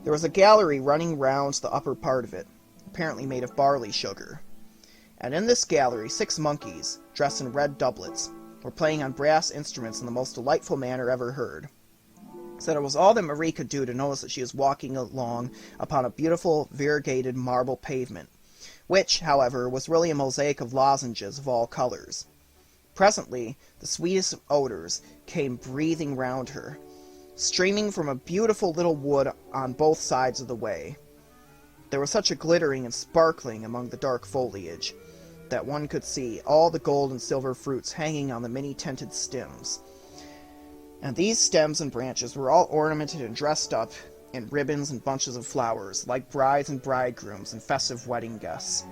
There was a gallery running round the upper part of it, apparently made of barley sugar. And in this gallery 6 monkeys, dressed in red doublets, were playing on brass instruments in the most delightful manner ever heard. So it was all that Marie could do to notice that she was walking along upon a beautiful variegated marble pavement, which, however, was really a mosaic of lozenges of all colors. Presently, the sweetest odors came breathing round her, streaming from a beautiful little wood on both sides of the way. There was such a glittering and sparkling among the dark foliage, that one could see all the gold and silver fruits hanging on the many tinted stems. And these stems and branches were all ornamented and dressed up in ribbons and bunches of flowers, like brides and bridegrooms and festive wedding guests.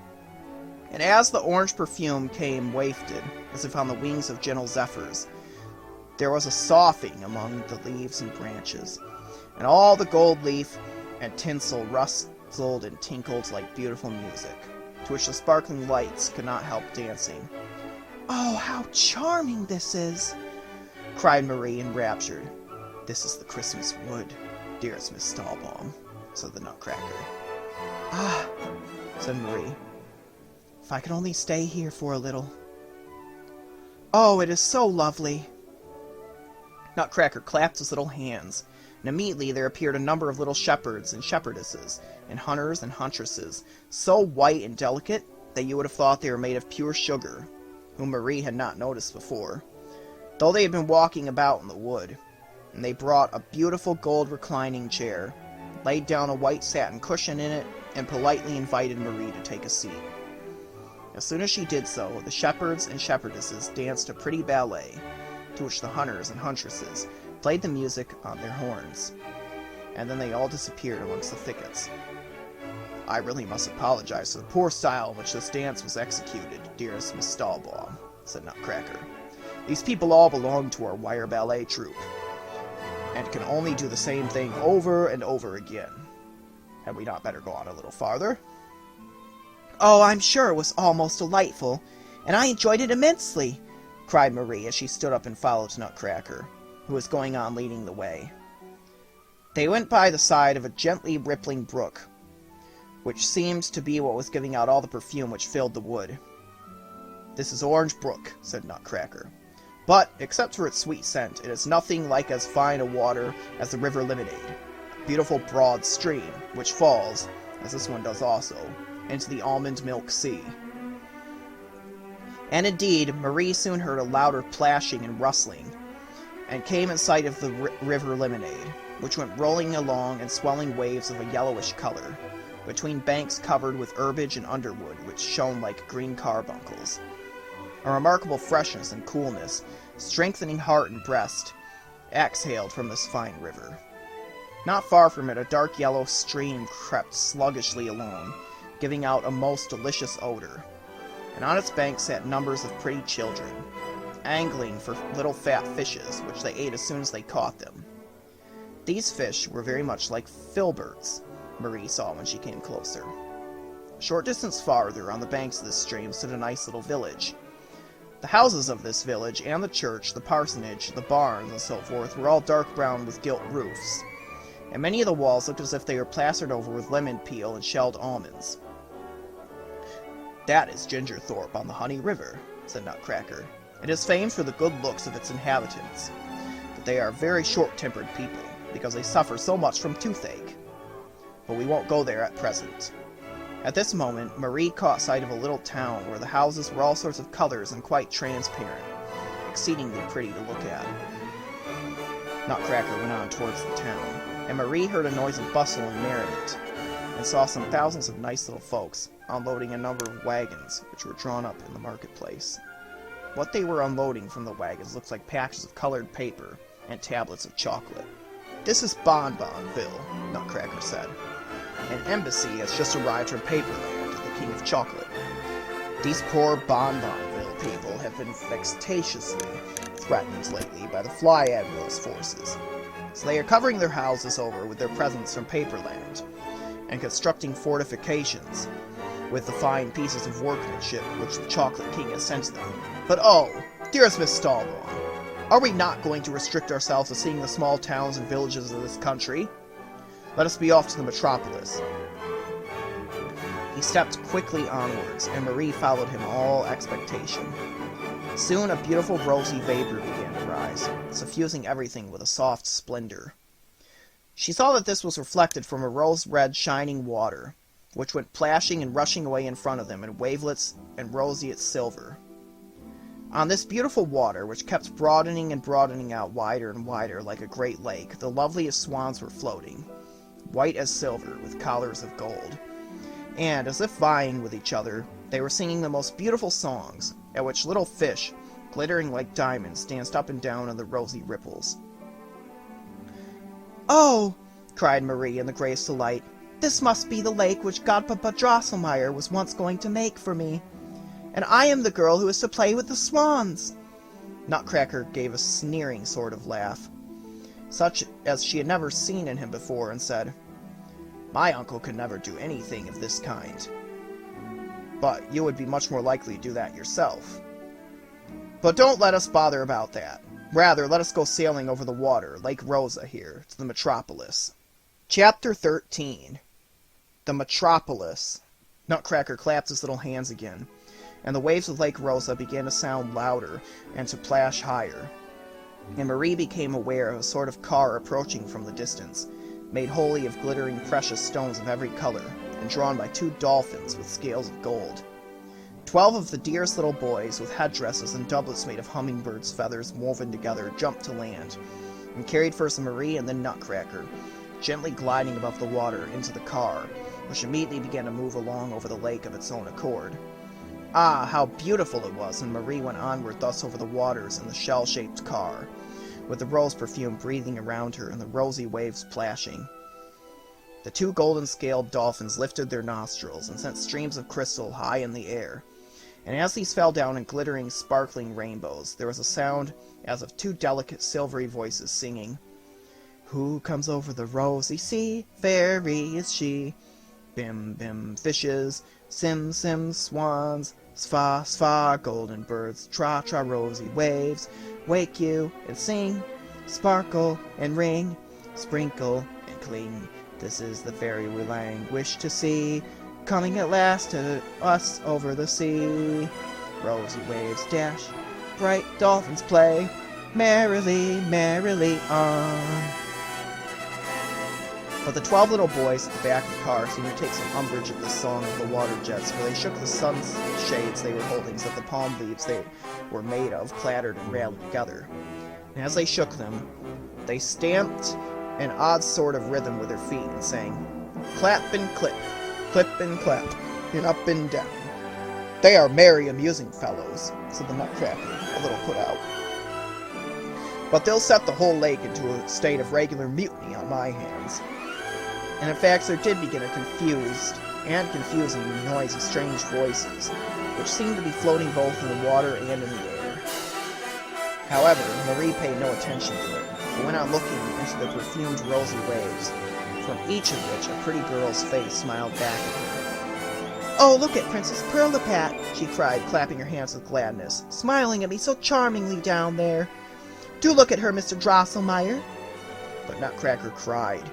And as the orange perfume came wafted, as if on the wings of gentle zephyrs, there was a soughing among the leaves and branches, and all the gold leaf and tinsel rustled and tinkled like beautiful music, to which the sparkling lights could not help dancing. "Oh, how charming this is!" cried Marie, enraptured. "This is the Christmas wood, dearest Miss Stahlbaum," said the Nutcracker. "Ah," said Marie, "if I could only stay here for a little. Oh, it is so lovely." Nutcracker clapped his little hands, and immediately there appeared a number of little shepherds and shepherdesses, and hunters and huntresses, so white and delicate that you would have thought they were made of pure sugar, whom Marie had not noticed before, though they had been walking about in the wood. And they brought a beautiful gold reclining chair, laid down a white satin cushion in it, and politely invited Marie to take a seat. As soon as she did so, the shepherds and shepherdesses danced a pretty ballet, to which the hunters and huntresses played the music on their horns, and then they all disappeared amongst the thickets. "I really must apologize for the poor style in which this dance was executed, dearest Miss Stahlbaum," said Nutcracker. "These people all belong to our wire ballet troupe, and can only do the same thing over and over again. Had we not better go on a little farther?" "Oh, I'm sure it was all most delightful, and I enjoyed it immensely," cried Marie as she stood up and followed Nutcracker, who was going on leading the way. They went by the side of a gently rippling brook, which seemed to be what was giving out all the perfume which filled the wood. "This is Orange Brook," said Nutcracker. "But, except for its sweet scent, it is nothing like as fine a water as the River Lemonade, a beautiful broad stream, which falls, as this one does also, into the almond milk sea." And indeed, Marie soon heard a louder plashing and rustling, and came in sight of the River Lemonade, which went rolling along in swelling waves of a yellowish color, between banks covered with herbage and underwood which shone like green carbuncles. A remarkable freshness and coolness, strengthening heart and breast, exhaled from this fine river. Not far from it a dark yellow stream crept sluggishly along, giving out a most delicious odor, and on its banks sat numbers of pretty children, angling for little fat fishes, which they ate as soon as they caught them. These fish were very much like filberts, Marie saw when she came closer. A short distance farther, on the banks of this stream, stood a nice little village, The houses of this village, and the church, the parsonage, the barns, and so forth, were all dark brown with gilt roofs, and many of the walls looked as if they were plastered over with lemon peel and shelled almonds. "That is Gingerthorpe on the Honey River," said Nutcracker. "It is famed for the good looks of its inhabitants, but they are very short-tempered people, because they suffer so much from toothache. But we won't go there at present." At this moment, Marie caught sight of a little town where the houses were all sorts of colors and quite transparent, exceedingly pretty to look at. Nutcracker went on towards the town, and Marie heard a noise of bustle and merriment, and saw some thousands of nice little folks unloading a number of wagons which were drawn up in the marketplace. What they were unloading from the wagons looked like patches of colored paper and tablets of chocolate. "This is Bonbonville," Nutcracker said. "An embassy has just arrived from Paperland to the King of Chocolate. These poor Bonbonville people have been vexatiously threatened lately by the Fly Admiral's forces, so they are covering their houses over with their presents from Paperland, and constructing fortifications with the fine pieces of workmanship which the Chocolate King has sent them. But oh, dearest Miss Stallbone, are we not going to restrict ourselves to seeing the small towns and villages of this country? Let us be off to the metropolis." He stepped quickly onwards, and Marie followed him all expectation. Soon a beautiful rosy vapor began to rise, suffusing everything with a soft splendor. She saw that this was reflected from a rose-red shining water, which went plashing and rushing away in front of them in wavelets and roseate silver. On this beautiful water, which kept broadening and broadening out wider and wider like a great lake, the loveliest swans were floating, white as silver, with collars of gold. And, as if vying with each other, they were singing the most beautiful songs, at which little fish, glittering like diamonds, danced up and down in the rosy ripples. "Oh!" cried Marie in the greatest delight. "This must be the lake which Godpapa Drosselmeyer was once going to make for me. And I am the girl who is to play with the swans!" Nutcracker gave a sneering sort of laugh, such as she had never seen in him before, and said, "My uncle could never do anything of this kind. But you would be much more likely to do that yourself. But don't let us bother about that. Rather, let us go sailing over the water, Lake Rosa here, to the metropolis." Chapter 13. The Metropolis. Nutcracker clapped his little hands again, and the waves of Lake Rosa began to sound louder and to plash higher, and Marie became aware of a sort of car approaching from the distance, made wholly of glittering precious stones of every color, and drawn by 2 dolphins with scales of gold. 12 of the dearest little boys, with headdresses and doublets made of hummingbirds' feathers woven together, jumped to land, and carried first Marie and then Nutcracker, gently gliding above the water into the car, which immediately began to move along over the lake of its own accord. Ah, how beautiful it was when Marie went onward thus over the waters in the shell-shaped car, with the rose perfume breathing around her and the rosy waves plashing. The 2 golden-scaled dolphins lifted their nostrils and sent streams of crystal high in the air, and as these fell down in glittering, sparkling rainbows, there was a sound as of 2 delicate, silvery voices singing, "Who comes over the rosy sea? Fairy is she. Bim, bim, fishes. Sim, sim, swans. Sfa, sfa, golden birds. Tra, tra, rosy waves. Wake you and sing. Sparkle and ring. Sprinkle and cling. This is the fairy we languish to see, coming at last to us over the sea. Rosy waves dash, bright dolphins play, merrily, merrily on." But the 12 little boys at the back of the car seemed to take some umbrage at the song of the water jets, for they shook the sunshades they were holding so that the palm leaves they were made of clattered and rattled together. And as they shook them, they stamped an odd sort of rhythm with their feet and sang, "Clap and clip and clap, and up and down." "They are merry, amusing fellows," said the Nutcracker, a little put out. "But they'll set the whole lake into a state of regular mutiny on my hands." And in fact there did begin a confused and confusing noise of strange voices, which seemed to be floating both in the water and in the air. However, Marie paid no attention to it, but went on looking into the perfumed rosy waves, from each of which a pretty girl's face smiled back at her. "Oh, look at Princess Perlipat!" she cried, clapping her hands with gladness, "smiling at me so charmingly down there. Do look at her, Mr. Drosselmeyer." But Nutcracker cried,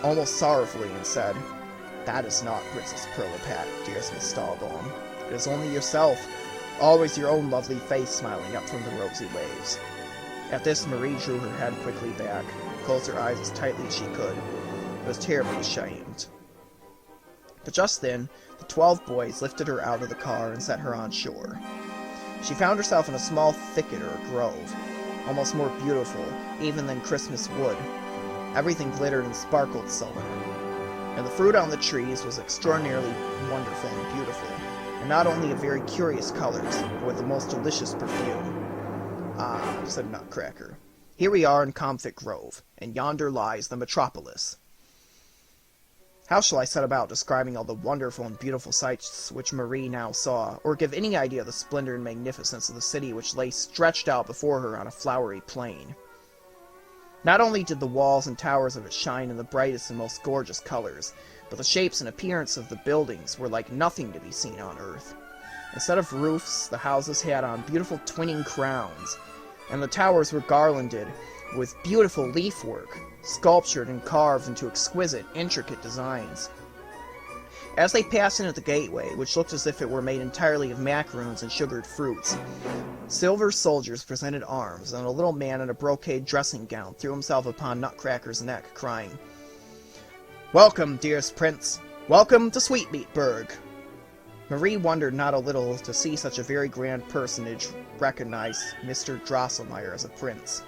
almost sorrowfully, and said, "That is not Princess Perlipat, dearest Miss Stahlbaum. It is only yourself, always your own lovely face smiling up from the rosy waves." At this, Marie drew her head quickly back, closed her eyes as tightly as she could, and was terribly ashamed. But just then, the 12 boys lifted her out of the car and set her on shore. She found herself in a small thicket or grove, almost more beautiful even than Christmas wood. Everything glittered and sparkled so in it, and the fruit on the trees was extraordinarily wonderful and beautiful, and not only of very curious colors, but with the most delicious perfume. "Ah," said Nutcracker, "here we are in Comfit Grove, and yonder lies the metropolis. How shall I set about describing all the wonderful and beautiful sights which Marie now saw, or give any idea of the splendor and magnificence of the city which lay stretched out before her on a flowery plain? Not only did the walls and towers of it shine in the brightest and most gorgeous colors, but the shapes and appearance of the buildings were like nothing to be seen on earth. Instead of roofs, the houses had on beautiful twinning crowns, and the towers were garlanded with beautiful leafwork, sculptured and carved into exquisite, intricate designs. As they passed into the gateway, which looked as if it were made entirely of macaroons and sugared fruits, silver soldiers presented arms, and a little man in a brocade dressing gown threw himself upon Nutcracker's neck, crying, "Welcome, dearest prince! Welcome to Sweetmeatburg!" Marie wondered not a little to see such a very grand personage recognize Mr. Drosselmeyer as a prince.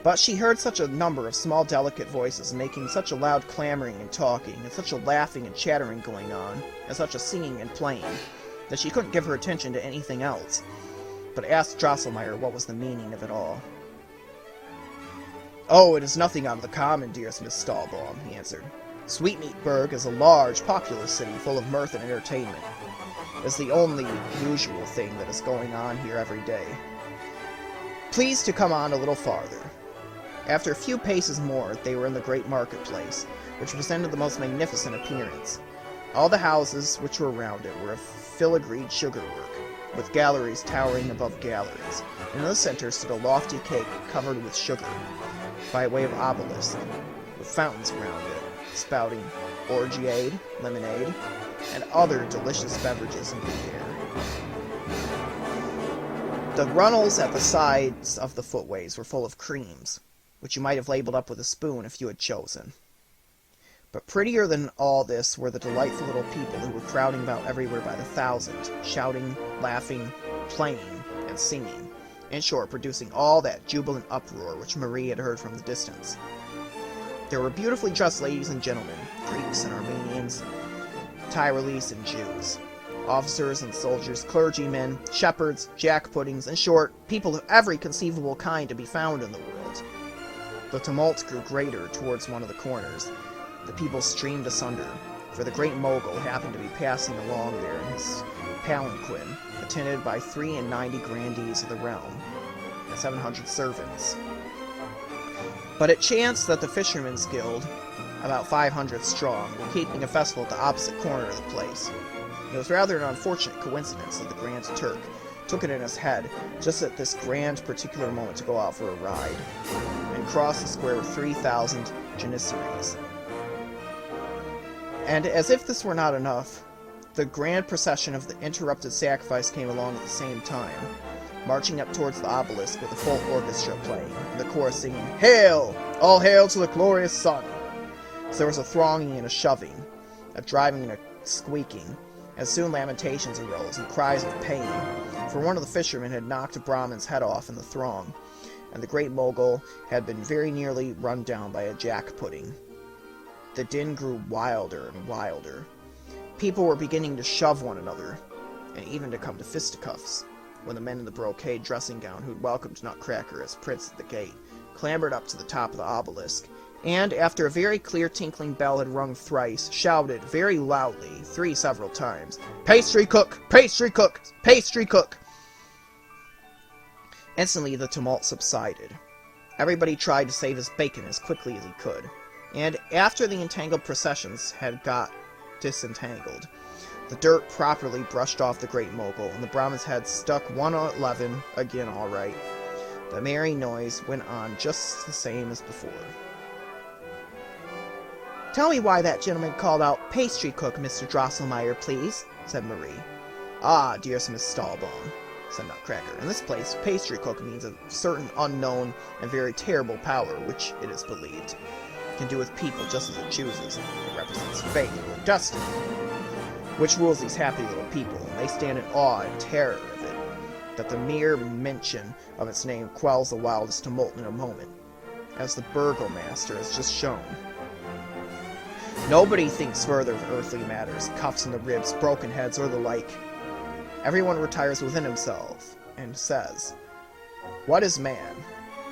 But she heard such a number of small delicate voices making such a loud clamoring and talking, and such a laughing and chattering going on, and such a singing and playing, that she couldn't give her attention to anything else, but asked Drosselmeyer what was the meaning of it all. "Oh, it is nothing out of the common, dearest Miss Stahlbaum," he answered. "Sweetmeatburg is a large, populous city full of mirth and entertainment. It is the only usual thing that is going on here every day. Please to come on a little farther." After a few paces more, they were in the great marketplace, which presented the most magnificent appearance. All the houses which were round it were of filigreed sugar-work, with galleries towering above galleries, and in the center stood a lofty cake covered with sugar, by way of obelisk, with fountains round it, spouting orgeade, lemonade, and other delicious beverages in the air. The runnels at the sides of the footways were full of creams, which you might have labeled up with a spoon if you had chosen. But prettier than all this were the delightful little people who were crowding about everywhere by the thousand, shouting, laughing, playing, and singing, in short, producing all that jubilant uproar which Marie had heard from the distance. There were beautifully dressed ladies and gentlemen, Greeks and Armenians, Tyrolese and Jews, officers and soldiers, clergymen, shepherds, jack-puddings, in short, people of every conceivable kind to be found in the world. The tumult grew greater towards one of the corners. The people streamed asunder, for the great mogul happened to be passing along there in his palanquin, attended by 93 grandees of the realm, and 700 servants. But it chanced that the Fishermen's Guild, about 500 strong, were keeping a festival at the opposite corner of the place. It was rather an unfortunate coincidence that the Grand Turk took it in his head, just at this grand particular moment, to go out for a ride, and cross the square with 3,000 janissaries. And as if this were not enough, the grand procession of the interrupted sacrifice came along at the same time, marching up towards the obelisk with a full orchestra playing, and the chorus singing, "Hail! All hail to the glorious sun!" So there was a thronging and a shoving, a driving and a squeaking, and soon lamentations arose, and cries of pain, for one of the fishermen had knocked a Brahmin's head off in the throng, and the great mogul had been very nearly run down by a jack-pudding. The din grew wilder and wilder. People were beginning to shove one another, and even to come to fisticuffs, when the men in the brocade dressing gown who'd welcomed Nutcracker as prince at the gate clambered up to the top of the obelisk, and, after a very clear tinkling bell had rung thrice, shouted very loudly, several times, "Pastry cook! Pastry cook! Pastry cook!" Instantly the tumult subsided. Everybody tried to save his bacon as quickly as he could, and after the entangled processions had got disentangled, The dirt properly brushed off the Great Mogul, and the Brahmin's head stuck 111 again all right. The merry noise went on just the same as before. "Tell me why that gentleman called out, 'Pastry cook, Mr. Drosselmeyer, please,'" said Marie. "Ah, dearest Miss Stahlbaum," said Nutcracker. "In this place, pastry cook means a certain unknown and very terrible power, which, it is believed, can do with people just as it chooses. It represents fate or destiny, which rules these happy little people, and they stand in awe and terror of it, that the mere mention of its name quells the wildest tumult in a moment, as the burgomaster has just shown. Nobody thinks further of earthly matters, cuffs in the ribs, broken heads, or the like. Everyone retires within himself, and says, 'What is man,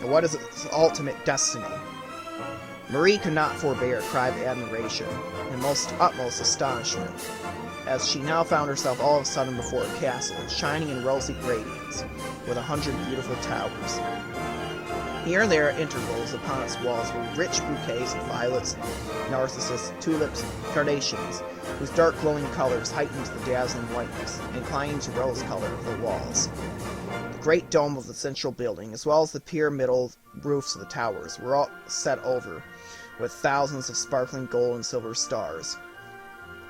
and what is its ultimate destiny?'" Marie could not forbear a cry of admiration, and utmost astonishment, as she now found herself all of a sudden before a castle, shining in rosy radiance, with 100 beautiful towers. Here and there at intervals upon its walls were rich bouquets of violets, narcissus, tulips, carnations, whose dark glowing colors heightened the dazzling whiteness, inclining to rose color of the walls. The great dome of the central building, as well as the pyramidal roofs of the towers, were all set over with thousands of sparkling gold and silver stars.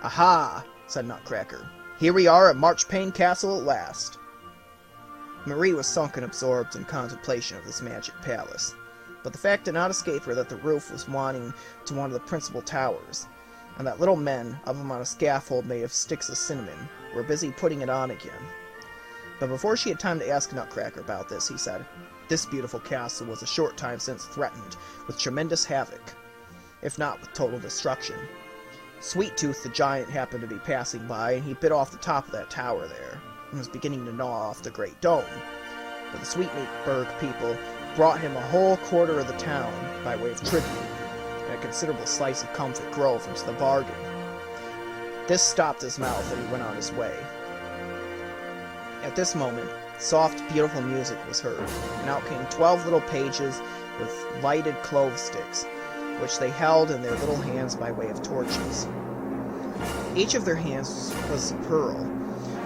"Aha!" said Nutcracker. "Here we are at Marchpane Castle at last." Marie was sunk and absorbed in contemplation of this magic palace, but the fact did not escape her that the roof was wanting to one of the principal towers, and that little men, of them on a scaffold made of sticks of cinnamon, were busy putting it on again. But before she had time to ask Nutcracker about this, he said, "This beautiful castle was a short time since threatened with tremendous havoc, if not with total destruction. Sweet Tooth the giant happened to be passing by, and he bit off the top of that tower there, and was beginning to gnaw off the great dome. But the Sweetmeatburg people brought him a whole quarter of the town by way of tribute, and a considerable slice of Comfort Grove into the bargain. This stopped his mouth, and he went on his way." At this moment, soft, beautiful music was heard, and out came 12 little pages with lighted clove sticks, which they held in their little hands by way of torches. Each of their hands was a pearl.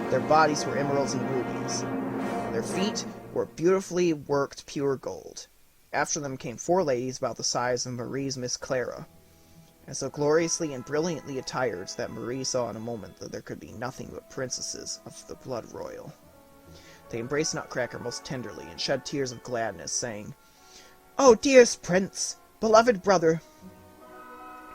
Their bodies were emeralds and rubies. Their feet were beautifully worked pure gold. After them came 4 ladies about the size of Marie's Miss Clara, and so gloriously and brilliantly attired that Marie saw in a moment that there could be nothing but princesses of the blood royal. They embraced Nutcracker most tenderly, and shed tears of gladness, saying, "Oh, dearest prince, beloved brother!"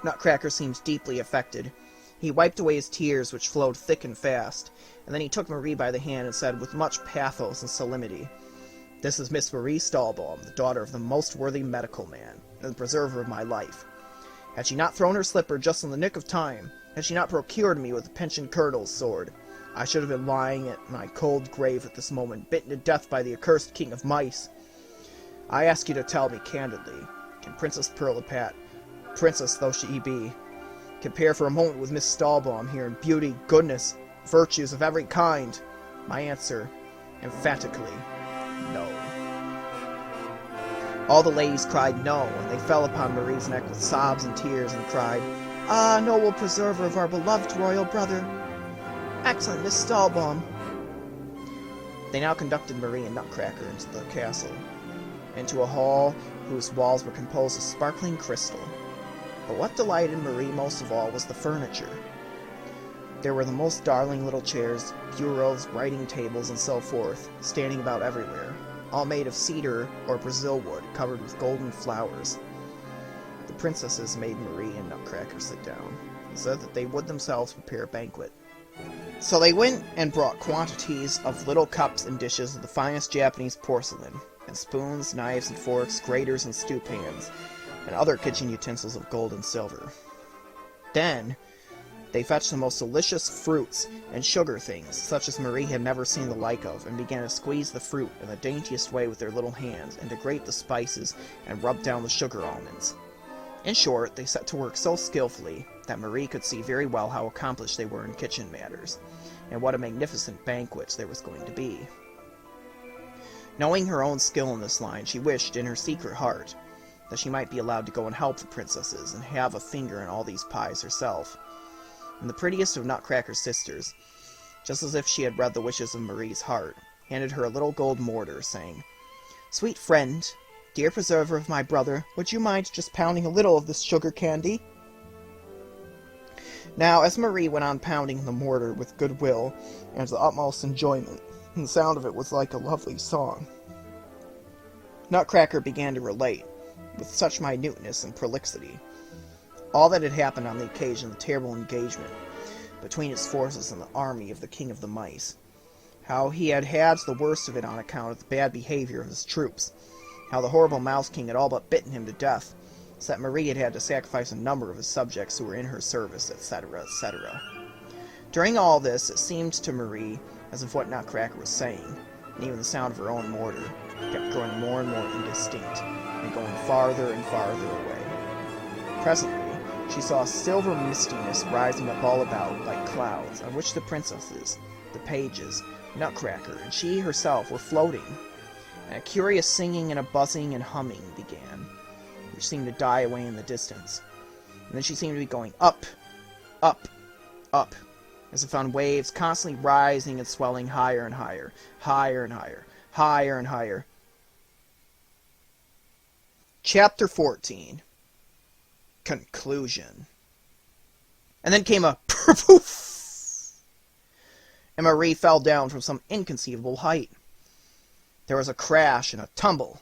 Nutcracker seemed deeply affected. He wiped away his tears, which flowed thick and fast, and then he took Marie by the hand and said with much pathos and solemnity, "This is Miss Marie Stahlbaum, the daughter of the most worthy medical man, and the preserver of my life. Had she not thrown her slipper just in the nick of time, had she not procured me with the pensioned colonel's sword, I should have been lying at my cold grave at this moment, bitten to death by the accursed king of mice. I ask you to tell me candidly, can Princess Pirlipat, princess though she be, compare for a moment with Miss Stahlbaum here in beauty, goodness, virtues of every kind? My answer, emphatically, no." All the ladies cried no, and they fell upon Marie's neck with sobs and tears, and cried, "Ah, noble preserver of our beloved royal brother! Excellent Miss Stahlbaum!" They now conducted Marie and Nutcracker into the castle, into a hall whose walls were composed of sparkling crystal. But what delighted Marie most of all was the furniture. There were the most darling little chairs, bureaus, writing tables, and so forth, standing about everywhere, all made of cedar or Brazil wood, covered with golden flowers. The princesses made Marie and Nutcracker sit down, and said that they would themselves prepare a banquet. So they went and brought quantities of little cups and dishes of the finest Japanese porcelain, and spoons, knives and forks, graters and stew pans, and other kitchen utensils of gold and silver. Then they fetched the most delicious fruits and sugar things, such as Marie had never seen the like of, and began to squeeze the fruit in the daintiest way with their little hands, and to grate the spices and rub down the sugar almonds. In short, they set to work so skillfully that Marie could see very well how accomplished they were in kitchen matters, and what a magnificent banquet there was going to be. Knowing her own skill in this line, she wished, in her secret heart, that she might be allowed to go and help the princesses, and have a finger in all these pies herself. and the prettiest of Nutcracker's sisters, just as if she had read the wishes of Marie's heart, handed her a little gold mortar, saying, "Sweet friend, dear preserver of my brother, would you mind just pounding a little of this sugar candy?" Now, as Marie went on pounding the mortar with good will and the utmost enjoyment, and the sound of it was like a lovely song, Nutcracker began to relate, with such minuteness and prolixity, all that had happened on the occasion of the terrible engagement between his forces and the army of the King of the Mice, how he had had the worst of it on account of the bad behavior of his troops, how the horrible Mouse King had all but bitten him to death, so that Marie had had to sacrifice a number of his subjects who were in her service, etc., etc. During all this, it seemed to Marie as if what Nutcracker was saying, and even the sound of her own mortar, kept growing more and more indistinct, and going farther and farther away. Presently, she saw a silver mistiness rising up all about, like clouds, on which the princesses, the pages, Nutcracker, and she herself were floating, and a curious singing and a buzzing and humming began, which seemed to die away in the distance. And then she seemed to be going up, up, up, as if on waves constantly rising and swelling higher and higher, higher and higher, higher and higher. Chapter 14. Conclusion. And then came a poof, and Marie fell down from some inconceivable height. There was a crash and a tumble.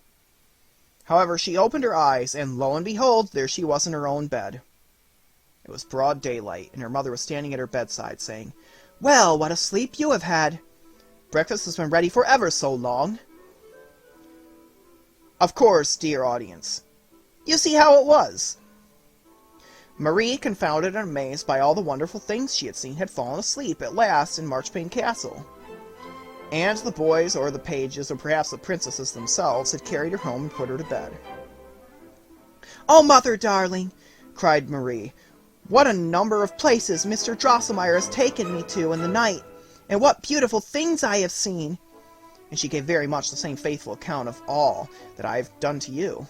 However, she opened her eyes, and lo and behold, there she was in her own bed. It was broad daylight, and her mother was standing at her bedside, saying, "Well, what a sleep you have had! Breakfast has been ready for ever so long." Of course, dear audience, you see how it was. Marie, confounded and amazed by all the wonderful things she had seen, had fallen asleep at last in Marchpane Castle. And the boys, or the pages, or perhaps the princesses themselves, had carried her home and put her to bed. "Oh, mother darling," cried Marie, "what a number of places Mr. Drosselmeyer has taken me to in the night, and what beautiful things I have seen!" And she gave very much the same faithful account of all that I have done to you.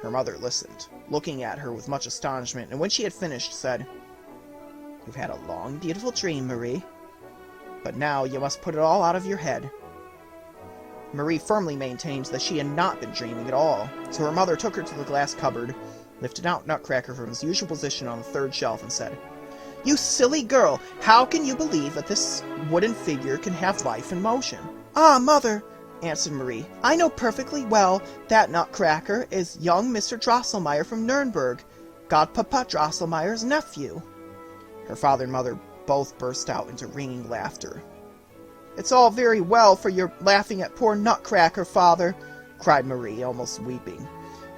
Her mother listened, looking at her with much astonishment, and when she had finished, said, "You've had a long, beautiful dream, Marie. But now you must put it all out of your head." Marie firmly maintained that she had not been dreaming at all, so her mother took her to the glass cupboard, lifted out Nutcracker from his usual position on the third shelf, and said, "You silly girl, how can you believe that this wooden figure can have life and motion?" "Ah, mother," answered Marie, "I know perfectly well that Nutcracker is young Mr. Drosselmeyer from Nuremberg, Godpapa Drosselmeyer's nephew." Her father and mother both burst out into ringing laughter. "It's all very well for your laughing at poor Nutcracker, father," cried Marie, almost weeping.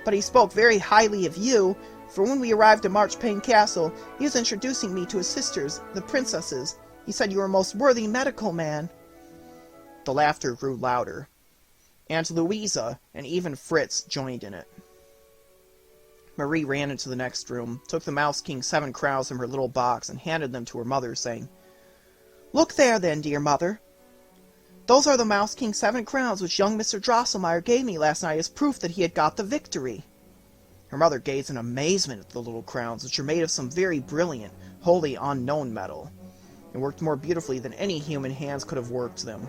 "But he spoke very highly of you, for when we arrived at Marchpane Castle, he was introducing me to his sisters, the princesses. He said you were a most worthy medical man." The laughter grew louder, and Louisa and even Fritz joined in it. Marie ran into the next room, took the Mouse King's 7 crowns from her little box, and handed them to her mother, saying, "Look there, then, dear mother. Those are the Mouse King's 7 crowns which young Mr. Drosselmeyer gave me last night as proof that he had got the victory." Her mother gazed in amazement at the little crowns, which were made of some very brilliant, wholly unknown metal, and worked more beautifully than any human hands could have worked them.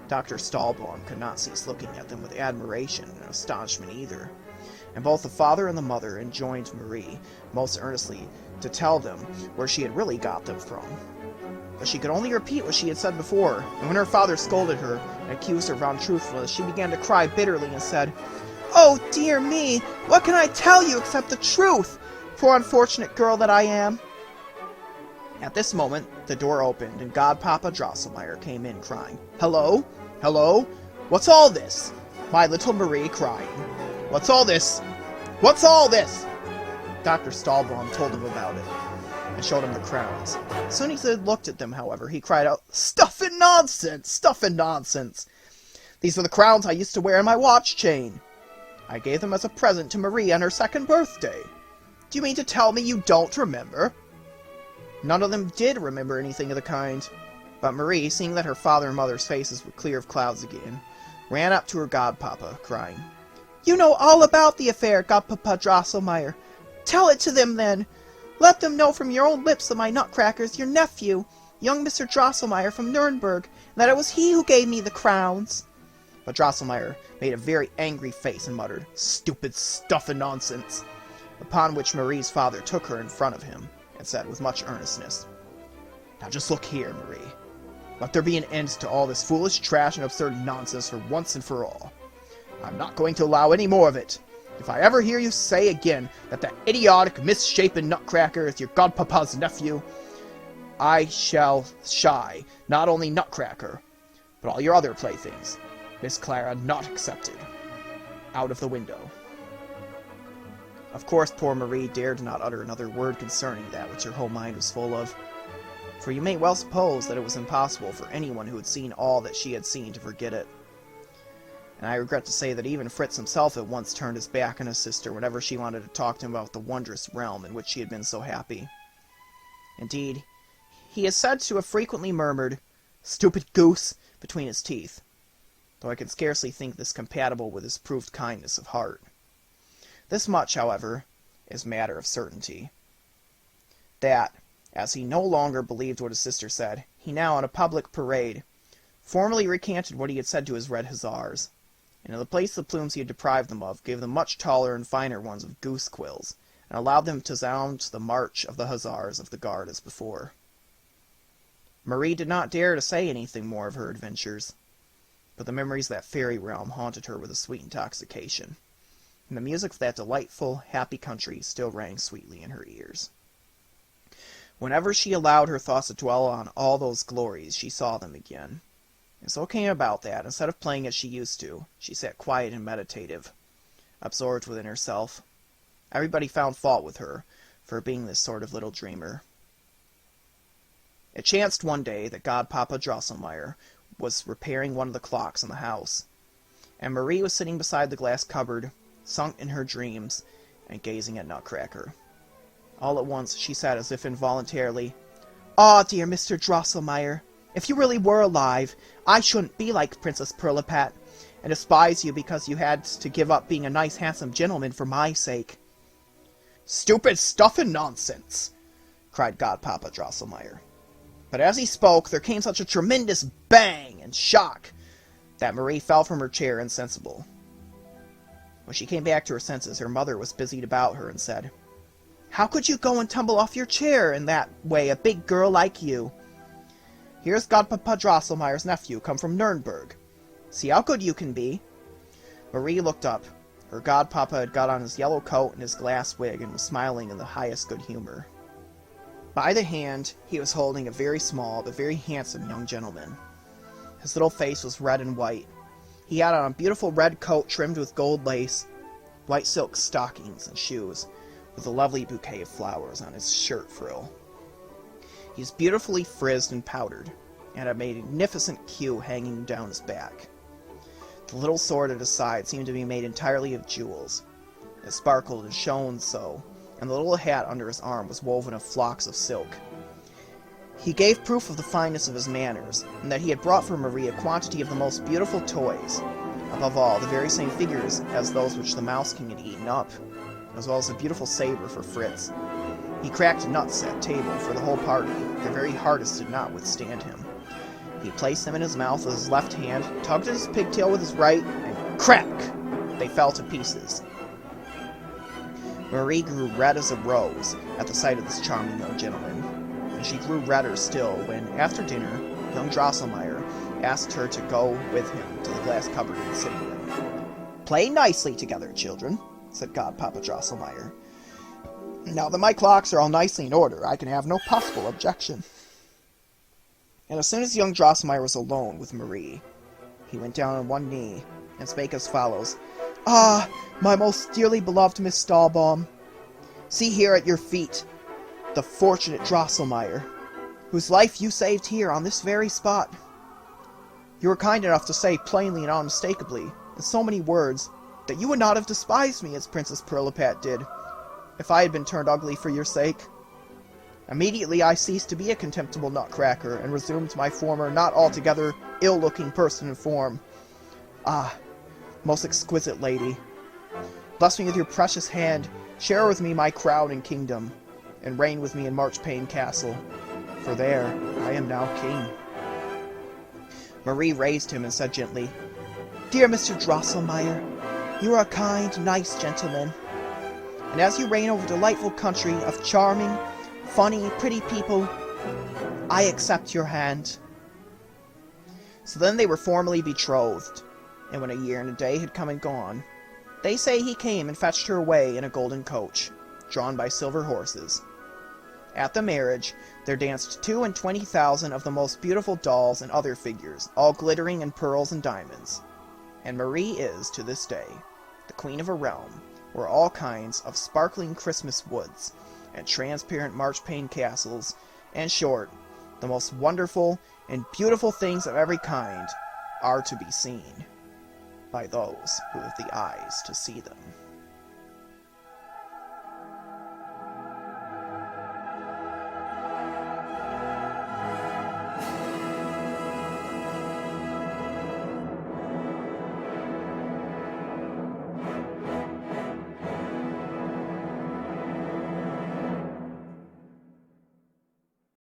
Dr. Stahlbaum could not cease looking at them with admiration and astonishment either, and both the father and the mother enjoined Marie most earnestly to tell them where she had really got them from. But she could only repeat what she had said before, and when her father scolded her and accused her of untruthfulness, she began to cry bitterly and said, "Oh, dear me, what can I tell you except the truth, poor unfortunate girl that I am?" At this moment, the door opened, and Godpapa Drosselmeyer came in, crying, "Hello? Hello? What's all this?" My little Marie crying, "What's all this? What's all this?" Dr. Stahlbaum told him about it, and showed him the crowns. As soon as he had looked at them, however, he cried out, "Stuff and nonsense! Stuff and nonsense! These are the crowns I used to wear in my watch chain. I gave them as a present to Marie on her 2nd birthday. Do you mean to tell me you don't remember?" None of them did remember anything of the kind, but Marie, seeing that her father and mother's faces were clear of clouds again, ran up to her godpapa, crying, "You know all about the affair, Godpapa Drosselmeyer. Tell it to them, then. Let them know from your own lips that my Nutcracker's your nephew, young Mr. Drosselmeyer from Nuremberg, and that it was he who gave me the crowns." But Drosselmeyer made a very angry face and muttered, "Stupid stuff and nonsense!" Upon which Marie's father took her in front of him, and said with much earnestness, "Now just look here, Marie. Let there be an end to all this foolish trash and absurd nonsense for once and for all. I'm not going to allow any more of it. If I ever hear you say again that idiotic, misshapen Nutcracker is your godpapa's nephew, I shall shy not only Nutcracker, but all your other playthings, Miss Clara not excepted, out of the window." Of course, poor Marie dared not utter another word concerning that which her whole mind was full of, for you may well suppose that it was impossible for anyone who had seen all that she had seen to forget it. And I regret to say that even Fritz himself at once turned his back on his sister whenever she wanted to talk to him about the wondrous realm in which she had been so happy. Indeed, he is said to have frequently murmured, "Stupid goose," between his teeth, though I can scarcely think this compatible with his proved kindness of heart. This much, however, is matter of certainty, that, as he no longer believed what his sister said, he now, in a public parade, formally recanted what he had said to his red hussars, and in the place of the plumes he had deprived them of, gave them much taller and finer ones of goose quills, and allowed them to sound the march of the hussars of the guard as before. Marie did not dare to say anything more of her adventures, but the memories of that fairy realm haunted her with a sweet intoxication, and the music of that delightful, happy country still rang sweetly in her ears. Whenever she allowed her thoughts to dwell on all those glories, she saw them again. And so it came about that, instead of playing as she used to, she sat quiet and meditative, absorbed within herself. Everybody found fault with her for being this sort of little dreamer. It chanced one day that Godpapa Drosselmeyer was repairing one of the clocks in the house, and Marie was sitting beside the glass cupboard, sunk in her dreams, and gazing at Nutcracker. All at once she said, as if involuntarily, "Ah, dear Mr. Drosselmeyer, if you really were alive, I shouldn't be like Princess Pirlipat, and despise you because you had to give up being a nice, handsome gentleman for my sake." "Stupid stuff and nonsense!" cried Godpapa Drosselmeyer. But as he spoke, there came such a tremendous bang and shock that Marie fell from her chair insensible. When she came back to her senses, her mother was busied about her and said, "How could you go and tumble off your chair in that way, a big girl like you? Here's Godpapa Drosselmeyer's nephew come from Nuremberg. See how good you can be." Marie looked up. Her godpapa had got on his yellow coat and his glass wig and was smiling in the highest good humor. By the hand, he was holding a very small but very handsome young gentleman. His little face was red and white. He had on a beautiful red coat trimmed with gold lace, white silk stockings and shoes, with a lovely bouquet of flowers on his shirt frill. He was beautifully frizzed and powdered, and had a magnificent queue hanging down his back. The little sword at his side seemed to be made entirely of jewels. It sparkled and shone so, and the little hat under his arm was woven of flocks of silk. He gave proof of the fineness of his manners, and that he had brought for Marie a quantity of the most beautiful toys, above all, the very same figures as those which the Mouse King had eaten up, as well as a beautiful saber for Fritz. He cracked nuts at table for the whole party. The very hardest did not withstand him. He placed them in his mouth with his left hand, tugged at his pigtail with his right, and crack! They fell to pieces. Marie grew red as a rose at the sight of this charming young gentleman, and she grew redder still when, after dinner, young Drosselmeyer asked her to go with him to the glass cupboard in the sitting room. "Play nicely together, children," said Godpapa Drosselmeyer. "Now that my clocks are all nicely in order, I can have no possible objection." And as soon as young Drosselmeyer was alone with Marie, he went down on one knee and spake as follows. "Ah, my most dearly beloved Miss Stahlbaum, see here at your feet the fortunate Drosselmeyer, whose life you saved here on this very spot. You were kind enough to say plainly and unmistakably, in so many words, that you would not have despised me as Princess Pirlipat did, if I had been turned ugly for your sake. Immediately I ceased to be a contemptible Nutcracker, and resumed my former, not altogether ill-looking person and form. Ah, most exquisite lady, bless me with your precious hand, share with me my crown and kingdom. and reign with me in Marchpane Castle, for there I am now king." Marie raised him and said gently, "Dear Mr. Drosselmeyer, you are a kind, nice gentleman, and as you reign over a delightful country of charming, funny, pretty people, I accept your hand." So then they were formally betrothed, and when a year and a day had come and gone, they say he came and fetched her away in a golden coach, drawn by silver horses. At the marriage, there danced 22,000 of the most beautiful dolls and other figures, all glittering in pearls and diamonds. And Marie is, to this day, the queen of a realm where all kinds of sparkling Christmas woods and transparent marchpane castles, in short, the most wonderful and beautiful things of every kind, are to be seen by those who have the eyes to see them.